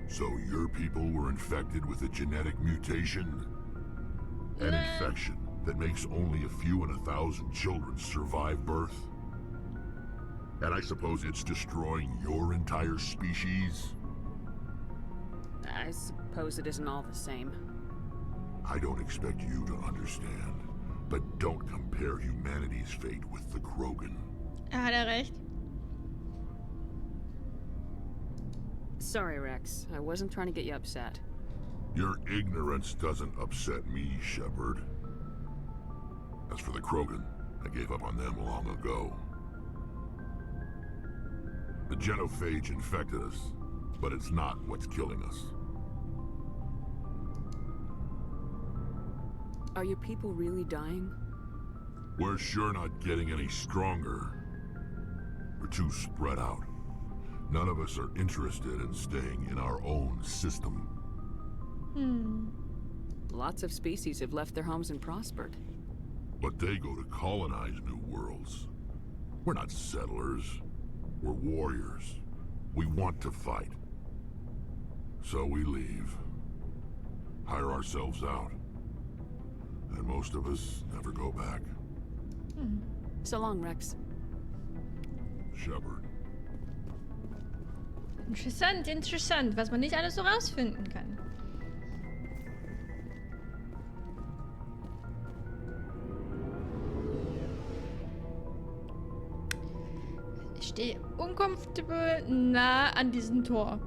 So your people were infected with a genetic mutation? An infection that makes only a few in 1,000 children survive birth? And I suppose it's destroying your entire species? I suppose it isn't all the same. I don't expect you to understand, but don't compare humanity's fate with the Krogan. Hat er recht. Sorry, Rex. I wasn't trying to get you upset. Your ignorance doesn't upset me, Shepard. As for the Krogan, I gave up on them long ago. The genophage infected us, but it's not what's killing us. Are your people really dying? We're sure not getting any stronger. We're too spread out. None of us are interested in staying in our own system. Lots of species have left their homes and prospered. But they go to colonize new worlds. We're not settlers. We're warriors. We want to fight. So we leave. Hire ourselves out. And most of us never go back. So long, Rex. Shepard. Interessant, interessant, was man nicht alles so rausfinden kann. Ich stehe uncomfortable nah an diesem Tor.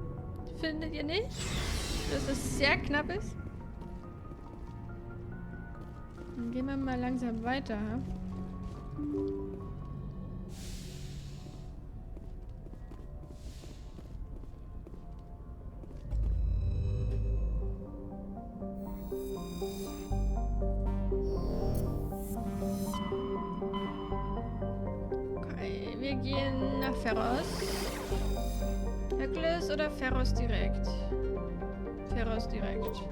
Findet ihr nicht? Dass es sehr knapp ist? Dann gehen wir mal langsam weiter. Okay, wir gehen nach Ferros. Herkules oder Ferros direkt? Ferros direkt.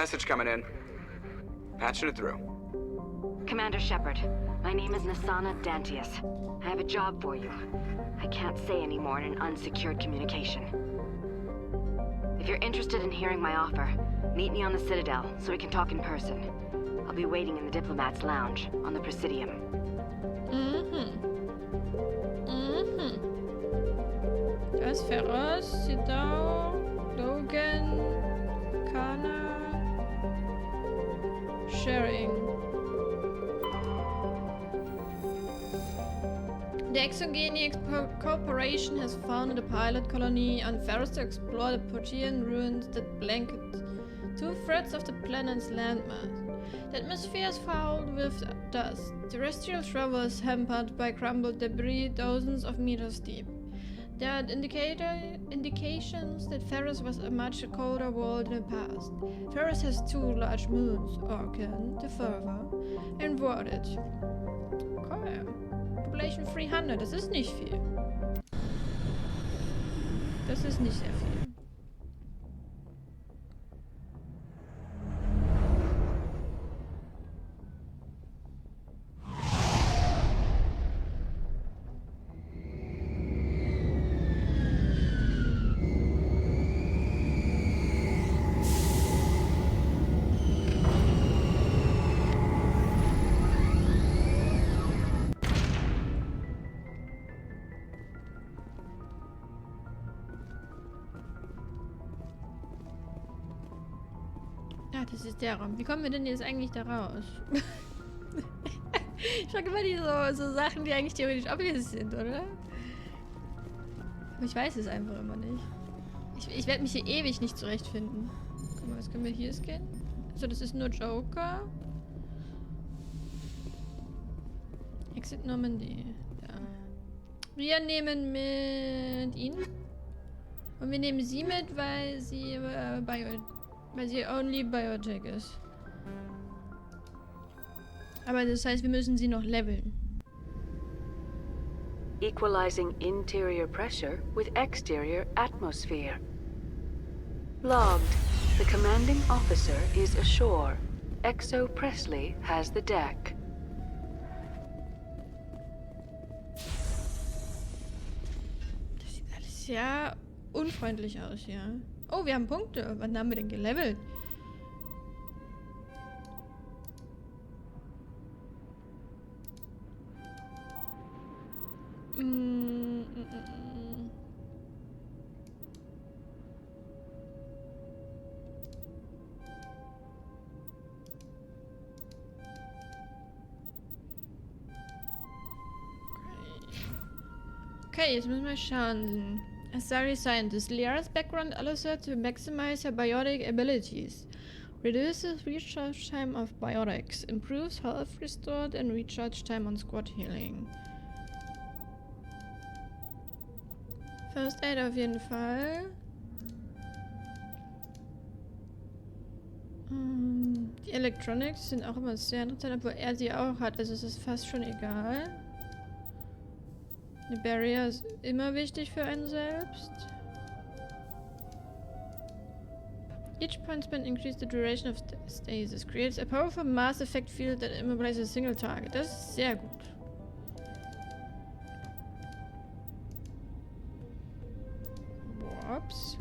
message coming in. Patching it through. Commander Shepard, my name is Nasana Dantius. I have a job for you. I can't say any more in an unsecured communication. If you're interested in hearing my offer, meet me on the Citadel so we can talk in person. I'll be waiting in the Diplomat's Lounge on the Presidium. Da ist Ferros, Sidao, Logan, Kana, Sharing. The Exogenic Corporation has founded a pilot colony on Ferris to explore the Protean ruins that blanket 2/3 of the planet's landmass. The atmosphere is fouled with dust. Terrestrial travel is hampered by crumbled debris dozens of meters deep. There are indications that Ferris was a much colder world in the past. Ferris has 2 large moons, Orkan, the further, and Wardage. Okay. Population 300, das ist nicht viel. Das ist nicht sehr viel. Ja, das ist der Raum. Wie kommen wir denn jetzt eigentlich da raus? Ich frage immer die so Sachen, die eigentlich theoretisch obvious sind, oder? Aber ich weiß es einfach immer nicht. Ich werde mich hier ewig nicht zurechtfinden. Guck mal, was können wir hier scannen? Also das ist nur Joker. Exit Normandy. Ja. Wir nehmen mit ihn. Und wir nehmen sie mit, weil sie weil sie only Biotech ist. Aber das heißt, wir müssen sie noch leveln. Equalizing interior pressure with exterior atmosphere. Logged. The commanding officer is ashore. Exo Presley has the deck. Das sieht alles sehr unfreundlich aus, ja. Oh, wir haben Punkte. Wann haben wir denn gelevelt? Okay, jetzt müssen wir schauen. As Sari scientist, Liara's background allows her to maximize her biotic abilities. Reduces recharge time of biotics. Improves health restored and recharge time on squad healing. First Aid auf jeden Fall. Die Electronics sind auch immer sehr interessant, obwohl er sie auch hat, also es ist fast schon egal. Eine Barrier ist immer wichtig für einen selbst. Each point spent increases the duration of stasis. Creates a powerful mass effect field that immobilizes a single target. Das ist sehr gut. Ups.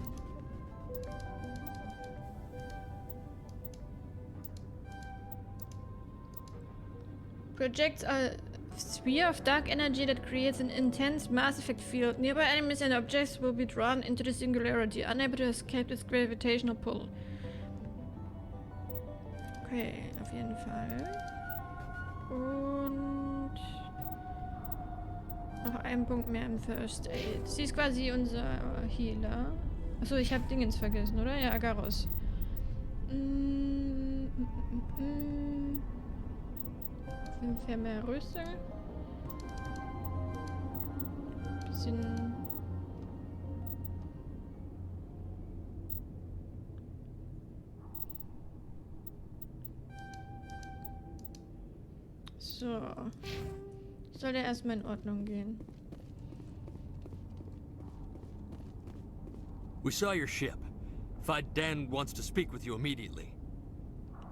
Projects a sphere of dark energy that creates an intense mass effect field. Nearby enemies and objects will be drawn into the singularity, unable to escape its gravitational pull. Okay, auf jeden Fall. Und noch ein Punkt mehr im First Aid. Sie ist quasi unser Healer. Achso, ich habe Dingens vergessen, oder? Ja, Agaros. Für mehr Rüstung. Bisschen. So. Soll der erstmal in Ordnung gehen. We saw your ship. Fi Dan wants to speak with you immediately.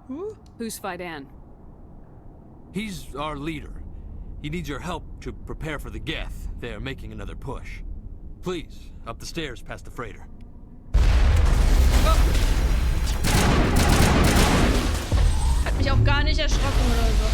Who? Who's Fidan? He's our leader. He needs your help to prepare for the Geth. They're making another push. Please, up the stairs past the freighter. Hat mich auch gar nicht erschrocken oder so.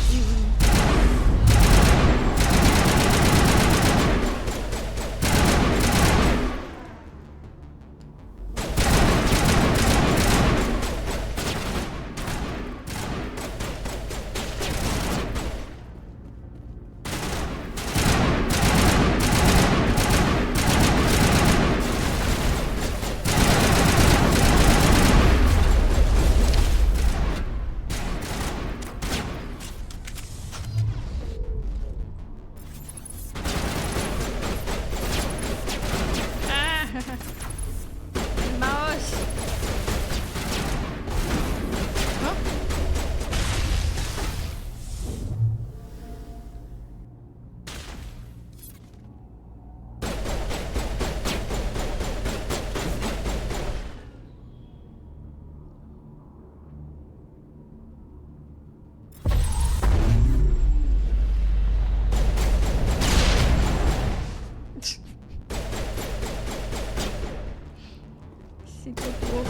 Sieht so doof aus.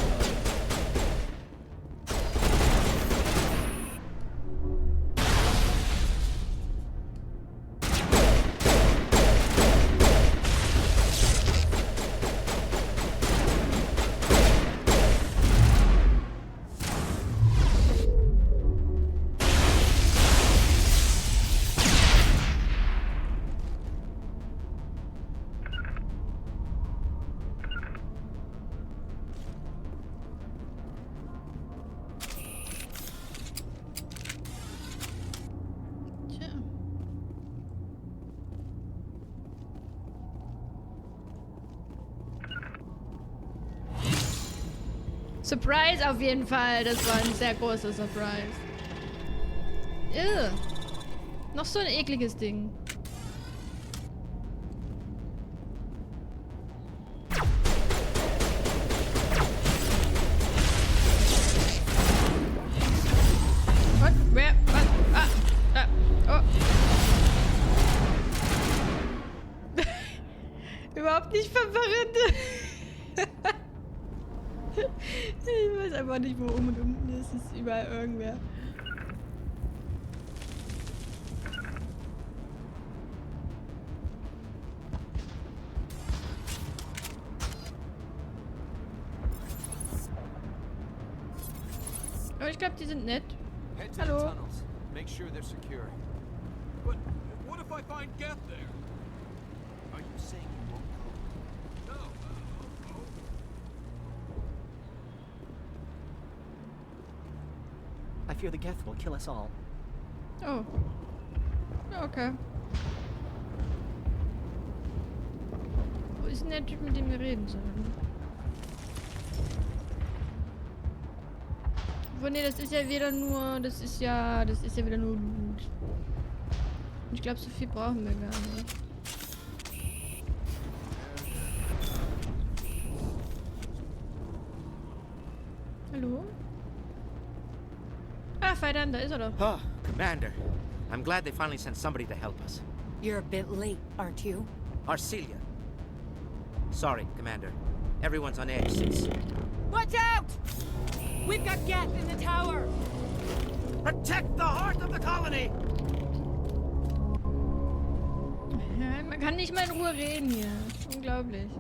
Surprise auf jeden Fall. Das war ein sehr großer Surprise. Ew. Noch so ein ekliges Ding. What? Wer? Was? Oh. Überhaupt nicht verwirrend. Ich weiß einfach nicht, wo oben und unten ist. Es ist überall irgendwer. Aber ich glaube, die sind nett. Hallo. Make sure they're secure. But what if I find Geth there? Are you saying you won't go? No. I fear the Geth will kill us all. Oh. Okay. Wo ist denn der Typ, mit dem wir reden sollen? Obwohl, nee, das ist ja wieder nur... Das ist ja wieder nur Loot. Ich glaube, so viel brauchen wir gar nicht. Hallo? Ah, Fidan, da ist er doch. Oh, Commander. I'm glad they finally sent somebody to help us. You're a bit late, aren't you? Arcelia. Sorry, Commander. Everyone's on edge since... Watch out! We've got Geth in the tower! Protect the heart of the colony! Ja, man kann nicht mal in Ruhe reden hier. Unglaublich.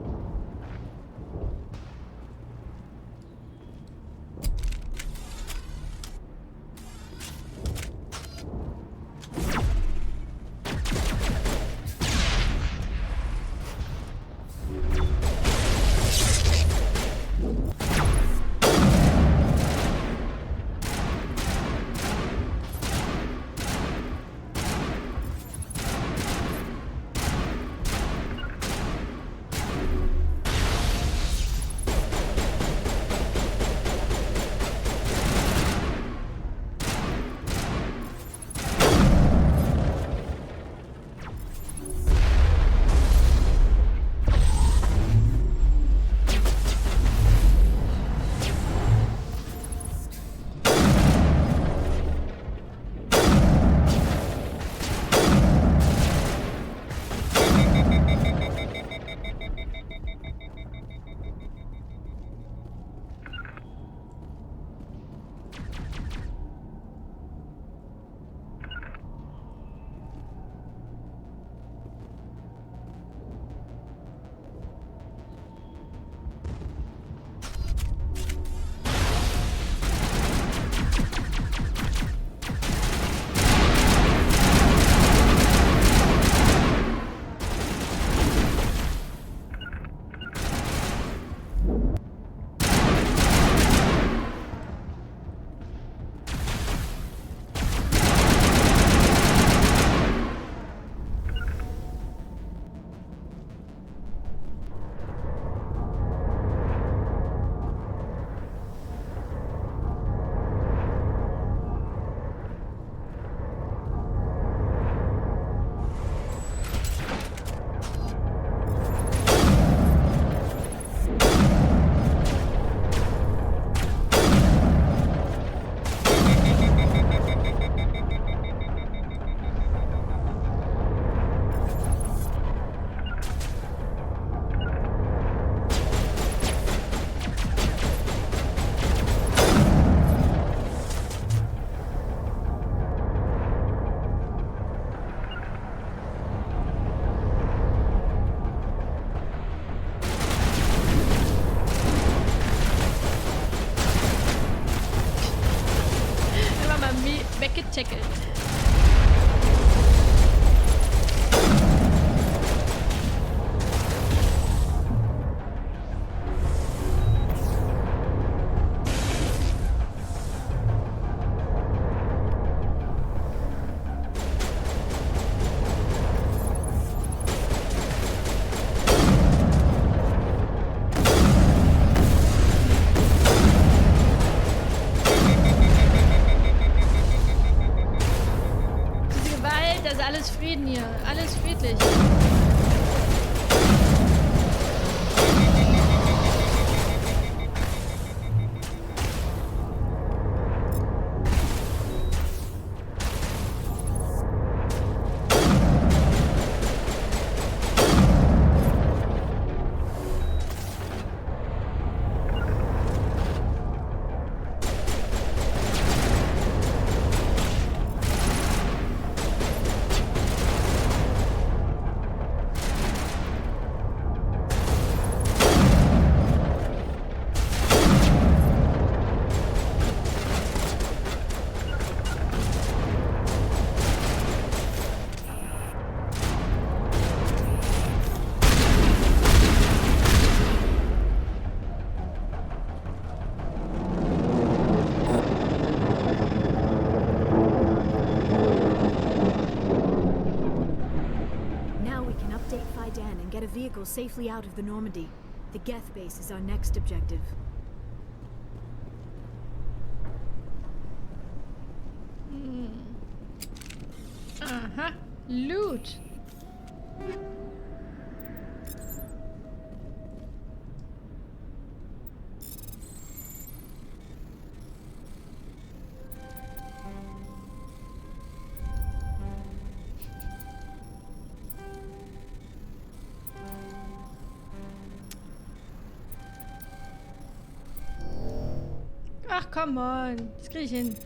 Ticket. Alles Frieden hier. Alles friedlich. Vehicle safely out of the Normandy. The Geth base is our next objective. Aha, Loot. Ach, come on. Das krieg ich hin.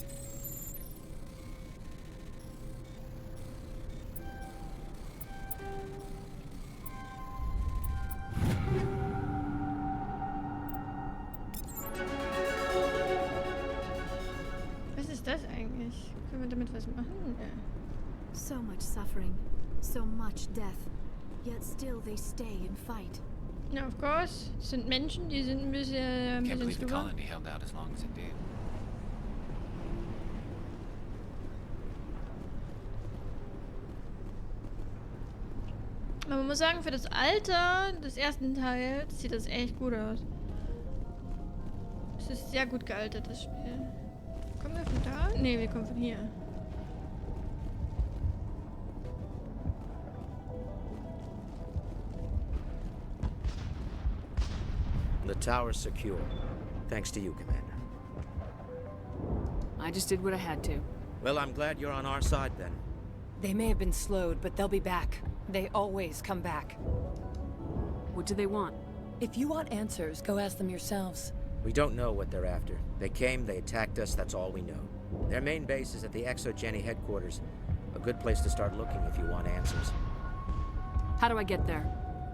Was ist das eigentlich? Können wir damit was machen? Ja. So much suffering, so much death, yet still they stay and fight. Ja, of course. Es sind Menschen, die sind ein bisschen Can't believe the drüber. colony held out as long as it did. Aber man muss sagen, für das Alter des ersten Teils sieht das echt gut aus. Es ist sehr gut gealtert, das Spiel. Kommen wir von da? Ne, wir kommen von hier. The tower's secure. Thanks to you, Commander. I just did what I had to. Well, I'm glad you're on our side, then. They may have been slowed, but they'll be back. They always come back. What do they want? If you want answers, go ask them yourselves. We don't know what they're after. They came, they attacked us, that's all we know. Their main base is at the ExoGeni headquarters. A good place to start looking if you want answers. How do I get there?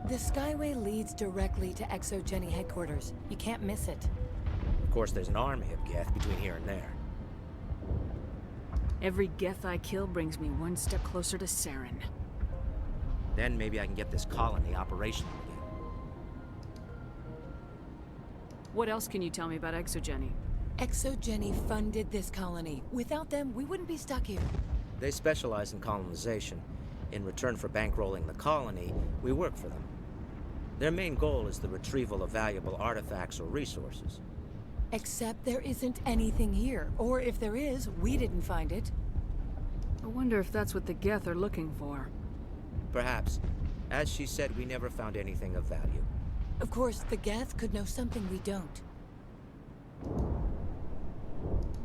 The Skyway leads directly to ExoGeni headquarters. You can't miss it. Of course, there's an army of Geth between here and there. Every Geth I kill brings me one step closer to Saren. Then maybe I can get this colony operational again. What else can you tell me about ExoGeni? ExoGeni funded this colony. Without them, we wouldn't be stuck here. They specialize in colonization. In return for bankrolling the colony, we work for them. Their main goal is the retrieval of valuable artifacts or resources. Except there isn't anything here. Or if there is, we didn't find it. I wonder if that's what the Geth are looking for. Perhaps. As she said, we never found anything of value. Of course, the Geth could know something we don't.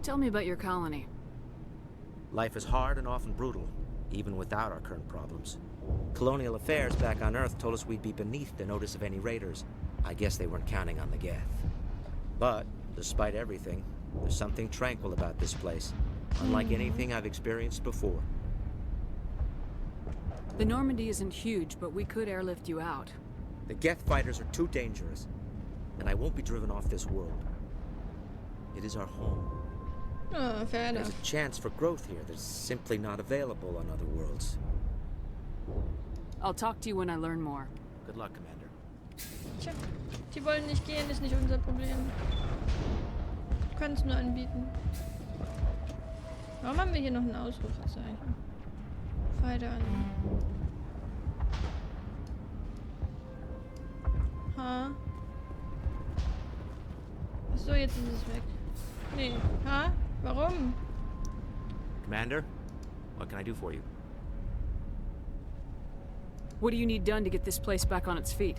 Tell me about your colony. Life is hard and often brutal, even without our current problems. Colonial affairs back on Earth told us we'd be beneath the notice of any raiders. I guess they weren't counting on the Geth. But, despite everything, there's something tranquil about this place, unlike anything I've experienced before. The Normandy isn't huge, but we could airlift you out. The Geth fighters are too dangerous, and I won't be driven off this world. It is our home. Oh, fair enough. There's a chance for growth here that's simply not available on other worlds. I'll talk to you when I learn more. Good luck, Commander. Tja, die wollen nicht gehen, ist nicht unser Problem. Du kannst es nur anbieten. Warum haben wir hier noch ein Ausrufezeichen? Weiter an. Ha? Achso, jetzt ist es weg. Nee. Ha? Warum? Commander, what can I do for you? What do you need done to get this place back on its feet?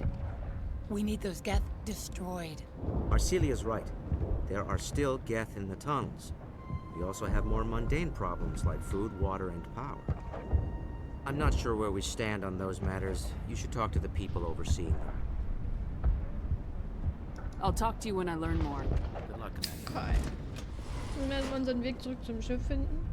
We need those Geth destroyed. Arcelia's right. There are still Geth in the tunnels. We also have more mundane problems like food, water, and power. I'm not sure where we stand on those matters. You should talk to the people overseeing them. I'll talk to you when I learn more. Good luck, Commander. Okay. Müssen wir erstmal unseren Weg zurück zum Schiff finden?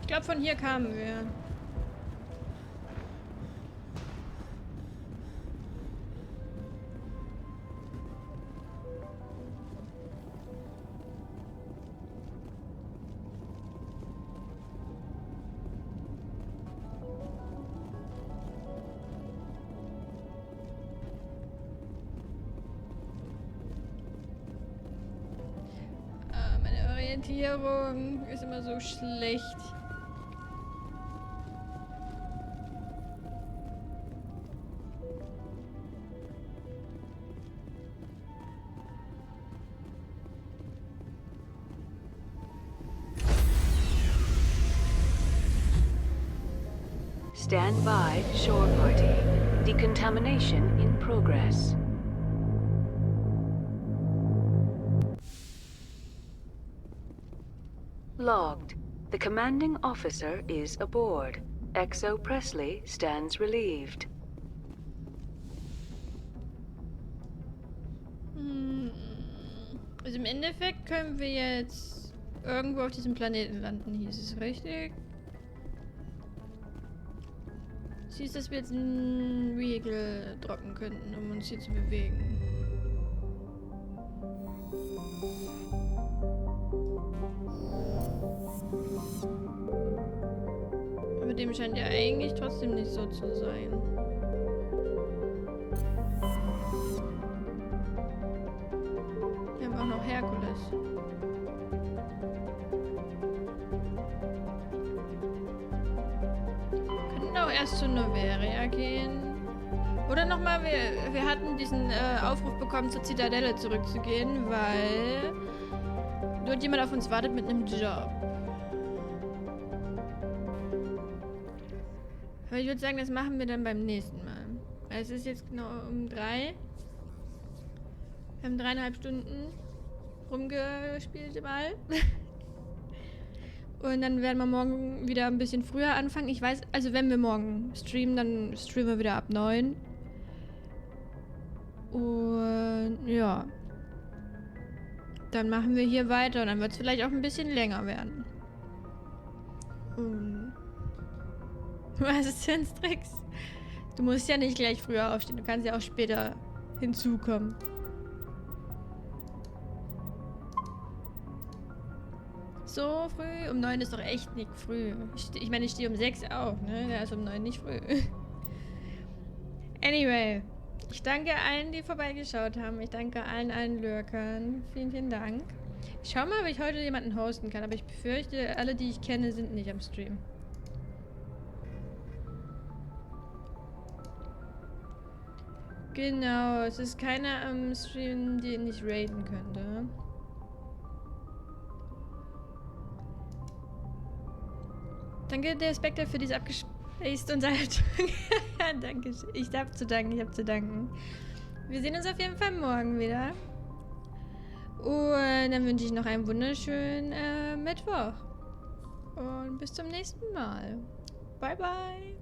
Ich glaube, von hier kamen wir. Meine Orientierung ist immer so schlecht. Stand by, shore party. Decontamination in progress. Logged. The commanding officer is aboard. XO Presley stands relieved. Also im Endeffekt können wir jetzt irgendwo auf diesem Planeten landen, hieß es richtig? Es hieß, dass wir jetzt ein Vehicle droppen könnten, um uns hier zu bewegen. Aber dem scheint ja eigentlich trotzdem nicht so zu sein. Wir haben auch noch Herkules. Wir könnten auch erst zu Noveria gehen. Oder nochmal, wir hatten diesen Aufruf bekommen, zur Zitadelle zurückzugehen, weil dort jemand auf uns wartet mit einem Job. Aber ich würde sagen, das machen wir dann beim nächsten Mal. Es ist jetzt genau um 3. Wir haben 3,5 Stunden rumgespielt im All. Und dann werden wir morgen wieder ein bisschen früher anfangen. Ich weiß, also wenn wir morgen streamen, dann streamen wir wieder ab 9. Und ja. Dann machen wir hier weiter und dann wird es vielleicht auch ein bisschen länger werden. Was ist denn Tricks? Du musst ja nicht gleich früher aufstehen, du kannst ja auch später hinzukommen. So früh? Um 9 ist doch echt nicht früh. Ich meine, ich stehe um 6 auf, ne? Da ist um 9 nicht früh. Anyway. Ich danke allen, die vorbeigeschaut haben. Ich danke allen Lurkern. Vielen, vielen Dank. Ich schau mal, ob ich heute jemanden hosten kann, aber ich befürchte, alle, die ich kenne, sind nicht am Stream. Genau, es ist keiner am Stream, den ich raiden könnte. Danke, der Spectre, für diese abgespaced Unterhaltung. Ja, danke. Ich habe zu danken. Wir sehen uns auf jeden Fall morgen wieder. Und dann wünsche ich noch einen wunderschönen Mittwoch. Und bis zum nächsten Mal. bye bye.